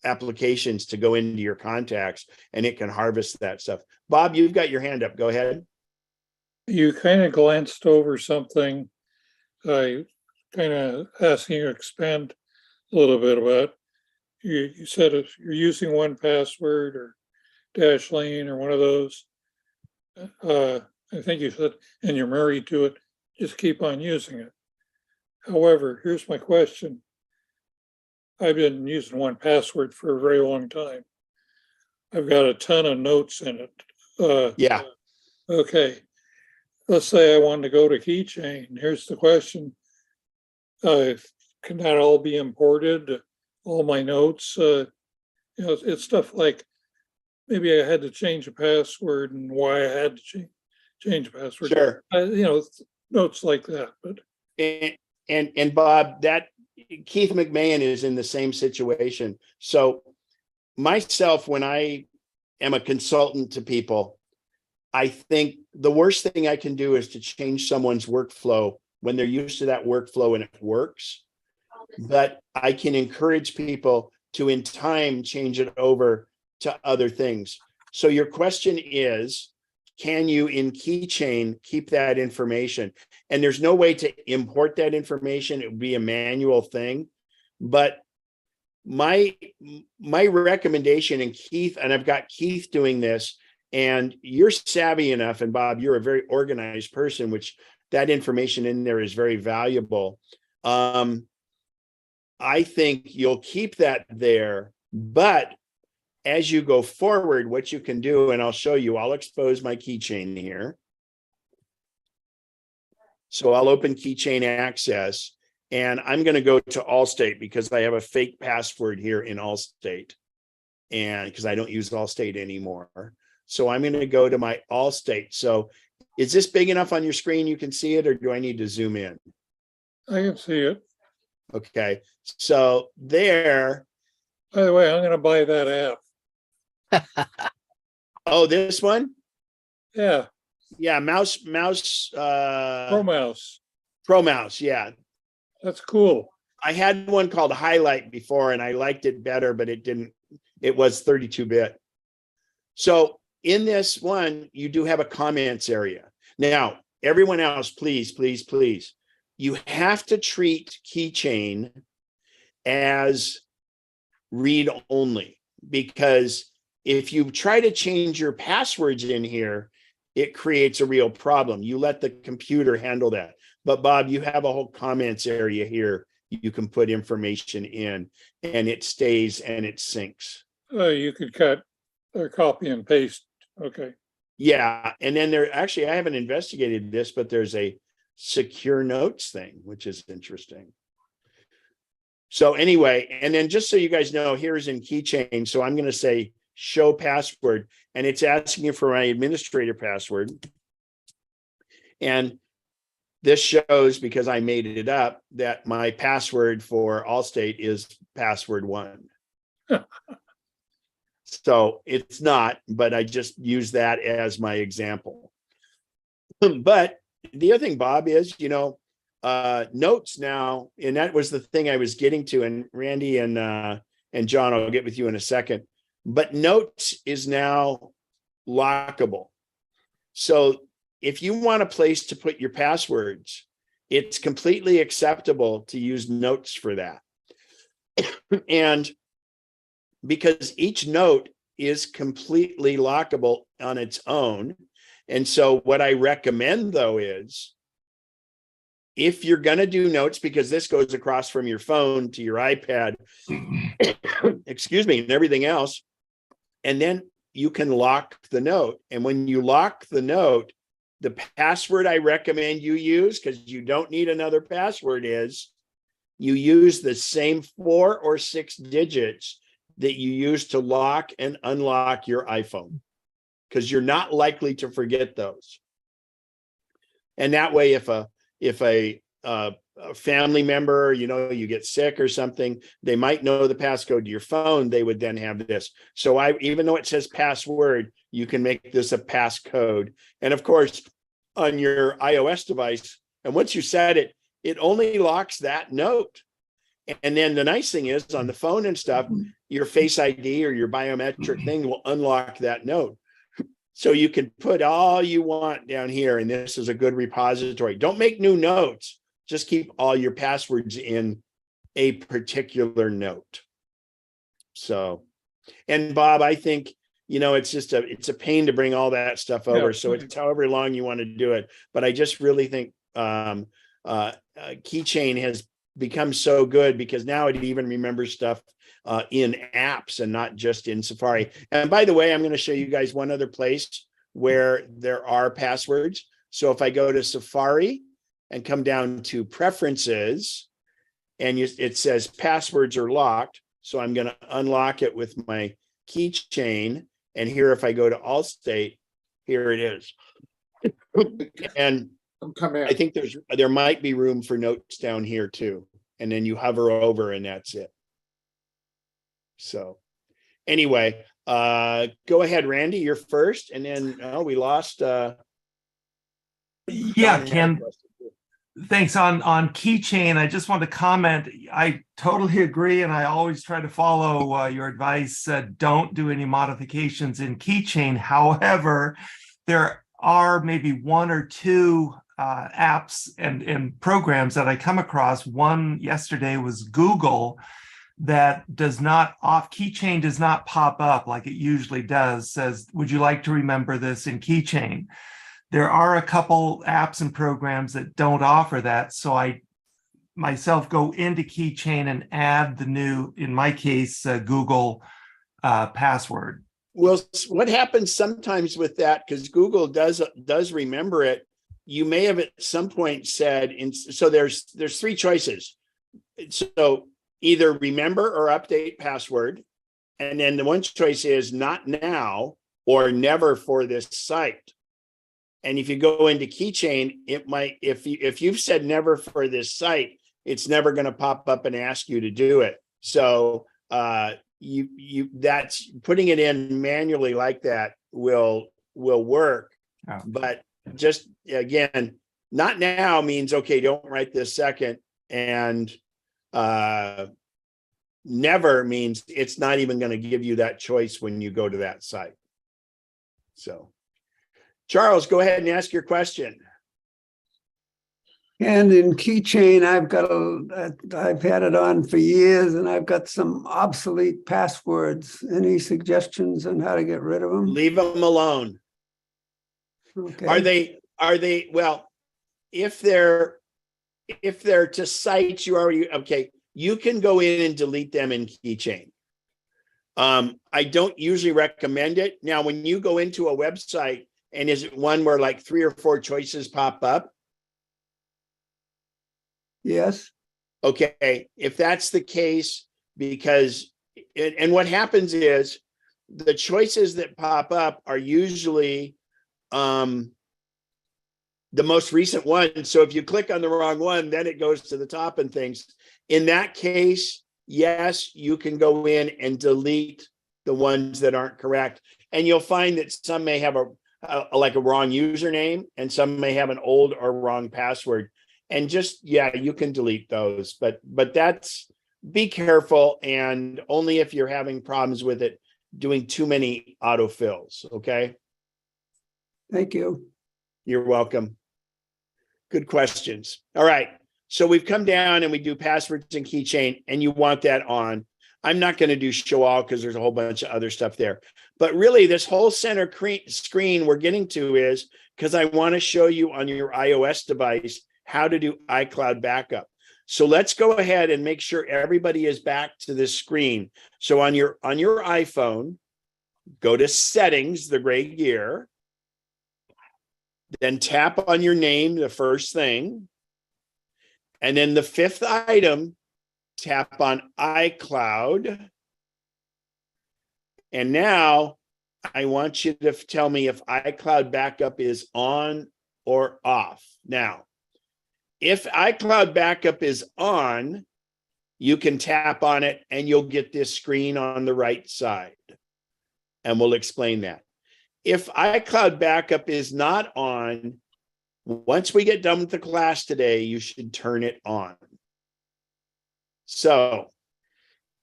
applications to go into your contacts and it can harvest that stuff. Bob, you've got your hand up. Go ahead. You kind of glanced over something. I kind of asking you to expand a little bit about. You said if you're using 1Password or Dashlane or one of those, I think you said, and you're married to it, just keep on using it. However, here's my question. I've been using 1Password for a very long time. I've got a ton of notes in it. Yeah. Okay. Let's say I wanted to go to Keychain. Here's the question. Can that all be imported? All my notes? It's stuff like maybe I had to change a password and why I had to change a password. Sure. Notes like that. But and Bob, that Keith McMahon is in the same situation. So myself, when I am a consultant to people, I think the worst thing I can do is to change someone's workflow when they're used to that workflow and it works. But I can encourage people to, in time, change it over to other things. So your question is, can you in Keychain keep that information? And there's no way to import that information. It would be a manual thing. But my recommendation, and Keith, and I've got Keith doing this, and you're savvy enough, and Bob, you're a very organized person, which that information in there is very valuable. I think you'll keep that there, but as you go forward, what you can do, and I'll show you, I'll expose my keychain here. So I'll open Keychain Access, and I'm going to go to Allstate because I have a fake password here in Allstate, and because I don't use Allstate anymore. So I'm going to go to my Allstate. So is this big enough on your screen you can see it, or do I need to zoom in? I can see it. Okay. So there. By the way, I'm going to buy that app. Oh, this one? Yeah. Yeah, mouse. Pro Mouse. Pro Mouse, yeah. That's cool. I had one called Highlight before, and I liked it better, but it didn't. It was 32-bit. So in this one, you do have a comments area. Now, everyone else, please, please, please. You have to treat Keychain as read only, because if you try to change your passwords in here, it creates a real problem. You let the computer handle that. But Bob, you have a whole comments area here. You can put information in and it stays and it syncs. You could cut or copy and paste. Okay. Yeah. And then there actually, I haven't investigated this, but there's a secure notes thing, which is interesting. So anyway, and then just so you guys know, here's in keychain. So I'm going to say show password, and it's asking you for my administrator password. And this shows, because I made it up, that my password for Allstate is password 1. So it's not, but I just use that as my example. But the other thing, Bob, is, notes now, and that was the thing I was getting to, and Randy and John, I'll get with you in a second, but notes is now lockable. So if you want a place to put your passwords, it's completely acceptable to use notes for that. And because each note is completely lockable on its own. And so what I recommend, though, is if you're going to do notes, because this goes across from your phone to your iPad, excuse me, and everything else, and then you can lock the note. And when you lock the note, the password I recommend you use, because you don't need another password, is you use the same 4 or 6 digits that you use to lock and unlock your iPhone, because you're not likely to forget those. And that way, if a family member, you get sick or something, they might know the passcode to your phone, they would then have this. So even though it says password, you can make this a passcode. And of course, on your iOS device, and once you set it, it only locks that note. And then the nice thing is, on the phone and stuff, your Face ID or your biometric thing will unlock that note. So you can put all you want down here, and this is a good repository. Don't make new notes. Just keep all your passwords in a particular note. So, and Bob, I think, it's a pain to bring all that stuff over. So it's however long you want to do it. But I just really think Keychain has become so good, because now it even remembers stuff in apps and not just in Safari. And by the way, I'm going to show you guys one other place where there are passwords. So if I go to Safari and come down to preferences, and it says passwords are locked. So I'm going to unlock it with my keychain. And here, if I go to Allstate, here it is. And I think there might be room for notes down here too. And then you hover over and that's it. So anyway, go ahead, Randy, you're first. And then we lost. Yeah, Ken, thanks. On Keychain, I just want to comment. I totally agree. And I always try to follow your advice. Don't do any modifications in Keychain. However, there are maybe 1 or 2 apps and programs that I come across. One yesterday was Google, that does not Keychain does not pop up like it usually does. Says, would you like to remember this in Keychain? There are a couple apps and programs that don't offer that. So I myself go into Keychain and add the new, in my case, Google password. Well, what happens sometimes with that, because Google does remember it, you may have at some point said, so there's 3 choices. So either remember or update password. And then the one choice is not now or never for this site. And if you go into Keychain, it might, if you've said never for this site, it's never going to pop up and ask you to do it. So that's putting it in manually like that will work. Oh. But just again, not now means, okay, don't write this second, and never means it's not even going to give you that choice when you go to that site. So Charles, go ahead and ask your question. And in keychain, I've had it on for years and I've got some obsolete passwords. Any suggestions on how to get rid of them? Leave them alone. Okay. Are they, well, if they're to sites you already, okay, you can go in and delete them in keychain. I don't usually recommend it. Now, when you go into a website, and is it one where like 3 or 4 choices pop up? Yes. Okay, if that's the case, because, and what happens is the choices that pop up are usually the most recent one. So if you click on the wrong one, then it goes to the top and things. In that case, yes, you can go in and delete the ones that aren't correct. And you'll find that some may have a wrong username and some may have an old or wrong password. And just, yeah, you can delete those, but that's, be careful, and only if you're having problems with it doing too many autofills. Okay. Thank you. You're welcome. Good questions. All right. So we've come down and we do passwords and keychain, and you want that on. I'm not going to do show all because there's a whole bunch of other stuff there. But really, this whole center screen we're getting to is because I want to show you on your iOS device how to do iCloud backup. So let's go ahead and make sure everybody is back to this screen. So on your iPhone, go to settings, the gray gear, then tap on your name, the first thing. And then the 5th item, tap on iCloud. And now I want you to tell me if iCloud backup is on or off. Now, if iCloud backup is on, you can tap on it and you'll get this screen on the right side. And we'll explain that. If iCloud backup is not on, once we get done with the class today, you should turn it on. So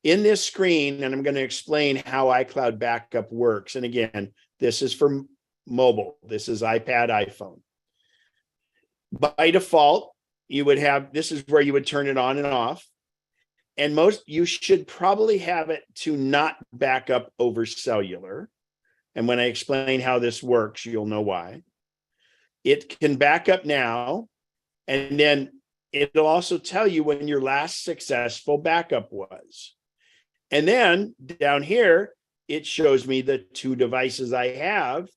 in this screen, and I'm going to explain how iCloud backup works. And again, this is for mobile. This is iPad, iPhone. By default, you would have, this is where you would turn it on and off. And you should probably have it to not back up over cellular. And when I explain how this works, you'll know why. It can back up now, and then it'll also tell you when your last successful backup was. And then down here, it shows me the 2 devices I have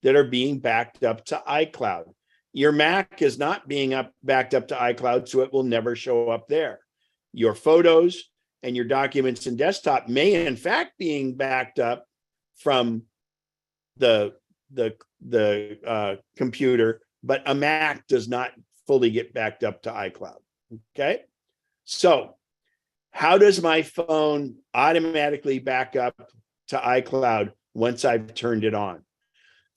that are being backed up to iCloud. Your Mac is not being backed up to iCloud, so it will never show up there. Your photos and your documents and desktop may in fact being backed up from the computer, but a Mac does not fully get backed up to iCloud. Okay. So how does my phone automatically back up to iCloud once I've turned it on?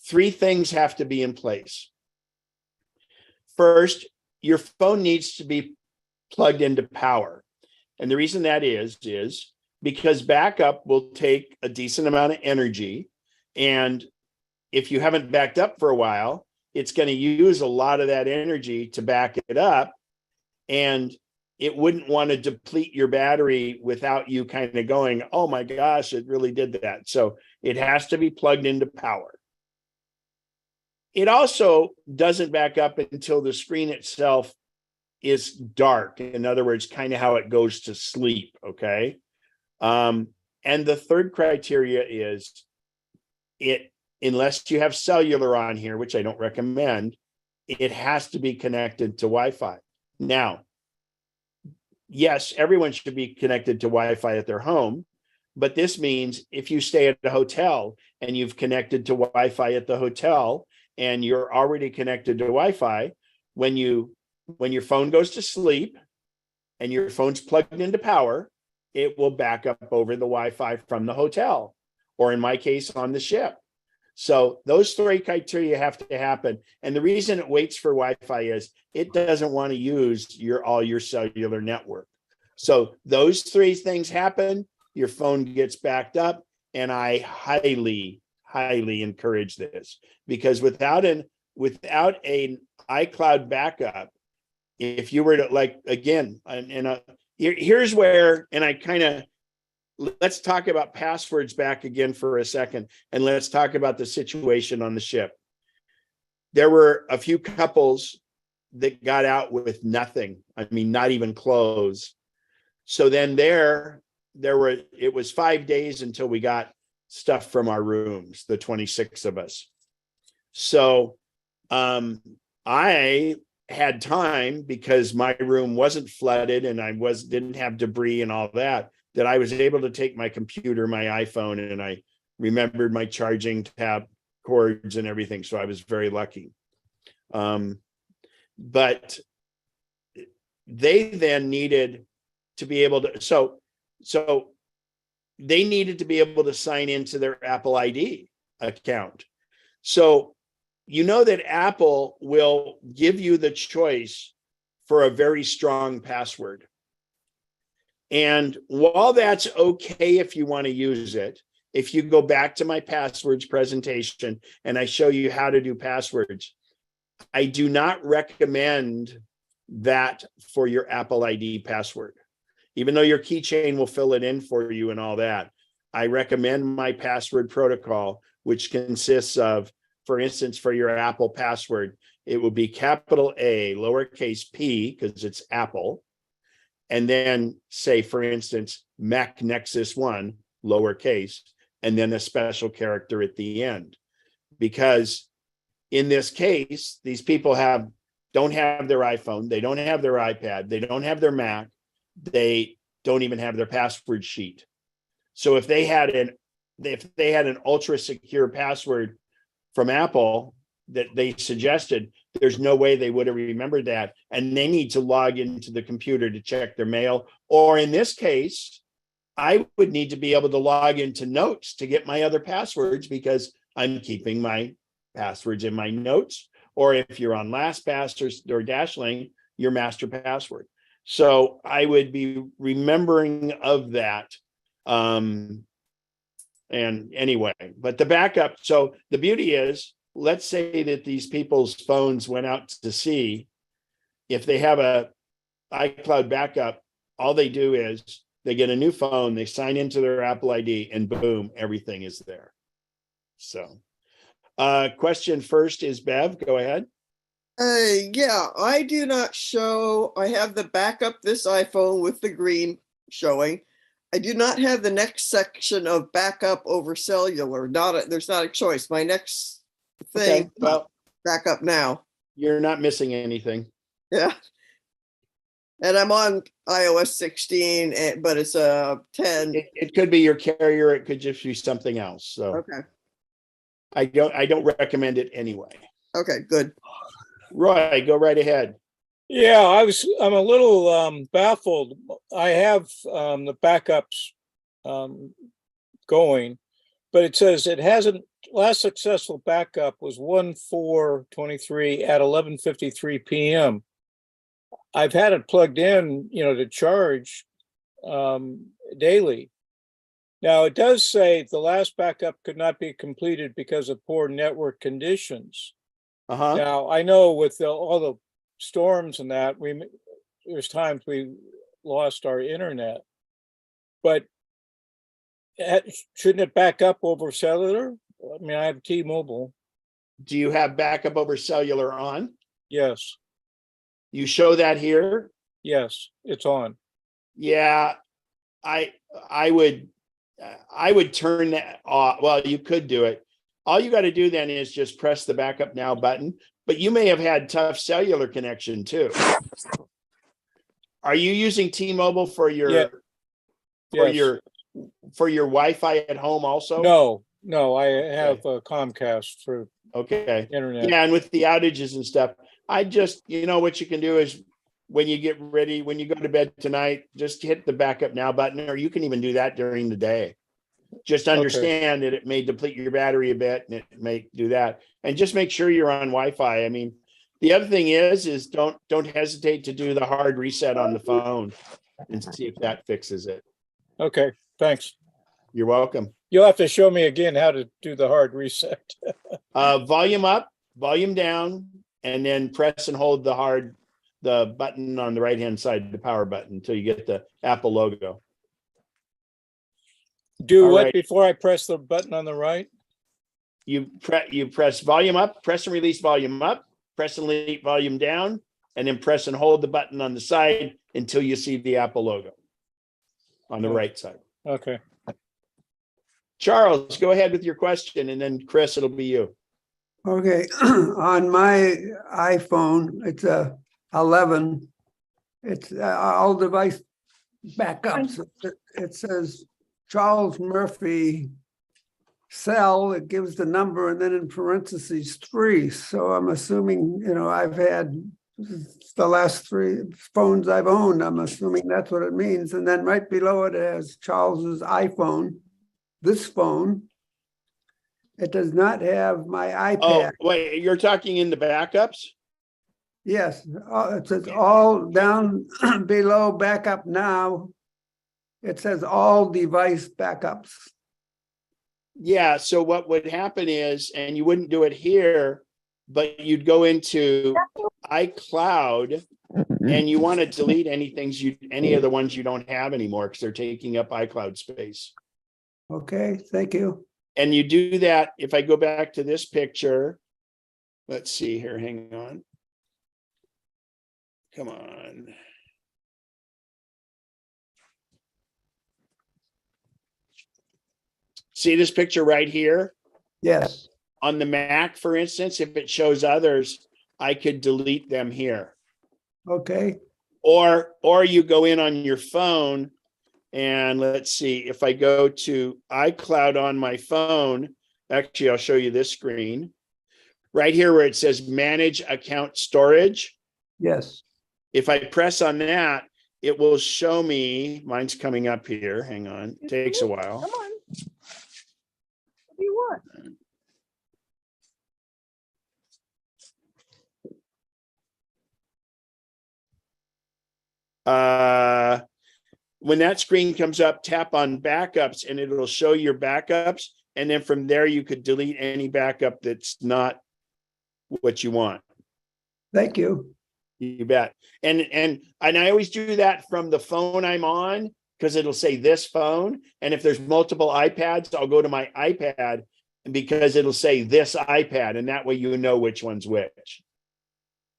3 things have to be in place. First, your phone needs to be plugged into power. And the reason that is because backup will take a decent amount of energy. And if you haven't backed up for a while, it's going to use a lot of that energy to back it up. And it wouldn't want to deplete your battery without you kind of going, oh my gosh, it really did that. So it has to be plugged into power. It also doesn't back up until the screen itself is dark. In other words, kind of how it goes to sleep. Okay. And the third criteria is unless you have cellular on here, which I don't recommend, it has to be connected to Wi-Fi. Now, yes, everyone should be connected to Wi-Fi at their home, but this means if you stay at a hotel and you've connected to Wi-Fi at the hotel and you're already connected to Wi-Fi, when your phone goes to sleep and your phone's plugged into power, it will back up over the Wi-Fi from the hotel, or in my case, on the ship. So those 3 criteria have to happen. And the reason it waits for Wi-Fi is it doesn't want to use all your cellular network. So those 3 things happen, your phone gets backed up. And I highly, highly encourage this, because without an iCloud backup, if you were to like, again, here's where, and I kind of, let's talk about passwords back again for a second, and let's talk about the situation on the ship. There were a few couples that got out with nothing. I mean, not even clothes. So then it was 5 days until we got stuff from our rooms, the 26 of us. So I had time, because my room wasn't flooded and didn't have debris and all that I was able to take my computer, my iPhone, and I remembered my charging tab cords and everything. So I was very lucky. But they then needed to be able to, so they needed to be able to sign into their Apple ID account. So you know that Apple will give you the choice for a very strong password. And while that's okay if you want to use it, if you go back to my passwords presentation and I show you how to do passwords, I do not recommend that for your Apple ID password. Even though your keychain will fill it in for you and all that, I recommend my password protocol, which consists of, for instance, for your Apple password, it will be capital A, lowercase p, because it's Apple. And then say, for instance, MacNexus 1, lowercase, and then a special character at the end. Because in this case, these people don't have their iPhone, they don't have their iPad, they don't have their Mac, they don't even have their password sheet. So if they had an ultra secure password from Apple that they suggested, there's no way they would have remembered that. And they need to log into the computer to check their mail. Or in this case, I would need to be able to log into Notes to get my other passwords, because I'm keeping my passwords in my Notes. Or if you're on LastPass or Dashlane, your master password. So I would be remembering of that. And anyway, but the backup, so the beauty is, let's say that these people's phones went out to sea. If they have a iCloud backup, all they do is they get a new phone, they sign into their Apple ID, and boom, everything is there. So question first is Bev, go ahead. Yeah, I do not show, I have the backup this iPhone with the green showing. I do not have the next section of backup over cellular. There's not a choice. My next thing, Okay, well, backup now. you're not missing anything. Yeah. And I'm on iOS 16, but it's a 10. It could be your carrier, it could just be something else. So Okay. I don't recommend it anyway. Okay, good. Roy, go right ahead. Yeah, I'm a little baffled. I have the backups going, but it says it hasn't. Last successful backup was 1/4/23 at 11:53 p.m. I've had it plugged in, to charge daily. Now it does say the last backup could not be completed because of poor network conditions. Now I know with all the storms and that, there's times we lost our internet, but shouldn't it back up over cellular? I mean, I have T-Mobile. Do you have backup over cellular on? Yes. You show that here? Yes, it's on. Yeah, I would turn that off. Well, you could do it. All you got to do then is just press the backup now button, but you may have had tough cellular connection too. Are you using T-Mobile for your for your Wi-Fi at home also? No, I have Comcast for internet. Yeah, and with the outages and stuff, I just, what you can do is when you get ready, when you go to bed tonight, just hit the backup now button, or you can even do that during the day. Just understand that it may deplete your battery a bit, and it may do that. And just make sure you're on Wi-Fi. I mean, the other thing is don't hesitate to do the hard reset on the phone and see if that fixes it. Okay, thanks. You're welcome. You'll have to show me again how to do the hard reset. Volume up, volume down, and then press and hold the the button on the right-hand side, the power button, until you get the Apple logo. Do All what right. before I press the button on the right? You press volume up, press and release volume up, press and release volume down, and then press and hold the button on the side until you see the Apple logo on the right side. Okay. Charles, go ahead with your question, and then Chris, it'll be you. Okay, on my iPhone, it's a 11. It's all device backups. It says Charles Murphy cell. It gives the number and then in parentheses 3. So I'm assuming, I've had the last 3 phones I've owned. I'm assuming that's what it means. And then right below it has Charles's iPhone, this phone. It does not have my iPad. Oh, wait, you're talking in the backups? Yes, it says all down below backup now. It says all device backups. Yeah, so what would happen is, and you wouldn't do it here, but you'd go into iCloud and you want to delete any of the ones you don't have anymore because they're taking up iCloud space. Okay, thank you. And you do that, if I go back to this picture, let's see here, hang on. Come on. See this picture right here? Yes, On the Mac, for instance, if it shows others, I could delete them here. okay, Or you go in on your phone and let's see, if I go to iCloud on my phone, actually, I'll show you this screen. Right here where it says manage account storage. yes. If I press on that, it will show me, mine's coming up here. Hang on, takes a while. Come on. What do you want? When that screen comes up, tap on backups and it'll show your backups. And then from there, you could delete any backup that's not what you want. Thank you. You bet. And I always do that from the phone I'm on because it'll say this phone. And if there's multiple iPads, I'll go to my iPad because it'll say this iPad. And that way you know which one's which.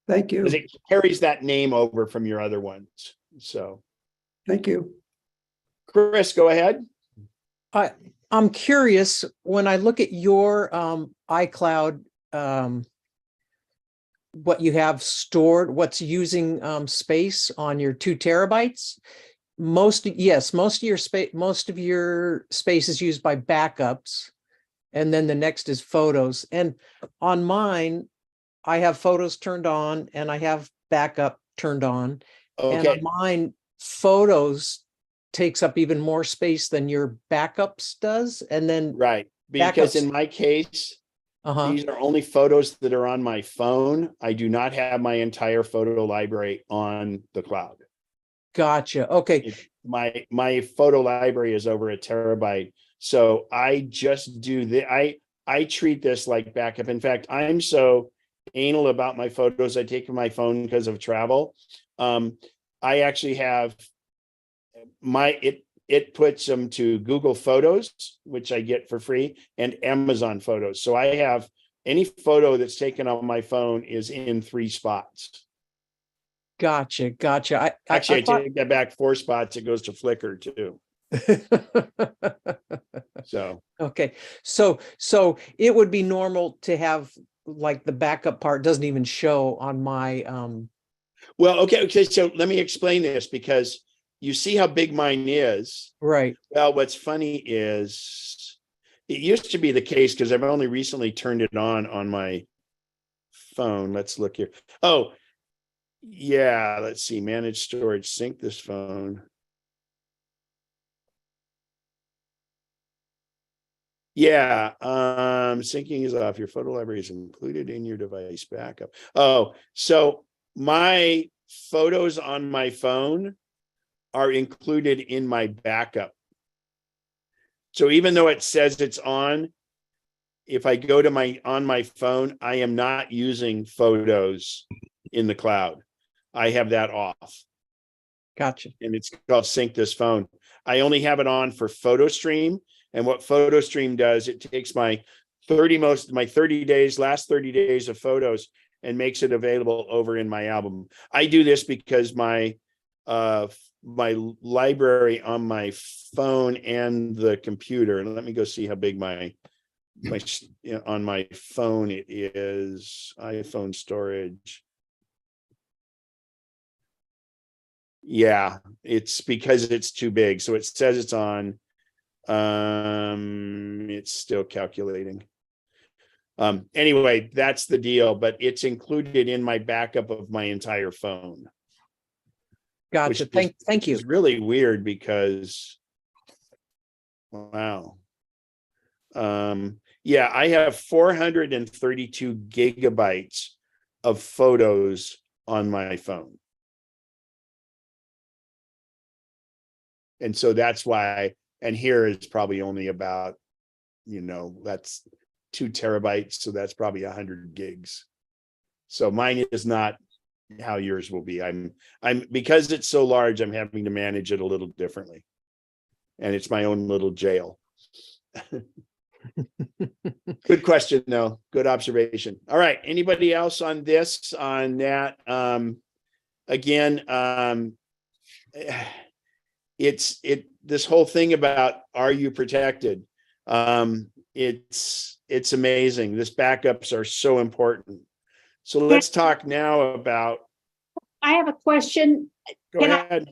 Thank you. Because it carries that name over from your other ones. So, Thank you. Chris, go ahead. I'm curious, when I look at your iCloud, what you have stored, what's using space on your 2 terabytes. Most of your space is used by backups, and then the next is photos. And on mine, I have photos turned on and I have backup turned on. And Okay. on mine, photos takes up even more space than your backups does. And then Right. Because backups- in my case, uh-huh. these are only photos that are on my phone. I do not have my entire photo library on the cloud. Gotcha. Okay. My photo library is over 1 terabyte. So I just do I treat this like backup. In fact, I'm so anal about my photos I take from my phone because of travel. I actually have it puts them to Google Photos, which I get for free, and Amazon Photos. So I have any photo that's taken on my phone is in 3 spots. Gotcha. Actually, I take that back 4 spots. It goes to Flickr too. So Okay. So it would be normal to have like the backup part doesn't even show on my well, okay. So let me explain this because you see how big mine is. right. Well, what's funny is it used to be the case because I've only recently turned it on my phone. Let's look here. Oh, yeah. Let's see. Manage storage. Sync this phone. Yeah. Syncing is off. Your photo library is included in your device backup. Oh, so my photos on my phone are included in my backup. So even though it says it's on, if I go to on my phone, I am not using photos in the cloud. I have that off, Gotcha. and it's called Sync This Phone. I only have it on for PhotoStream, and what PhotoStream does, it takes my 30 days, last 30 days of photos and makes it available over in my album. I do this because my library on my phone and the computer, and let me go see how big my on my phone it is. iPhone storage. Yeah, it's because it's too big. So it says it's on, it's still calculating. Anyway, that's the deal, but it's included in my backup of my entire phone. Gotcha. Which Thank you. is really weird because, wow. Yeah, I have 432 gigabytes of photos on my phone. And so that's why, and here is probably only about, that's 2 terabytes. So that's probably 100 gigs. So mine is not how yours will be. I'm because it's so large, I'm having to manage it a little differently. And it's my own little jail. Good question, though. Good observation. All right. Anybody else on this, on that? Again, this whole thing about, are you protected? It's amazing. This backups are so important. So let's talk now about. I have a question. Go ahead.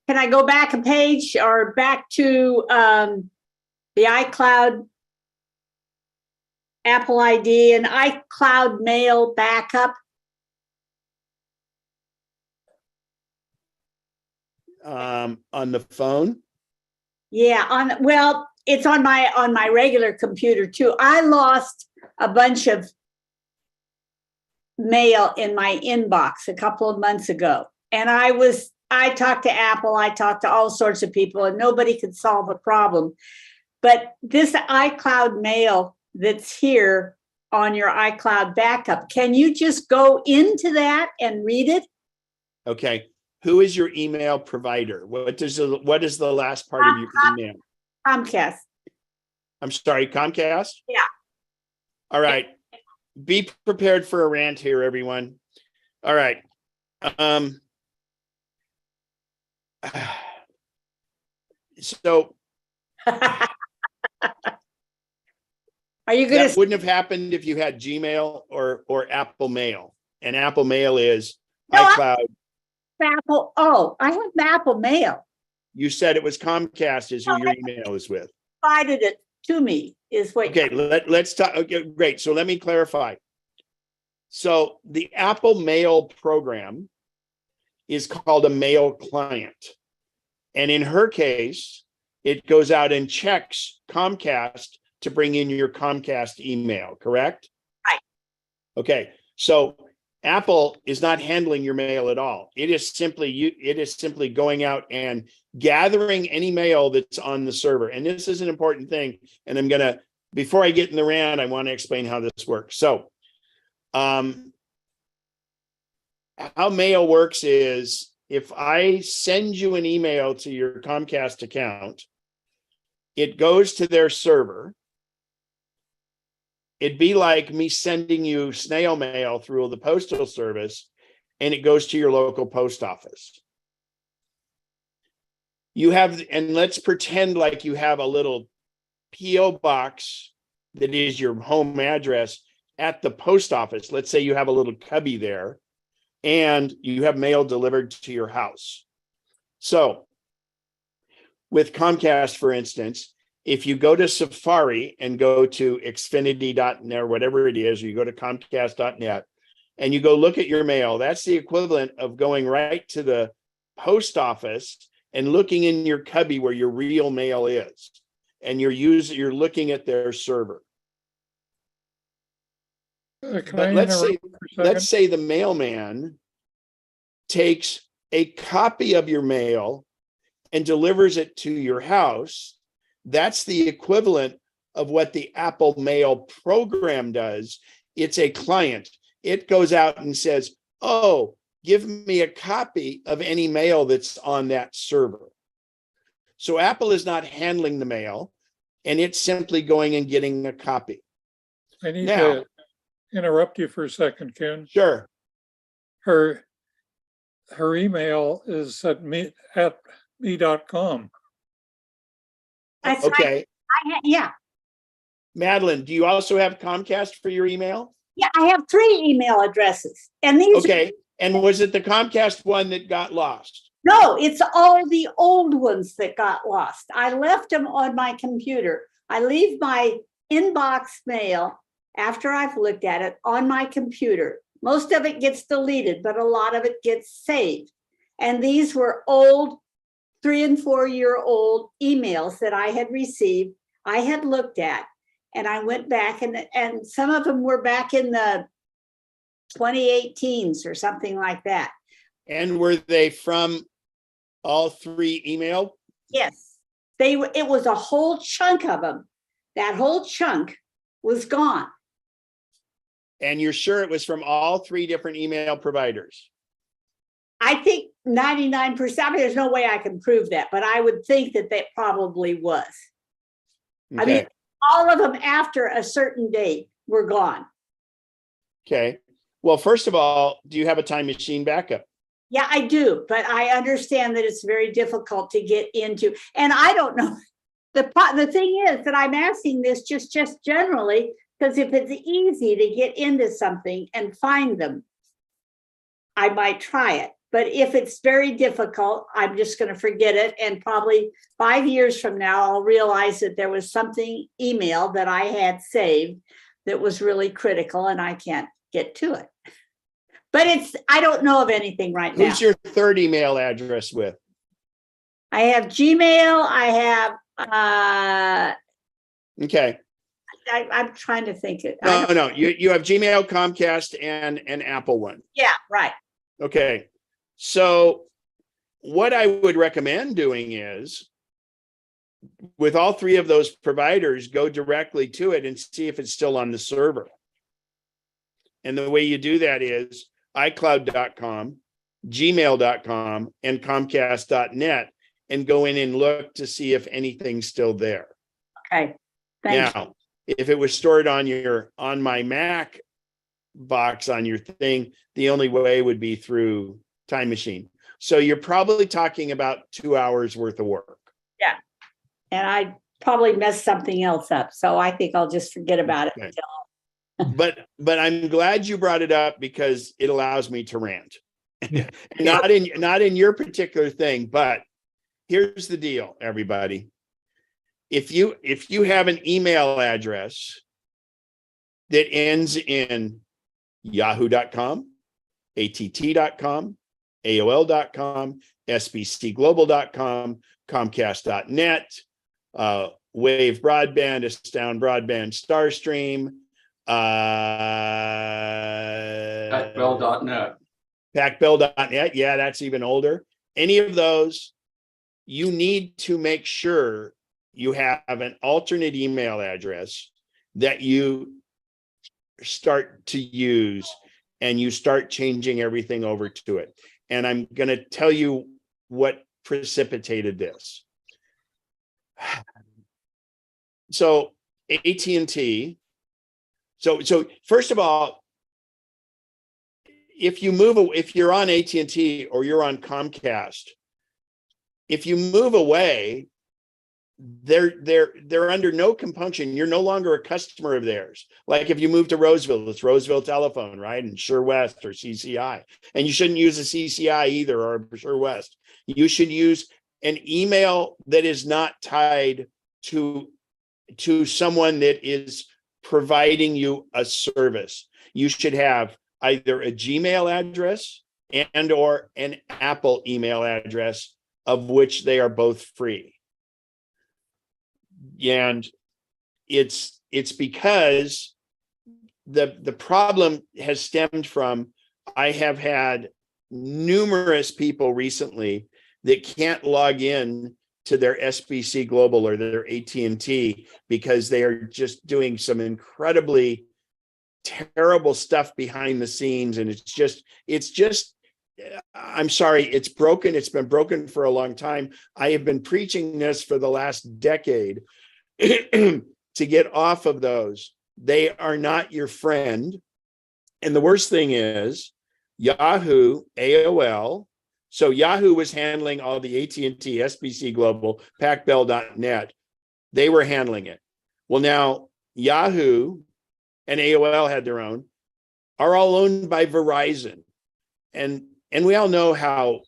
Can I go back a page or back to the iCloud Apple ID and iCloud Mail backup? On the phone? Yeah, it's on my regular computer too. I lost a bunch of mail in my inbox a couple of months ago. And I talked to Apple, I talked to all sorts of people, and nobody could solve a problem. But this iCloud Mail that's here on your iCloud backup, can you just go into that and read it? Okay. Who is your email provider? What is the last part of your email? Comcast. I'm sorry, Comcast? Yeah. All right. Be prepared for a rant here, everyone. All right. So are you going that wouldn't have happened if you had Gmail or Apple Mail. And Apple Mail is iCloud. Apple. Oh, I have Apple Mail. You said it was Comcast is who your email is with. Provided it to me is what. Okay, let's talk. Okay, great. So let me clarify. So the Apple Mail program is called a mail client. And in her case, it goes out and checks Comcast to bring in your Comcast email, correct? Right. Okay, so Apple is not handling your mail at all. It is simply going out and gathering any mail that's on the server. And this is an important thing. And before I get in the rant, I want to explain how this works. So how mail works is if I send you an email to your Comcast account, it goes to their server. It'd be like me sending you snail mail through the postal service, and it goes to your local post office. And let's pretend like you have a little PO box that is your home address at the post office. Let's say you have a little cubby there, and you have mail delivered to your house. So with Comcast, for instance, if you go to Safari and go to Xfinity.net or whatever it is, or you go to Comcast.net and you go look at your mail, that's the equivalent of going right to the post office and looking in your cubby where your real mail is. And you're looking at their server. But let's say the mailman takes a copy of your mail and delivers it to your house. That's the equivalent of what the Apple Mail program does. It's a client. It goes out and says, oh, give me a copy of any mail that's on that server. So Apple is not handling the mail, and it's simply going and getting a copy. I need Now, to interrupt you for a second, Ken. sure. Her email is at me.com. That's Okay. yeah. Madeline, do you also have Comcast for your email? Yeah, I have 3 email addresses. And these Okay. And was it the Comcast one that got lost? No, it's all the old ones that got lost. I left them on my computer. I leave my inbox mail after I've looked at it on my computer. Most of it gets deleted, but a lot of it gets saved. And these were old 3- and 4-year-old emails that I had received, I had looked at, and I went back and some of them were back in the 2018s or something like that. And were they from all 3 email? Yes, it was a whole chunk of them. That whole chunk was gone. And you're sure it was from all 3 different email providers? I think 99%, I mean, there's no way I can prove that, but I would think that probably was. Okay. I mean, all of them after a certain date were gone. Okay. Well, first of all, do you have a time machine backup? Yeah, I do, but I understand that it's very difficult to get into. And I don't know. The thing is that I'm asking this just generally, because if it's easy to get into something and find them, I might try it. But if it's very difficult, I'm just going to forget it. And probably 5 years from now, I'll realize that there was something email that I had saved that was really critical and I can't get to it. But I don't know of anything right now. Who's your 3rd email address with? I have Gmail. I have, Okay. I'm trying to think it. No. You have Gmail, Comcast, and an Apple one. Yeah, right. Okay. So what I would recommend doing is, with all 3 of those providers, go directly to it and see if it's still on the server. And the way you do that is iCloud.com, gmail.com, and Comcast.net, and go in and look to see if anything's still there. Okay. Thank you. Now, if it was stored on my Mac box on your thing, the only way would be through Time Machine. So you're probably talking about 2 hours worth of work. Yeah. And I probably messed something else up. So I think I'll just forget about it. Okay. Until But I'm glad you brought it up because it allows me to rant. Yeah. Not in your particular thing, but here's the deal, everybody. If you have an email address that ends in yahoo.com, att.com, AOL.com, sbcglobal.com, Comcast.net, Wave Broadband, Astound Broadband, Starstream, Pacbell.net. Pacbell.net. Yeah, that's even older. Any of those, you need to make sure you have an alternate email address that you start to use, and you start changing everything over to it. And I'm going to tell you what precipitated this. So AT&T. So first of all, if you're on AT&T or you're on Comcast, if you move away, they're under no compunction. You're no longer a customer of theirs. Like if you move to Roseville, it's Roseville Telephone, right? And Sure West or CCI. And you shouldn't use a CCI either or Sure West. You should use an email that is not tied to someone that is providing you a service. You should have either a Gmail address and or an Apple email address, of which they are both free. And it's because the problem has stemmed from, I have had numerous people recently that can't log in to their SBC Global or their AT&T because they are just doing some incredibly terrible stuff behind the scenes. And it's just, I'm sorry, it's broken. It's been broken for a long time. I have been preaching this for the last decade to get off of those. They are not your friend. And the worst thing is Yahoo, AOL. So Yahoo was handling all the AT&T, SBC Global, PacBell.net. They were handling it. Well, now Yahoo and AOL had their own, are all owned by Verizon. And we all know how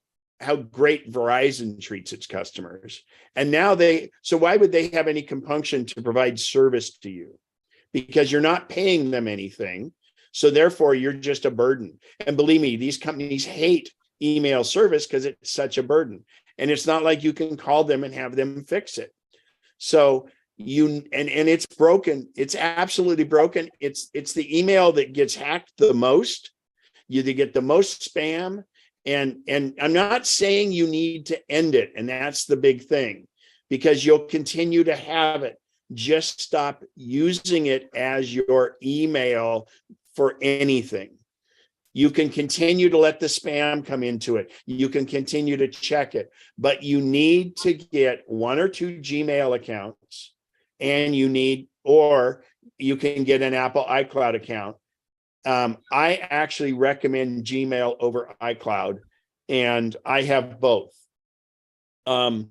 great Verizon treats its customers. And now so why would they have any compunction to provide service to you? Because you're not paying them anything. So therefore, you're just a burden. And believe me, these companies hate email service because it's such a burden. And it's not like you can call them and have them fix it. So and it's broken. It's absolutely broken. It's the email that gets hacked the most. You get the most spam. And I'm not saying you need to end it. And that's the big thing, because you'll continue to have it. Just stop using it as your email for anything. You can continue to let the spam come into it. You can continue to check it, but you need to get 1 or 2 Gmail accounts, and or you can get an Apple iCloud account. I actually recommend Gmail over iCloud, and I have both. And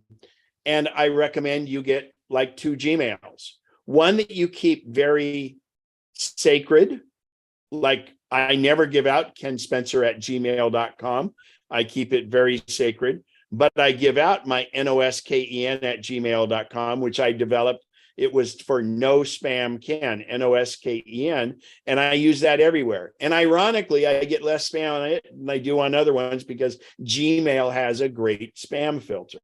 I recommend you get like 2 Gmails, one that you keep very sacred. Like, I never give out kenspencer@gmail.com. I keep it very sacred, but I give out my nosken@gmail.com, which I developed. It was for no spam Ken, NOSKEN, and I use that everywhere. And ironically, I get less spam on it than I do on other ones because Gmail has a great spam filter.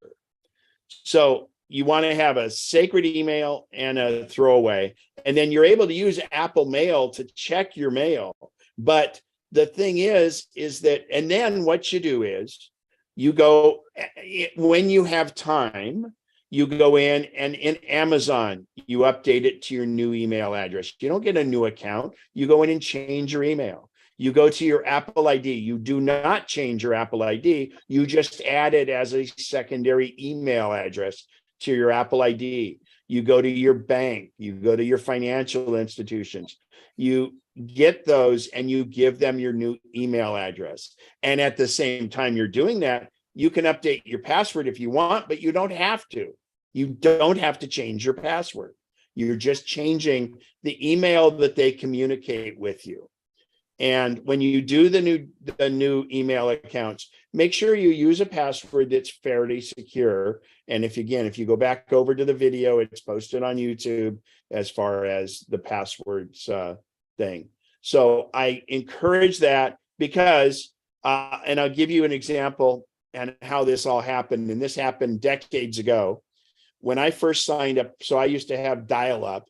So you want to have a sacred email and a throwaway, and then you're able to use Apple Mail to check your mail. But the thing is that, and then what you do is you go, when you have time, you go in, and in Amazon, you update it to your new email address. You don't get a new account. You go in and change your email. You go to your Apple ID. You do not change your Apple ID. You just add it as a secondary email address to your Apple ID. You go to your bank. You go to your financial institutions. You get those and you give them your new email address. And at the same time you're doing that, you can update your password if you want, but you don't have to. You don't have to change your password. You're just changing the email that they communicate with you. And when you do the new email accounts, make sure you use a password that's fairly secure. And if you go back over to the video, it's posted on YouTube as far as the passwords thing. So I encourage that because, and I'll give you an example and how this all happened. And this happened decades ago. When I first signed up, so I used to have dial-up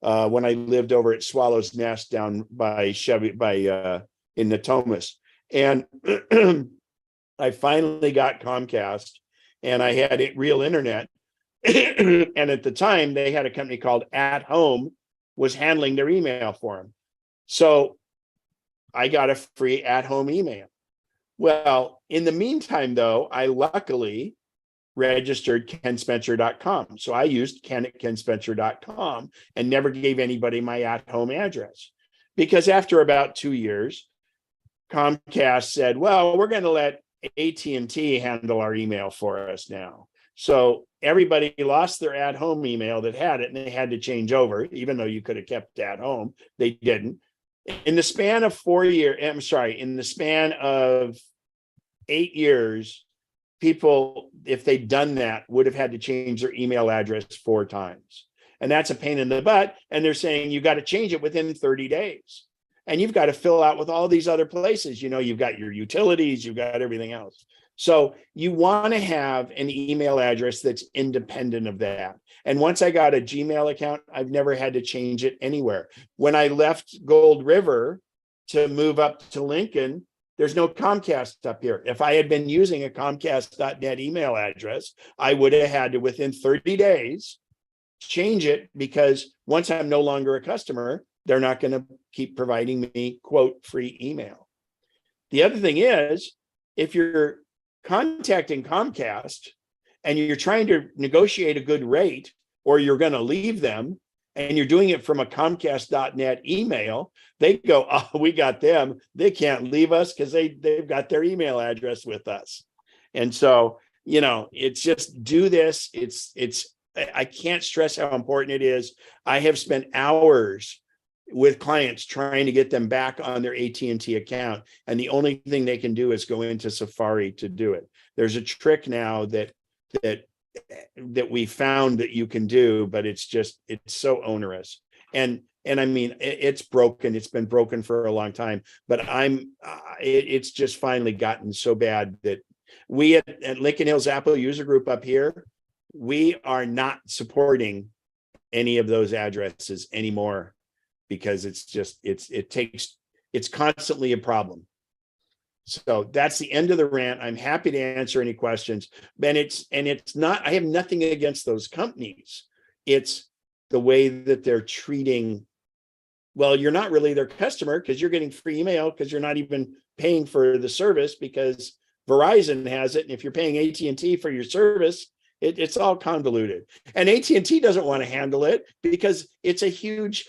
when I lived over at Swallow's Nest down by in Natomas. And I finally got Comcast, and I had real internet. And at the time, they had a company called At Home was handling their email for them. So I got a free At Home email. Well, in the meantime, though, I luckily registered kenspencer.com. So I used Ken at kenspencer.com and never gave anybody my at-home address, because after about 2 years, Comcast said, well, we're going to let AT&T handle our email for us now. So everybody lost their at-home email that had it, and they had to change over, even though you could have kept at home. They didn't. In the span of 4 years, in the span of 8 years, people, if they'd done that, would have had to change their email address 4 times. And that's a pain in the butt. And they're saying you got to change it within 30 days. And you've got to fill out with all these other places. You've got your utilities, you've got everything else. So you want to have an email address that's independent of that. And once I got a Gmail account, I've never had to change it anywhere. When I left Gold River to move up to Lincoln, there's no Comcast up here. If I had been using a Comcast.net email address, I would have had to, within 30 days, change it, because once I'm no longer a customer, they're not going to keep providing me quote free email. The other thing is, if you're contacting Comcast and you're trying to negotiate a good rate, or you're going to leave them and you're doing it from a Comcast.net email, they go, oh, we got them. They can't leave us because they've got their email address with us. And so, you know, it's just do this. I can't stress how important it is. I have spent hours with clients trying to get them back on their AT&T account. And the only thing they can do is go into Safari to do it. There's a trick now that we found that you can do, but it's so onerous. And I mean, it's broken. It's been broken for a long time, but it's just finally gotten so bad that we at Lincoln Hills Apple User Group up here, we are not supporting any of those addresses anymore, because it's constantly a problem. So that's the end of the rant. I'm happy to answer any questions. And it's not, I have nothing against those companies. It's the way that they're treating, well, you're not really their customer because you're getting free email because you're not even paying for the service because Verizon has it. And if you're paying AT&T for your service, it's all convoluted. And AT&T doesn't want to handle it because it's a huge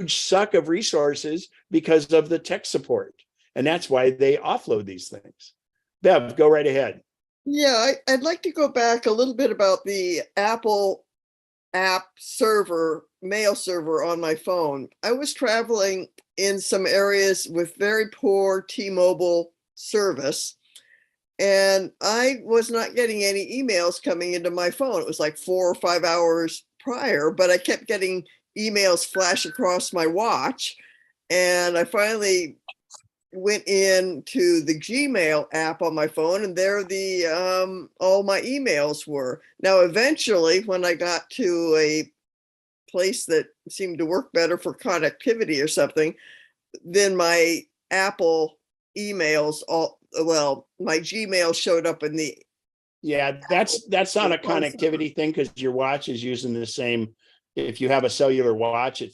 suck of resources because of the tech support. And that's why they offload these things. Bev, go right ahead. Yeah, I'd like to go back a little bit about the Apple app server, mail server on my phone. I was traveling in some areas with very poor T-Mobile service, and I was not getting any emails coming into my phone. It was like 4 or 5 hours prior, but I kept getting emails flash across my watch. And I finally went into the Gmail app on my phone, and there all my emails were. Now, eventually, when I got to a place that seemed to work better for connectivity or something, then my Apple emails, my Gmail showed up in the. Yeah, that's not a connectivity thing because your watch is using the same. If you have a cellular watch, do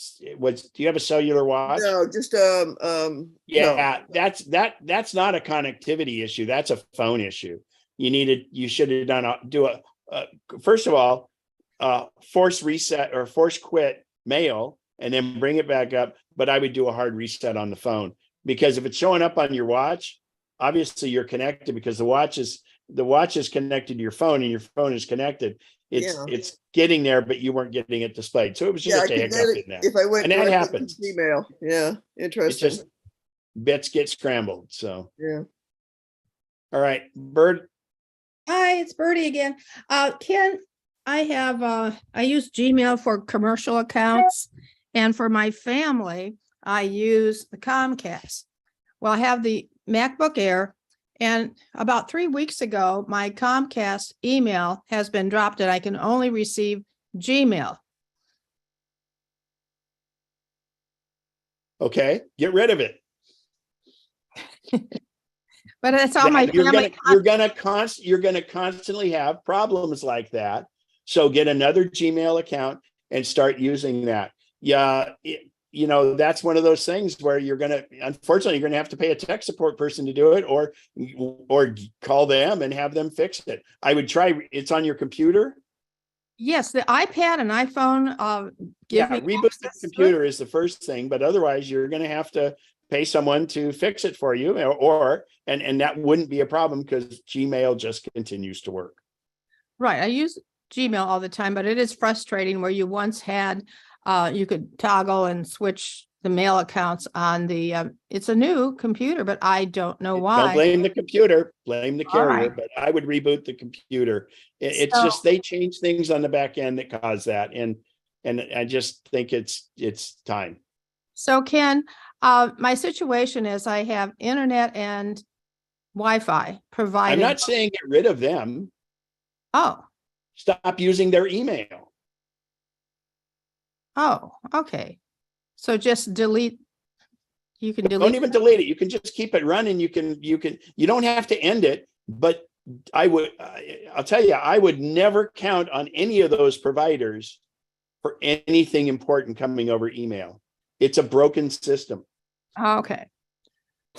you have a cellular watch? No, just yeah, no. That's not a connectivity issue. That's a phone issue. You should have done first of all, force reset or force quit mail and then bring it back up. But I would do a hard reset on the phone, because if it's showing up on your watch, obviously you're connected because the watch is connected to your phone and your phone is connected. It's getting there, but you weren't getting it displayed. So it was just a hiccup in there. If I went and that happens. Email. Yeah, interesting. It's just bits get scrambled. So yeah. All right, Bird. Hi, it's Birdie again. Ken, I use Gmail for commercial accounts, and for my family, I use the Comcast. Well, I have the MacBook Air, and about 3 weeks ago, my Comcast email has been dropped and I can only receive Gmail. Okay, get rid of it. But it's all my family. You're gonna constantly have problems like that. So get another Gmail account and start using that. Yeah, that's one of those things where unfortunately, you're gonna have to pay a tech support person to do it, or call them and have them fix it. I would try. It's on your computer. Yes, the iPad and iPhone. Reboot the computer is the first thing, but otherwise, you're gonna have to pay someone to fix it for you, and that wouldn't be a problem because Gmail just continues to work. Right, I use Gmail all the time, but it is frustrating where you once had. You could toggle and switch the mail accounts on the, it's a new computer, but I don't know why. Don't blame the computer, blame the carrier, right. But I would reboot the computer. It's just, they change things on the back end that cause that. And I just think it's time. So Ken, my situation is I have internet and Wi-Fi provided. I'm not saying get rid of them. Oh. Stop using their email. Oh, okay. So just delete. You can delete. Don't even delete it. You can just keep it running. You don't have to end it, but I'll tell you, I would never count on any of those providers for anything important coming over email. It's a broken system. Okay.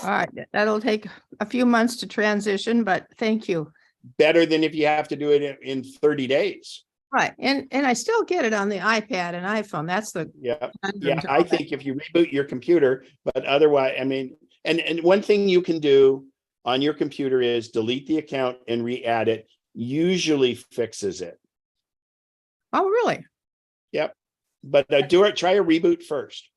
All right, that'll take a few months to transition, but thank you. Better than if you have to do it in 30 days. Right, and I still get it on the iPad and iPhone. That's the Yeah. conundrum Yeah. to I all that. think if you reboot your computer, but otherwise, I mean, and one thing you can do on your computer is delete the account and re-add it. Usually fixes it. Oh, really? Yep. But try a reboot first.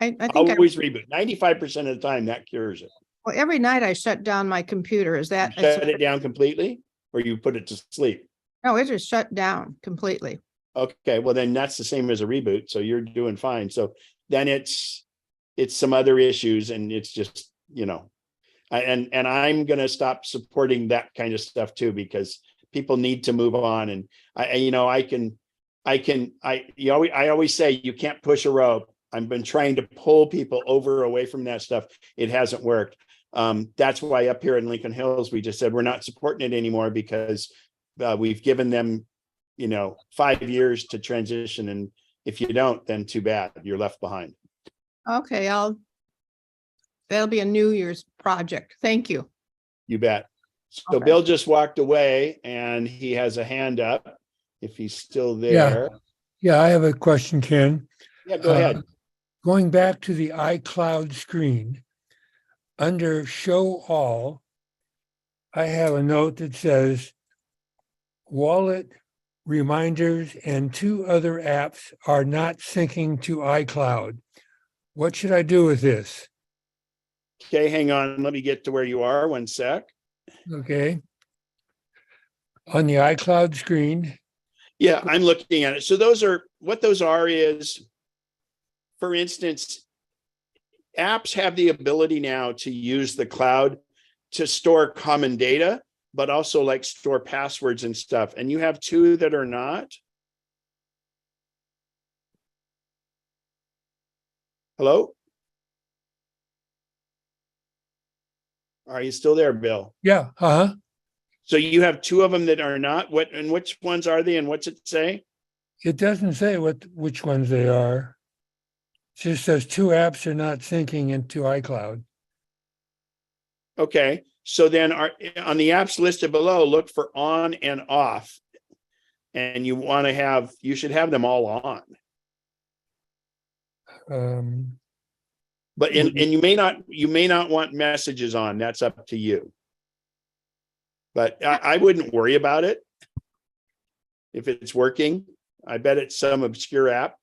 I think Always reboot. 95% of the time that cures it. well, every night I shut down my computer. Is You that? shut it down completely or you put it to sleep. No, it just shut down completely. Okay, well then that's the same as a reboot. So you're doing fine. So then it's some other issues and it's just, and I'm going to stop supporting that kind of stuff too, because people need to move on. And I always say you can't push a rope. I've been trying to pull people away from that stuff. It hasn't worked. That's why up here in Lincoln Hills, we just said, we're not supporting it anymore because we've given them, 5 years to transition. And if you don't, then too bad, you're left behind. Okay, that'll be a New Year's project. Thank you. You bet. So Okay. Bill just walked away and he has a hand up if he's still there. Yeah, I have a question, Ken. Yeah, go ahead. Going back to the iCloud screen, under Show All, I have a note that says wallet, reminders, and 2 other apps are not syncing to iCloud. What should I do with this? Okay, hang on. Let me get to where you are. 1 sec. Okay. On the iCloud screen. Yeah, I'm looking at it. So those are is, for instance, apps have the ability now to use the cloud to store common data, but also like store passwords and stuff. And you have 2 that are not. Hello? Are you still there, Bill? Yeah. So you have 2 of them that are not. Which ones are they? And what's it say? It doesn't say which ones they are. It just says 2 apps are not syncing into iCloud. Okay. So then on the apps listed below, look for on and off. And you should have them all on. But you may not want messages on. That's up to you. But I wouldn't worry about it. If it's working, I bet it's some obscure app.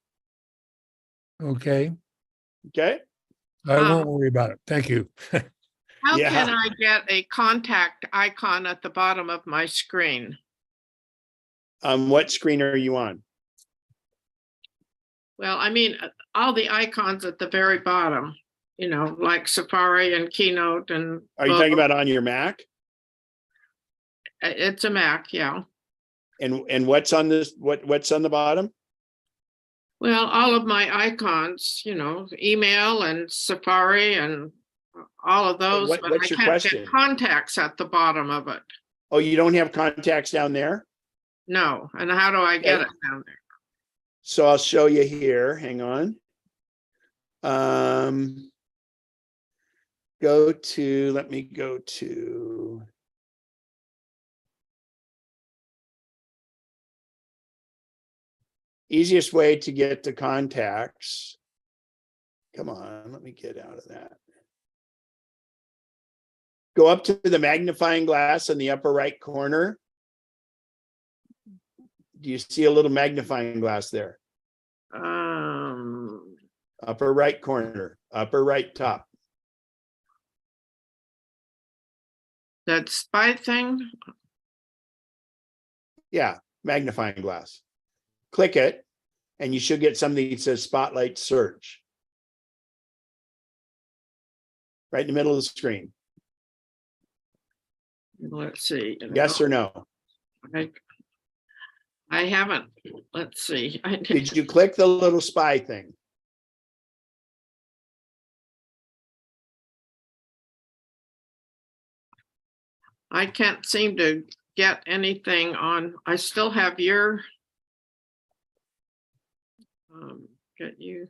Okay. Okay. I won't worry about it. Thank you. How Yeah. can I get a contact icon at the bottom of my screen? What screen are you on? Well, I mean, all the icons at the very bottom, like Safari and Keynote and. Are you talking about on your Mac? It's a Mac, yeah. And what's on this? What's on the bottom? Well, all of my icons, email and Safari and all of those, but what's I your can't question? get contacts at the bottom of it. Oh, you don't have contacts down there? No, and how do I get it down there? So I'll show you here. Hang on. Let me go to. Easiest way to get to contacts. Come on, let me get out of that. Go up to the magnifying glass in the upper right corner. Do you see a little magnifying glass there? Upper right corner, upper right top. That spy thing? Yeah, magnifying glass. Click it, and you should get something that says Spotlight Search. Right in the middle of the screen. Let's see. Yes or no? I haven't. Let's see. Did you click the little spy thing? I can't seem to get anything on. I still have your get you.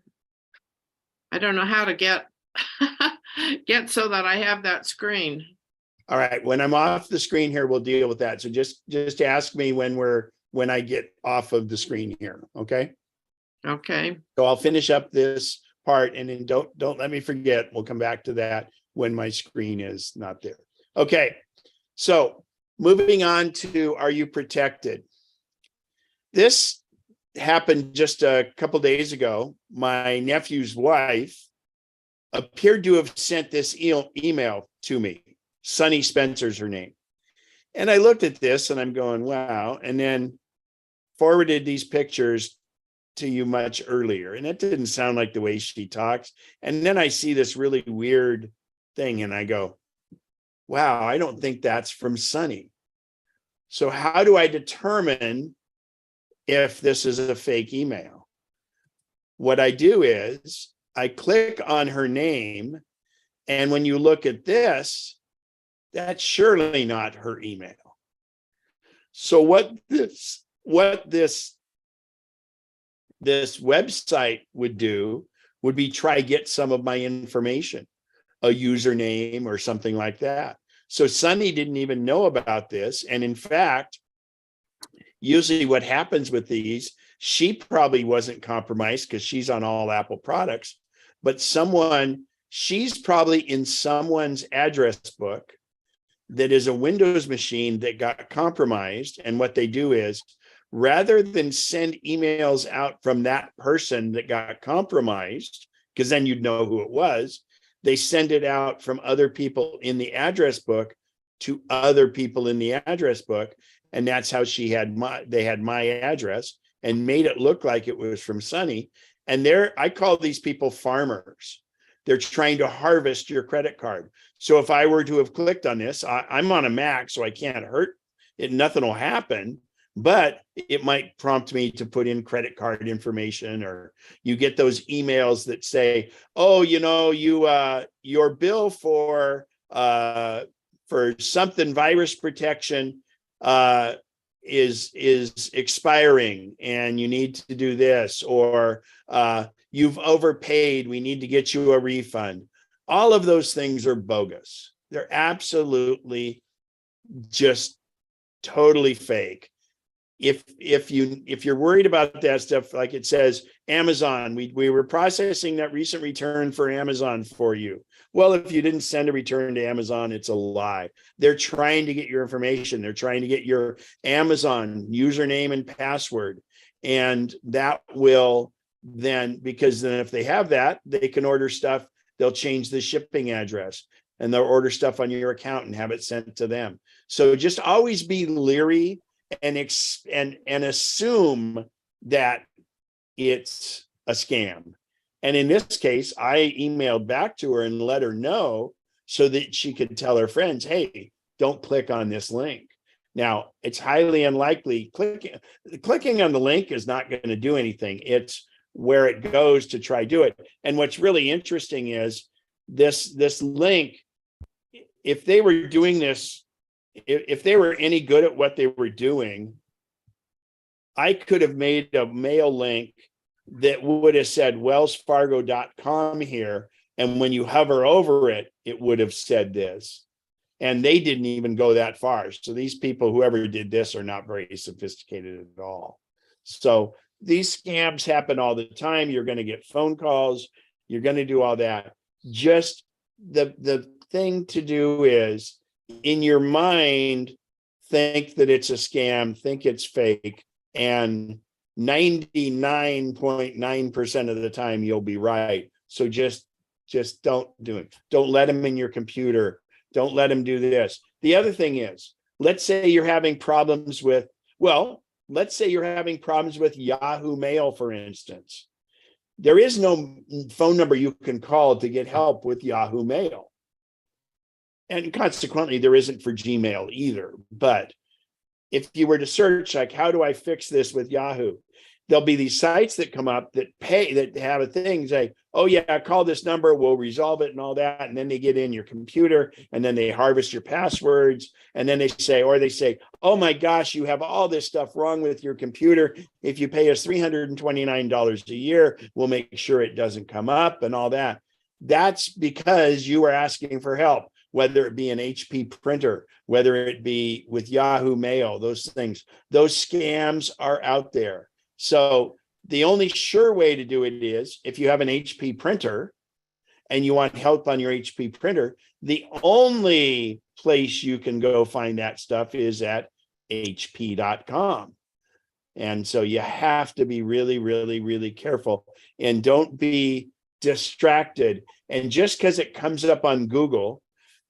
I don't know how to get get so that I have that screen. All right, when I'm off the screen here, we'll deal with that. So just ask me when I get off of the screen here, okay? Okay. So I'll finish up this part and then don't let me forget. We'll come back to that when my screen is not there. Okay, so moving on to, are you protected? This happened just a couple days ago. My nephew's wife appeared to have sent this email to me. Sunny Spencer's her name. And I looked at this and I'm going, wow. And then forwarded these pictures to you much earlier. And it didn't sound like the way she talks. And then I see this really weird thing and I go, wow, I don't think that's from Sunny. So how do I determine if this is a fake email? What I do is I click on her name. And when you look at this, that's surely not her email. So what this website would do would be try get some of my information, a username or something like that. So Sunny didn't even know about this. And in fact, usually what happens with these, she probably wasn't compromised because she's on all Apple products, but she's probably in someone's address book that is a Windows machine that got compromised. And what they do is, rather than send emails out from that person that got compromised, because then you'd know who it was, they send it out from other people in the address book to other people in the address book. And that's how they had my address and made it look like it was from Sunny. And I call these people farmers. They're trying to harvest your credit card. So if I were to have clicked on this, I'm on a Mac, so I can't hurt it. Nothing will happen, but it might prompt me to put in credit card information, or you get those emails that say, oh, your bill for something virus protection is expiring and you need to do this, or you've overpaid, we need to get you a refund. All of those things are bogus. They're absolutely just totally fake. If you're worried about that stuff, like it says, Amazon, we were processing that recent return for Amazon for you. Well, if you didn't send a return to Amazon, it's a lie. They're trying to get your information. They're trying to get your Amazon username and password. And that will then, because then if they have that, they can order stuff. They'll change the shipping address and they'll order stuff on your account and have it sent to them. So just always be leery and assume that it's a scam. And in this case, I emailed back to her and let her know so that she could tell her friends, hey, don't click on this link. Now, it's highly unlikely. Clicking on the link is not going to do anything. It's where it goes to try do it. And what's really interesting is this link, if they were doing this, if they were any good at what they were doing, I could have made a mail link that would have said wellsfargo.com here. And when you hover over it, it would have said this. And they didn't even go that far. So these people, whoever did this, are not very sophisticated at all. So these scams happen all the time. You're going to get phone calls. You're going to do all that. Just the thing to do is, in your mind, think that it's a scam, think it's fake, and 99.9% of the time you'll be right. So just don't do it. Don't let them in your computer. Don't let them do this. The other thing is, let's say you're having problems with, Yahoo Mail, for instance. There is no phone number you can call to get help with Yahoo Mail. And consequently, there isn't for Gmail either. But if you were to search, like, how do I fix this with Yahoo? there'll be these sites that come up that have a thing say, oh yeah, call this number, we'll resolve it and all that. And then they get in your computer and then they harvest your passwords. And then they say, oh my gosh, you have all this stuff wrong with your computer. If you pay us $329 a year, we'll make sure it doesn't come up and all that. That's because you are asking for help, whether it be an HP printer, whether it be with Yahoo Mail, those things. Those scams are out there. So the only sure way to do it is if you have an HP printer and you want help on your HP printer, the only place you can go find that stuff is at hp.com. And so you have to be really, really, really careful and don't be distracted. And just because it comes up on Google,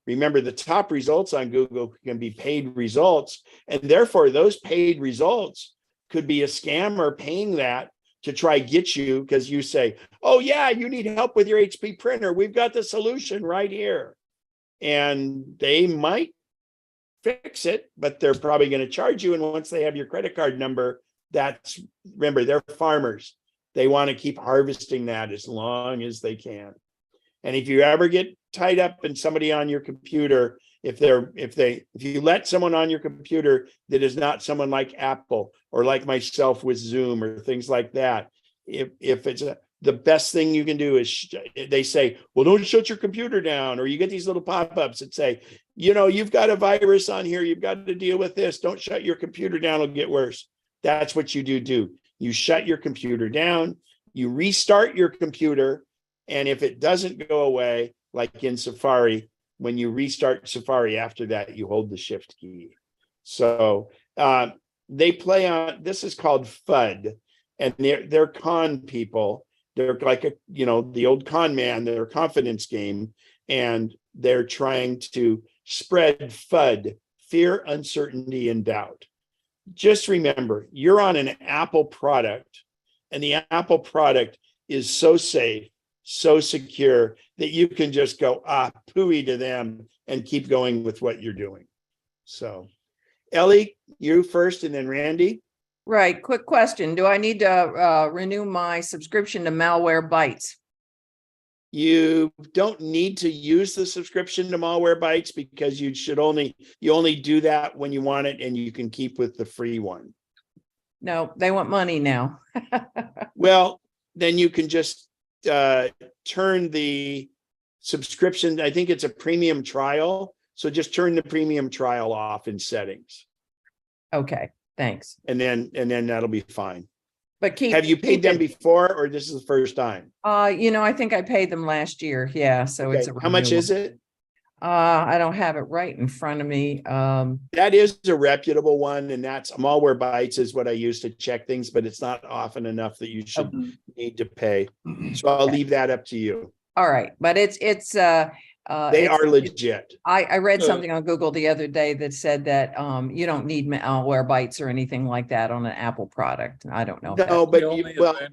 remember the top results on Google can be paid results. And therefore those paid results could be a scammer paying that to try get you because you say, oh yeah, you need help with your HP printer. We've got the solution right here. And they might fix it, but they're probably going to charge you. And once they have your credit card number, remember, they're farmers. They want to keep harvesting that as long as they can. And if you ever get tied up in somebody on your computer, if you let someone on your computer that is not someone like Apple or like myself with Zoom or things like that, if it's the best thing you can do is they say, well, don't shut your computer down. Or you get these little pop-ups that say, you've got a virus on here. You've got to deal with this. Don't shut your computer down. It'll get worse. That's what you do. You shut your computer down. You restart your computer. And if it doesn't go away, like in Safari, when you restart Safari after that, you hold the shift key. So they play on, this is called FUD, and they're con people. They're like the old con man, their confidence game, and they're trying to spread FUD, fear, uncertainty, and doubt. Just remember, you're on an Apple product, and the Apple product is so safe, so secure that you can just go pooey to them and keep going with what you're doing. So Ellie, you first and then Randy. Right. Quick question. Do I need to renew my subscription to Malware Bytes? You don't need to use the subscription to Malware Bytes because you only do that when you want it and you can keep with the free one. No, they want money now. Well, then you can just turn the subscription. I think it's a premium trial. So just turn the premium trial off in settings. Okay, thanks. And then that'll be fine. But have you paid them before or this is the first time? I think I paid them last year. Yeah. So okay. It's How much is it? I don't have it right in front of me. That is a reputable one, and that's Malware Bytes is what I use to check things, but it's not often enough that you should need to pay. So I'll leave that up to you. All right, but they are legit. I read something on Google the other day that said that you don't need Malware Bytes or anything like that on an Apple product. I don't know. No, but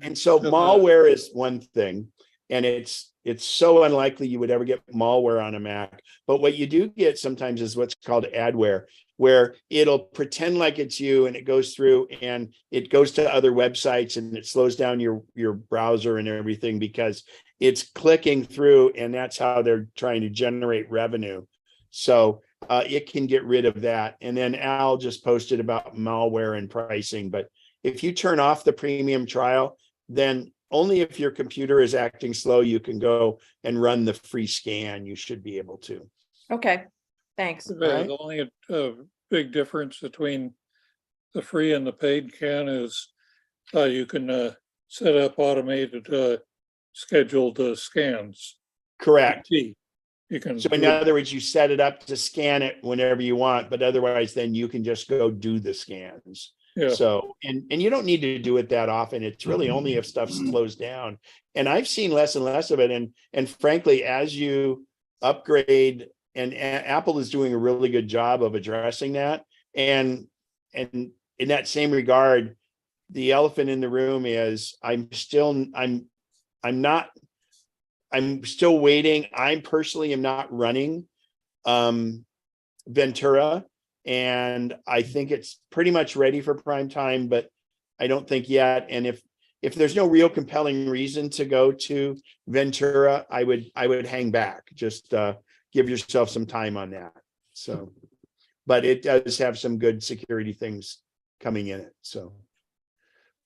and so malware is one thing, and it's so unlikely you would ever get malware on a Mac. But what you do get sometimes is what's called adware, where it'll pretend like it's you and it goes through and it goes to other websites and it slows down your browser and everything because it's clicking through, and that's how they're trying to generate revenue. So it can get rid of that. And then Al just posted about malware and pricing. But if you turn off the premium trial, then only if your computer is acting slow, you can go and run the free scan. You should be able to. Okay, thanks. The only big difference between the free and the paid can is you can set up automated scheduled scans. Correct. You can. So in other words, you set it up to scan it whenever you want, but otherwise then you can just go do the scans. Yeah. So, and you don't need to do it that often. It's really only if stuff slows down. And I've seen less and less of it. And frankly, as you upgrade, and Apple is doing a really good job of addressing that. And in that same regard, the elephant in the room is I'm still waiting. I personally am not running Ventura. And I think it's pretty much ready for prime time, but I don't think yet. And if there's no real compelling reason to go to Ventura, I would hang back. Just give yourself some time on that. So, but it does have some good security things coming in it. So,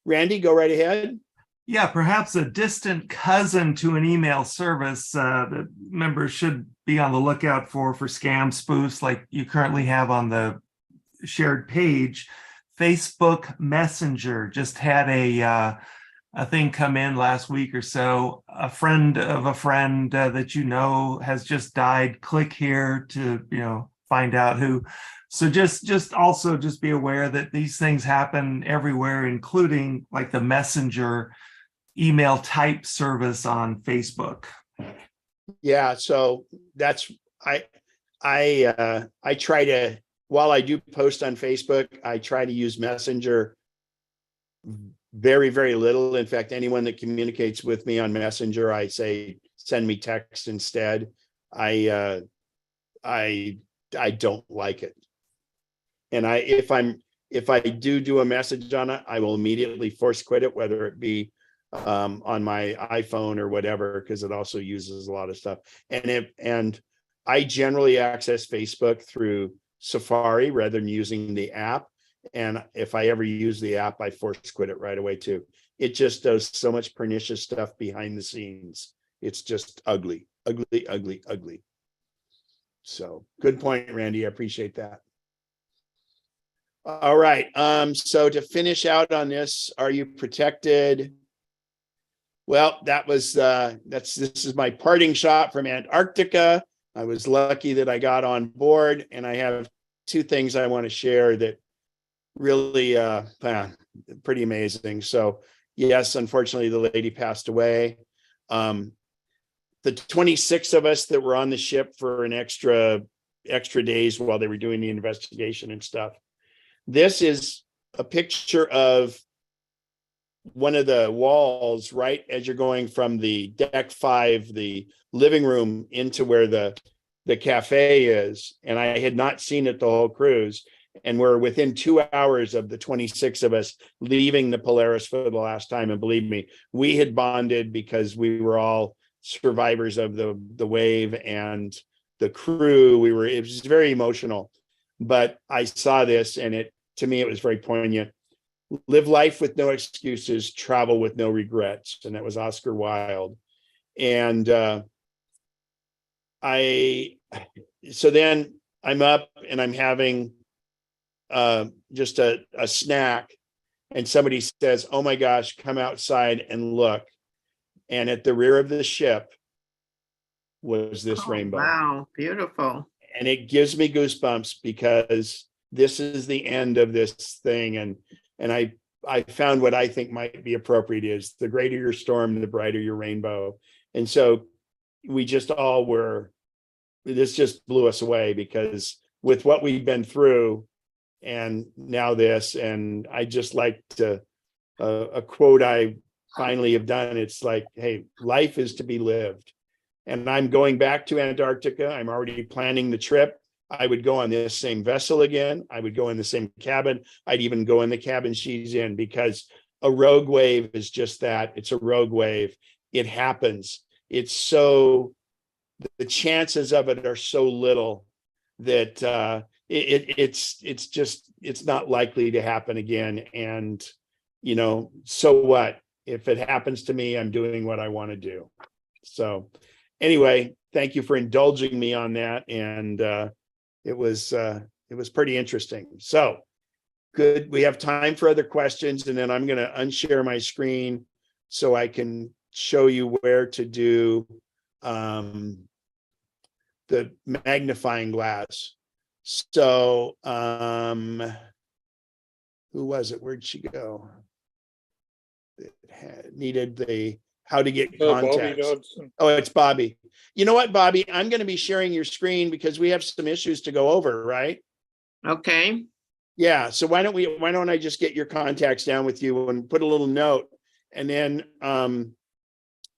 Randy, go right ahead. Yeah, perhaps a distant cousin to an email service that members should be on the lookout for scam spoofs like you currently have on the shared page. Facebook Messenger just had a thing come in last week or so. A friend of a friend that you know has just died. Click here to find out who. So just also be aware that these things happen everywhere, including like the Messenger email type service on Facebook. Yeah, so that's I try to, while I do post on Facebook, I try to use Messenger very, very little. In fact, anyone that communicates with me on Messenger, I say send me text instead. I don't like it. And if I do a message on it, I will immediately force quit it, whether it be on my iPhone or whatever, because it also uses a lot of stuff. And I generally access Facebook through Safari rather than using the app. And if I ever use the app, I force quit it right away too. It just does so much pernicious stuff behind the scenes. It's just ugly, ugly, ugly, ugly. So good point, Randy. I appreciate that. All right. So to finish out on this, are you protected? Well, this is my parting shot from Antarctica. I was lucky that I got on board, and I have two things I want to share that really pretty amazing. So yes, unfortunately, the lady passed away. The 26 of us that were on the ship for an extra days while they were doing the investigation and stuff. This is a picture of one of the walls right as you're going from the deck 5, the living room, into where the cafe is. And I had not seen it the whole cruise. And we're within 2 hours of the 26 of us leaving the Polaris for the last time. And believe me, we had bonded because we were all survivors of the wave, and the crew, it was very emotional. But I saw this, and to me, it was very poignant. Live life with no excuses, travel with no regrets. And that was Oscar Wilde. And so then I'm up and I'm having just a snack, and somebody says, "Oh my gosh, come outside and look." And at the rear of the ship was this rainbow. Wow, beautiful. And it gives me goosebumps because this is the end of this thing. And I found what I think might be appropriate is the greater your storm, the brighter your rainbow. And so we just all this just blew us away, because with what we've been through and now this, and I just like to, a quote I finally have done, it's like, hey, life is to be lived. And I'm going back to Antarctica. I'm already planning the trip. I would go on this same vessel again. I would go in the same cabin. I'd even go in the cabin she's in, because a rogue wave is just that. It's a rogue wave. It happens. It's so, the chances of it are so little that it's not likely to happen again. And, so what? If it happens to me, I'm doing what I want to do. So anyway, thank you for indulging me on that. And it was pretty interesting. So good. We have time for other questions, and then I'm going to unshare my screen so I can show you where to do the magnifying glass. So who was it? Where'd she go? It needed the how to get contacts. Oh, it's Bobby. You know what, Bobby? I'm going to be sharing your screen because we have some issues to go over, right? Okay. Yeah. So why don't I just get your contacts down with you and put a little note, and then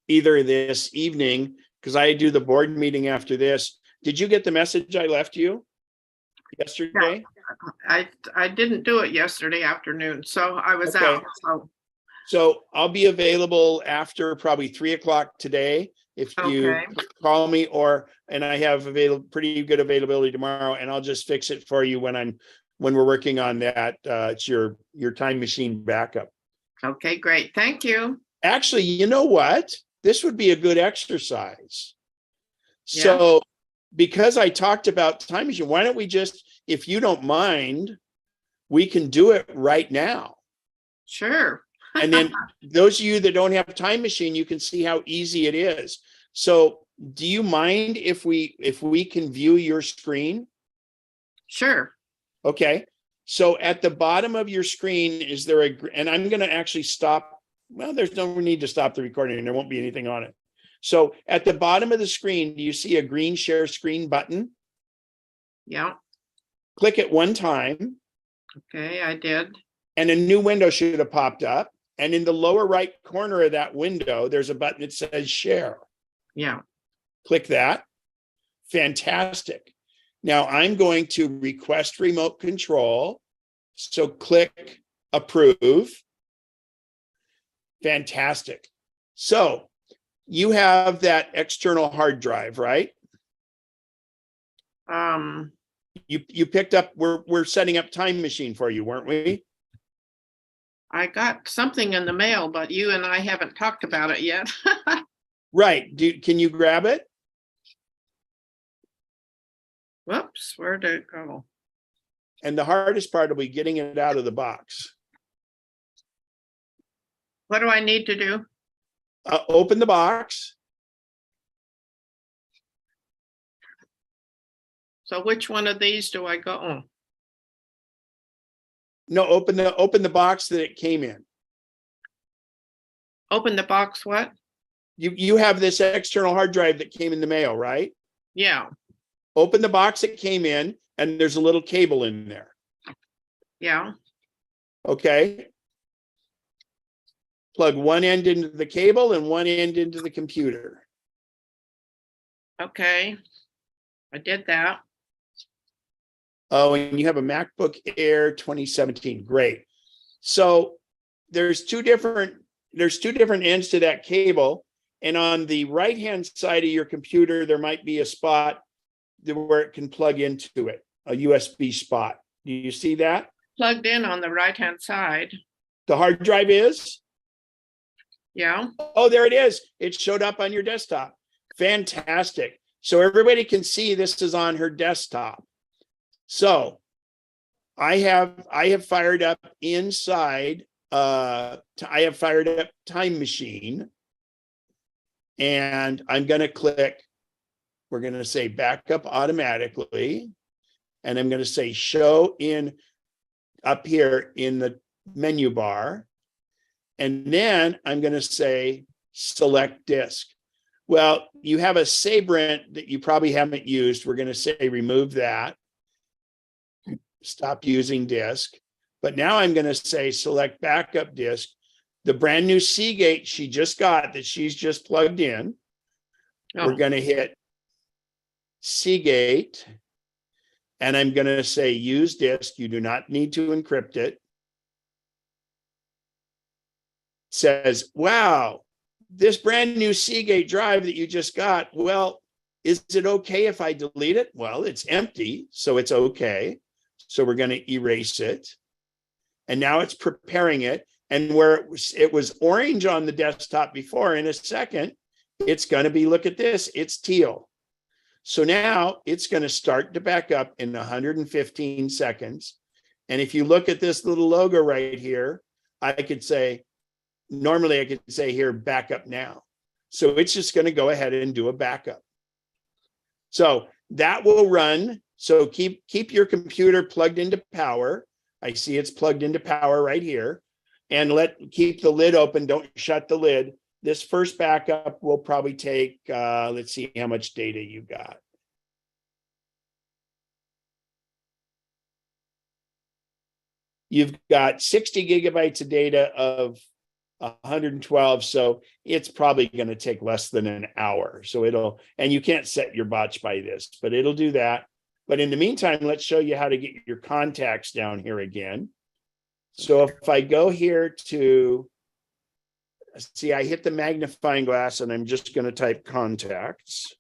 either this evening, because I do the board meeting after this. Did you get the message I left you yesterday? I didn't do it yesterday afternoon, so I was Okay. out, so, So I'll be available after probably 3 o'clock today. If you okay, call me and I have pretty good availability tomorrow, and I'll just fix it for you when we're working on that. It's your time machine backup. okay, great, thank you. Actually, you know what? This would be a good exercise. Yeah. So because I talked about time machine, why don't we just, if you don't mind, we can do it right now. Sure. And then those of you that don't have time machine, you can see how easy it is. So do you mind if we can view your screen? Sure. Okay. So at the bottom of your screen, is there and I'm going to actually stop. Well, there's no need to stop the recording and there won't be anything on it. So at the bottom of the screen, do you see a green share screen button? Yeah. Click it one time. Okay, I did. And a new window should have popped up. And in the lower right corner of that window, there's a button that says share. Yeah. Click that. Fantastic. Now I'm going to request remote control. So click approve. Fantastic. So you have that external hard drive, right? You picked up, we're setting up time machine for you, weren't we? I got something in the mail, but you and I haven't talked about it yet. Right. Can you grab it? Whoops, where'd it go? And the hardest part will be getting it out of the box. What do I need to do? Open the box. So which one of these do I go on? No, open the box that it came in. Open the box, what? You have this external hard drive that came in the mail, right? Yeah, Open the box it came in, and there's a little cable in there. yeah, Okay. Plug one end into the cable and one end into the computer. okay. I did that. Oh, and you have a MacBook Air 2017. Great. So there's two different ends to that cable. And on the right-hand side of your computer, there might be a spot where it can plug into it, a USB spot. Do you see that? Plugged in on the right-hand side. The hard drive is? Yeah, Oh, there it is. It showed up on your desktop. Fantastic. So everybody can see this is on her desktop. So I have fired up inside, I have fired up Time Machine. And I'm going to click, we're going to say backup automatically. And I'm going to say show in up here in the menu bar. And then I'm going to say select disk. Well, you have a Sabrent that you probably haven't used. We're going to say remove that. Stop using disk. But now I'm going to say select backup disk. The brand new Seagate she just got that she's just plugged in. Oh. We're going to hit Seagate. And I'm going to say use disk. You do not need to encrypt it. Says, wow, this brand new Seagate drive that you just got, well, is it okay if I delete it? Well, it's empty, so it's okay. So we're going to erase it. And now it's preparing it. And where it was orange on the desktop before, in a second, it's going to be, look at this, it's teal. So now it's going to start to back up in 115 seconds. And if you look at this little logo right here, I could say, normally I could say here, backup now. So it's just going to go ahead and do a backup. So that will run. So keep your computer plugged into power. I see it's plugged into power right here. And keep the lid open. Don't shut the lid. This first backup will probably take, let's see how much data you got. You've got 60 gigabytes of data of 112. So it's probably going to take less than an hour. So and you can't set your batch by this, but it'll do that. But in the meantime, let's show you how to get your contacts down here again. So if I go here to, see, I hit the magnifying glass and I'm just going to type contacts.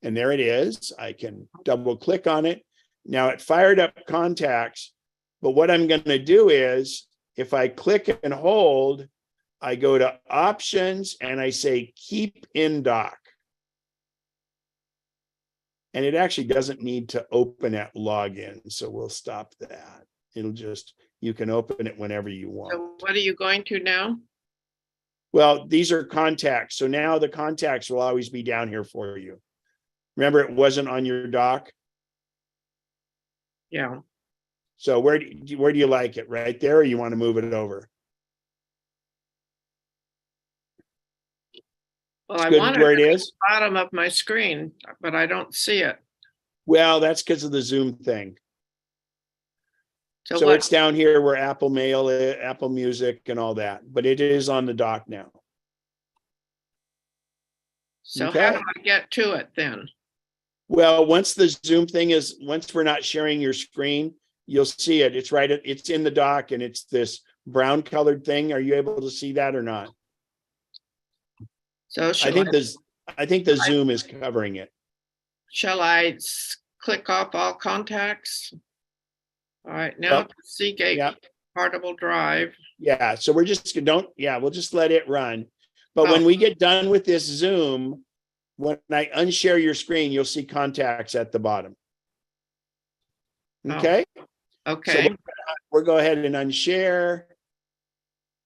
And there it is. I can double click on it. Now it fired up contacts. But what I'm going to do is if I click and hold, I go to options and I say keep in dock. And it actually doesn't need to open at login. So we'll stop that. It'll just, you can open it whenever you want. So what are you going to now? Well, these are contacts. So now the contacts will always be down here for you. Remember, it wasn't on your dock. Yeah. So where do you like it? Right there, or you want to move it over? Well, It's I good want where it it at is. the bottom of my screen, but I don't see it. Well, that's because of the Zoom thing. So what- it's down here where Apple Mail, Apple Music and all that, but it is on the dock now. So Okay. how do I get to it then? Well, once the Zoom thing is, once we're not sharing your screen, you'll see it. It's right, it's in the dock and it's this brown colored thing. Are you able to see that or not? So I think the Zoom is covering it. shall I click off all contacts? All right, now Well, to Seagate yeah. Portable Drive. Yeah, so we're just we'll just let it run. But when we get done with this Zoom, when I unshare your screen, you'll see contacts at the bottom. Okay. Okay. So we'll go ahead and unshare.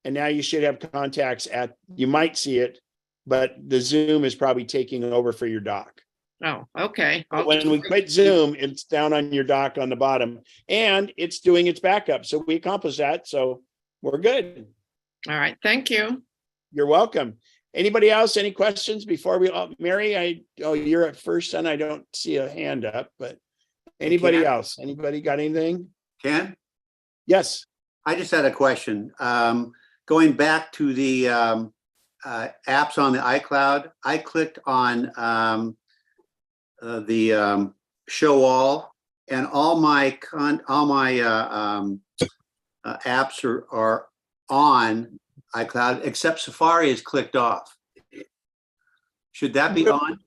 And now you should have contacts you might see it, but the Zoom is probably taking over for your dock. Oh, okay. When we quit Zoom, it's down on your dock on the bottom and it's doing its backup. So we accomplished that. So we're good. All right. Thank you. You're welcome. Anybody else? Any questions before we, Mary, you're at first and I don't see a hand up, but anybody else? Anybody got anything? Ken? Yes. I just had a question. Going back to the apps on the iCloud, I clicked on the show all, and all my apps are on iCloud except Safari is clicked off. Should that be on?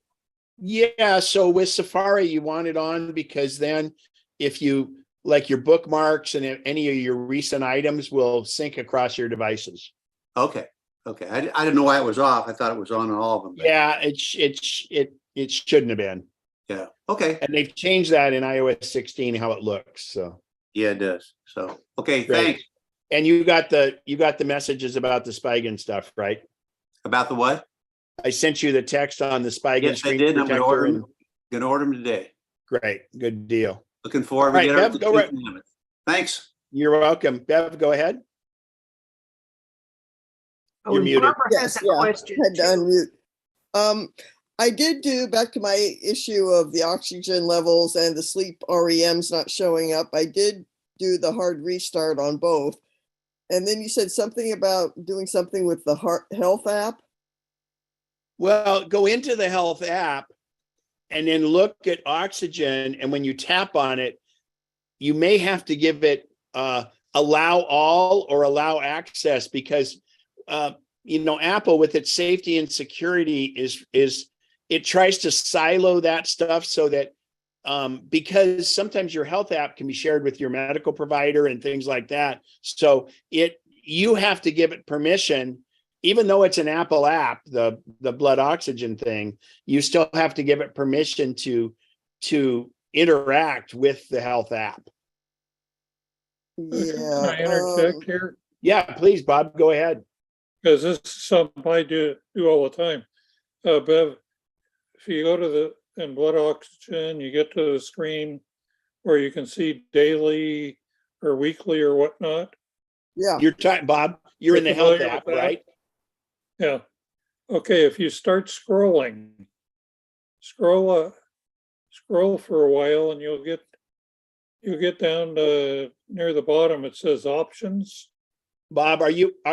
Yeah. So with Safari, you want it on because then if you like your bookmarks and any of your recent items will sync across your devices. Okay. Okay. I didn't know why it was off. I thought it was on all of them. Yeah, it shouldn't have been. Yeah. Okay. And they've changed that in iOS 16 how it looks. So yeah, it does. So okay, great. Thanks. And you got the messages about the Spigen stuff, right? About the what? I sent you the text on the Spigen. Yes, I did. I'm going to order them today. Great, good deal. Looking forward to get Bev, go right. Thanks. You're welcome. Bev, go ahead. Oh, You're muted. Barbara has a question. Had to unmute. I did do back to my issue of the oxygen levels and the sleep REMs not showing up. I did do the hard restart on both. And then you said something about doing something with the health app. Well, go into the health app and then look at oxygen. And when you tap on it, you may have to give it allow all or allow access because, Apple with its safety and security is it tries to silo that stuff so that because sometimes your health app can be shared with your medical provider and things like that. So you have to give it permission, even though it's an Apple app, the blood oxygen thing, you still have to give it permission to interact with the health app. Yeah. Can I interject here? Yeah, please, Bob, go ahead. Because this is something I do all the time. Bev, if you go to in blood oxygen, you get to the screen where you can see daily or weekly or whatnot. Yeah. You're talking, Bob, you're in the health app, right? Yeah. Okay, if you start scrolling, scroll for a while and you'll get down to near the bottom. It says options. Bob,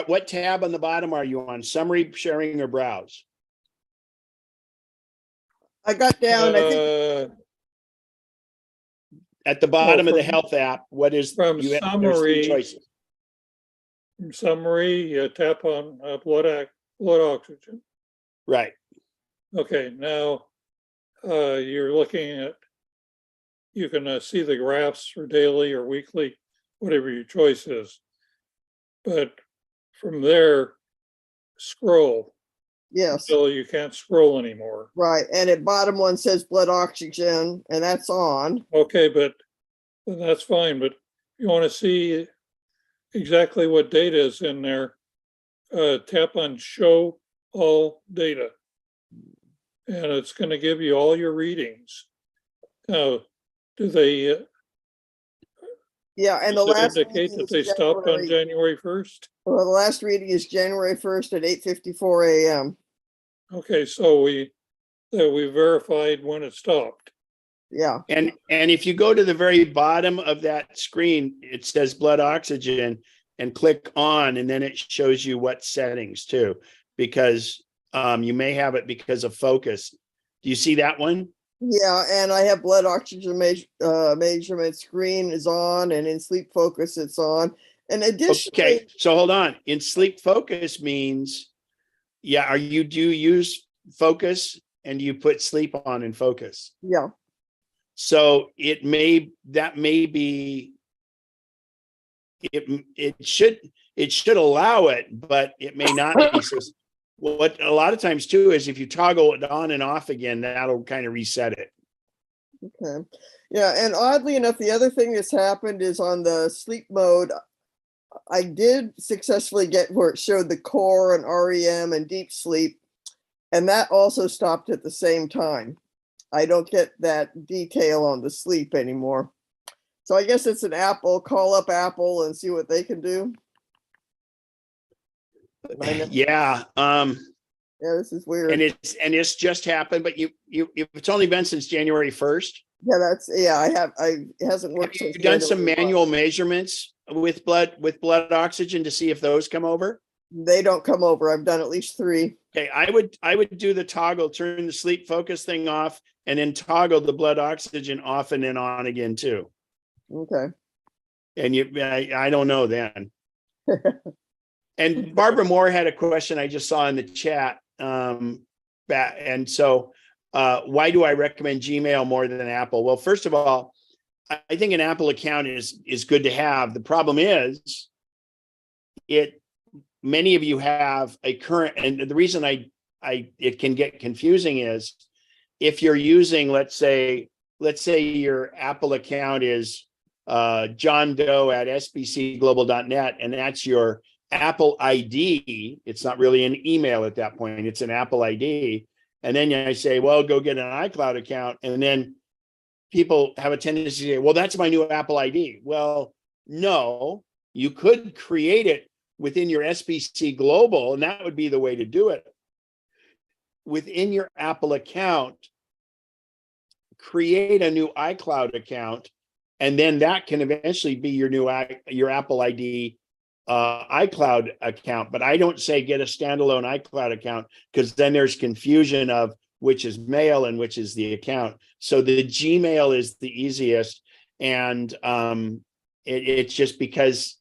what tab on the bottom are you on? Summary, sharing, or browse? I got down, I think, At the bottom of the from- health app, what is, from there's three summary- choices. In summary, you tap on blood oxygen. Right. Okay, now you're looking at, you can see the graphs for daily or weekly, whatever your choice is. But from there, scroll yes, until you can't scroll anymore. right. And at bottom one says blood oxygen, and that's on. Okay, but then that's fine. But if you want to see exactly what data is in there, tap on show all data. And it's going to give you all your readings. Now, do they Yeah, and the does it last indicate reading that is they stopped on January- January 1st? Well, the last reading is January 1st at 8:54 a.m. Okay, so we verified when it stopped. Yeah, And if you go to the very bottom of that screen, it says blood oxygen and click on, and then it shows you what settings too, because you may have it because of focus. Do you see that one? yeah, and I have blood oxygen measurement screen is on, and in sleep focus it's on. And additionally, Okay, so hold on. In sleep focus means, yeah, do you use focus and you put sleep on in focus? yeah, So that may be, it should allow it, but it may not be. So what a lot of times too is if you toggle it on and off again, that'll kind of reset it. okay. Yeah, and oddly enough, the other thing that's happened is on the sleep mode, I did successfully get where it showed the core and REM and deep sleep, and that also stopped at the same time. I don't get that detail on the sleep anymore. So I guess it's an Apple, call up Apple and see what they can do. I know- Yeah. Yeah, this is weird. And it's just happened, but it's only been since January 1st. Yeah, it hasn't Have worked you since done some January 1. manual measurements with blood oxygen to see if those come over? They don't come over. I've done at least 3. Okay, I would do the toggle, turn the sleep focus thing off, and then toggle the blood oxygen off and then on again too. Okay. And I don't know then. And Barbara Moore had a question I just saw in the chat. And so why do I recommend Gmail more than Apple? Well, first of all, I think an Apple account is good to have. The problem is many of you have a current, and the reason it can get confusing is if you're using, let's say your Apple account is John Doe at sbcglobal.net, and that's your Apple ID. It's not really an email at that point. It's an Apple ID. And then I say, well, go get an iCloud account. And then people have a tendency to say, well, that's my new Apple ID. Well, no, you could create it within your SBC Global, and that would be the way to do it. Within your Apple account, create a new iCloud account, and then that can eventually be your Apple ID iCloud account. But I don't say get a standalone iCloud account, because then there's confusion of which is mail and which is the account. So the Gmail is the easiest, and it's just because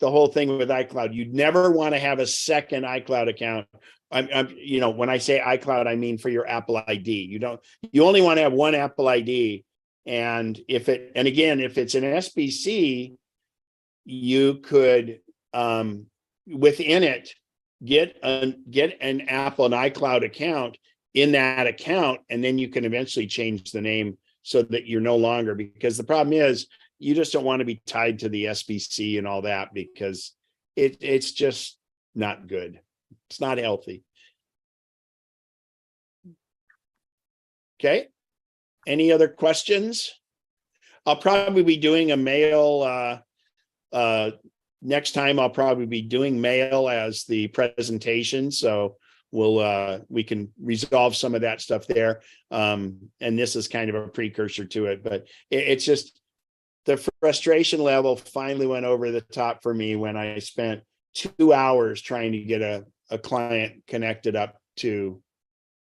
the whole thing with iCloud, you'd never want to have a second iCloud account. When I say iCloud, I mean for your Apple ID. You only want to have one Apple ID. And if it's an SBC, you could within it get an Apple and iCloud account in that account, and then you can eventually change the name so that you're no longer, because the problem is you just don't want to be tied to the SBC and all that, because it's just not good. It's not healthy. Okay. Any other questions? I'll probably be doing a mail next time. I'll probably be doing mail as the presentation. So we can resolve some of that stuff there. And this is kind of a precursor to it, but it's just the frustration level finally went over the top for me when I spent 2 hours trying to get a client connected up to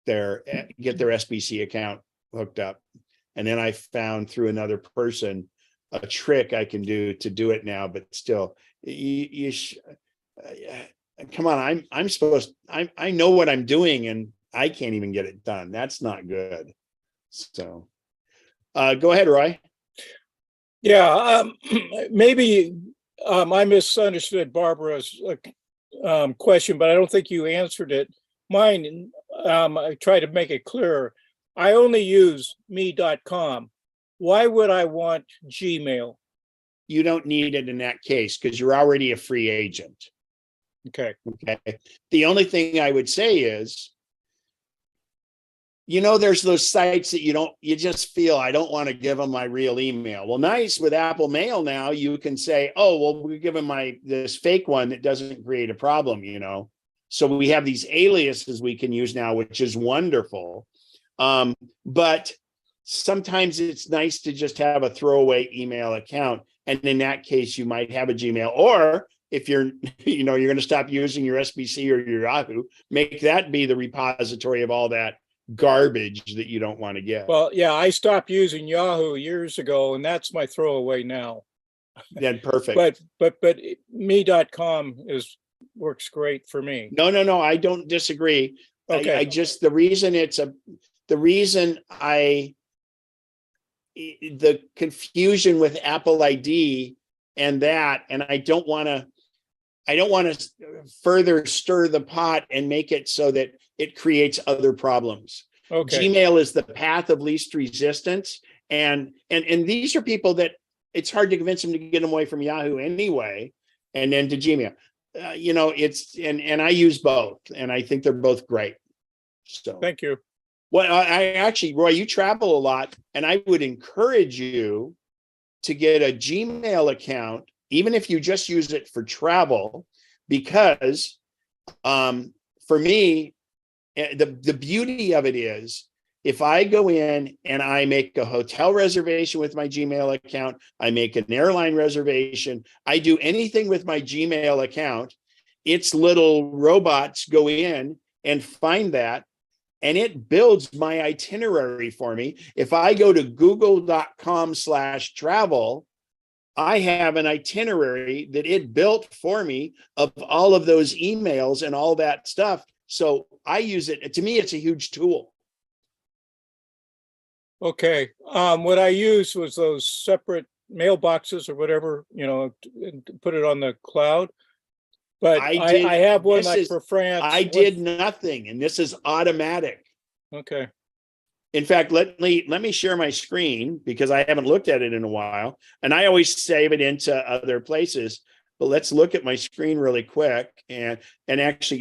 get their SBC account hooked up. And then I found through another person a trick I can do to do it now, but still, come on, I know what I'm doing and I can't even get it done. That's not good. So go ahead, Roy. Yeah, maybe I misunderstood Barbara's question, but I don't think you answered it. Mine, I try to make it clearer. I only use me.com. Why would I want Gmail? You don't need it in that case because you're already a free agent. Okay. Okay. The only thing I would say is, there's those sites that you just feel I don't want to give them my real email. Well, nice with Apple Mail now, you can say, oh, well, we give them this fake one that doesn't create a problem, So we have these aliases we can use now, which is wonderful. But sometimes it's nice to just have a throwaway email account. And in that case, you might have a Gmail, or if you're going to stop using your SBC or your Yahoo, make that be the repository of all that garbage that you don't want to get. Well, yeah, I stopped using Yahoo years ago, and that's my throwaway now. Then perfect. But me.com works great for me. No, I don't disagree. Okay. I just, the confusion with Apple ID and I don't want to further stir the pot and make it so that it creates other problems. Okay. Gmail is the path of least resistance. And these are people that it's hard to convince them to get them away from Yahoo anyway, and then to Gmail. And I use both, and I think they're both great. So thank you. Well, I actually, Roy, you travel a lot, and I would encourage you to get a Gmail account, even if you just use it for travel, because for me, the beauty of it is, if I go in and I make a hotel reservation with my Gmail account, I make an airline reservation, I do anything with my Gmail account, its little robots go in and find that, and it builds my itinerary for me. If I go to google.com/travel, I have an itinerary that it built for me of all of those emails and all that stuff. So I use it. To me, it's a huge tool. Okay. What I used was those separate mailboxes or whatever, and put it on the cloud. But I have one like for France. I did nothing, and this is automatic. Okay. In fact, let me share my screen because I haven't looked at it in a while, and I always save it into other places. But let's look at my screen really quick and actually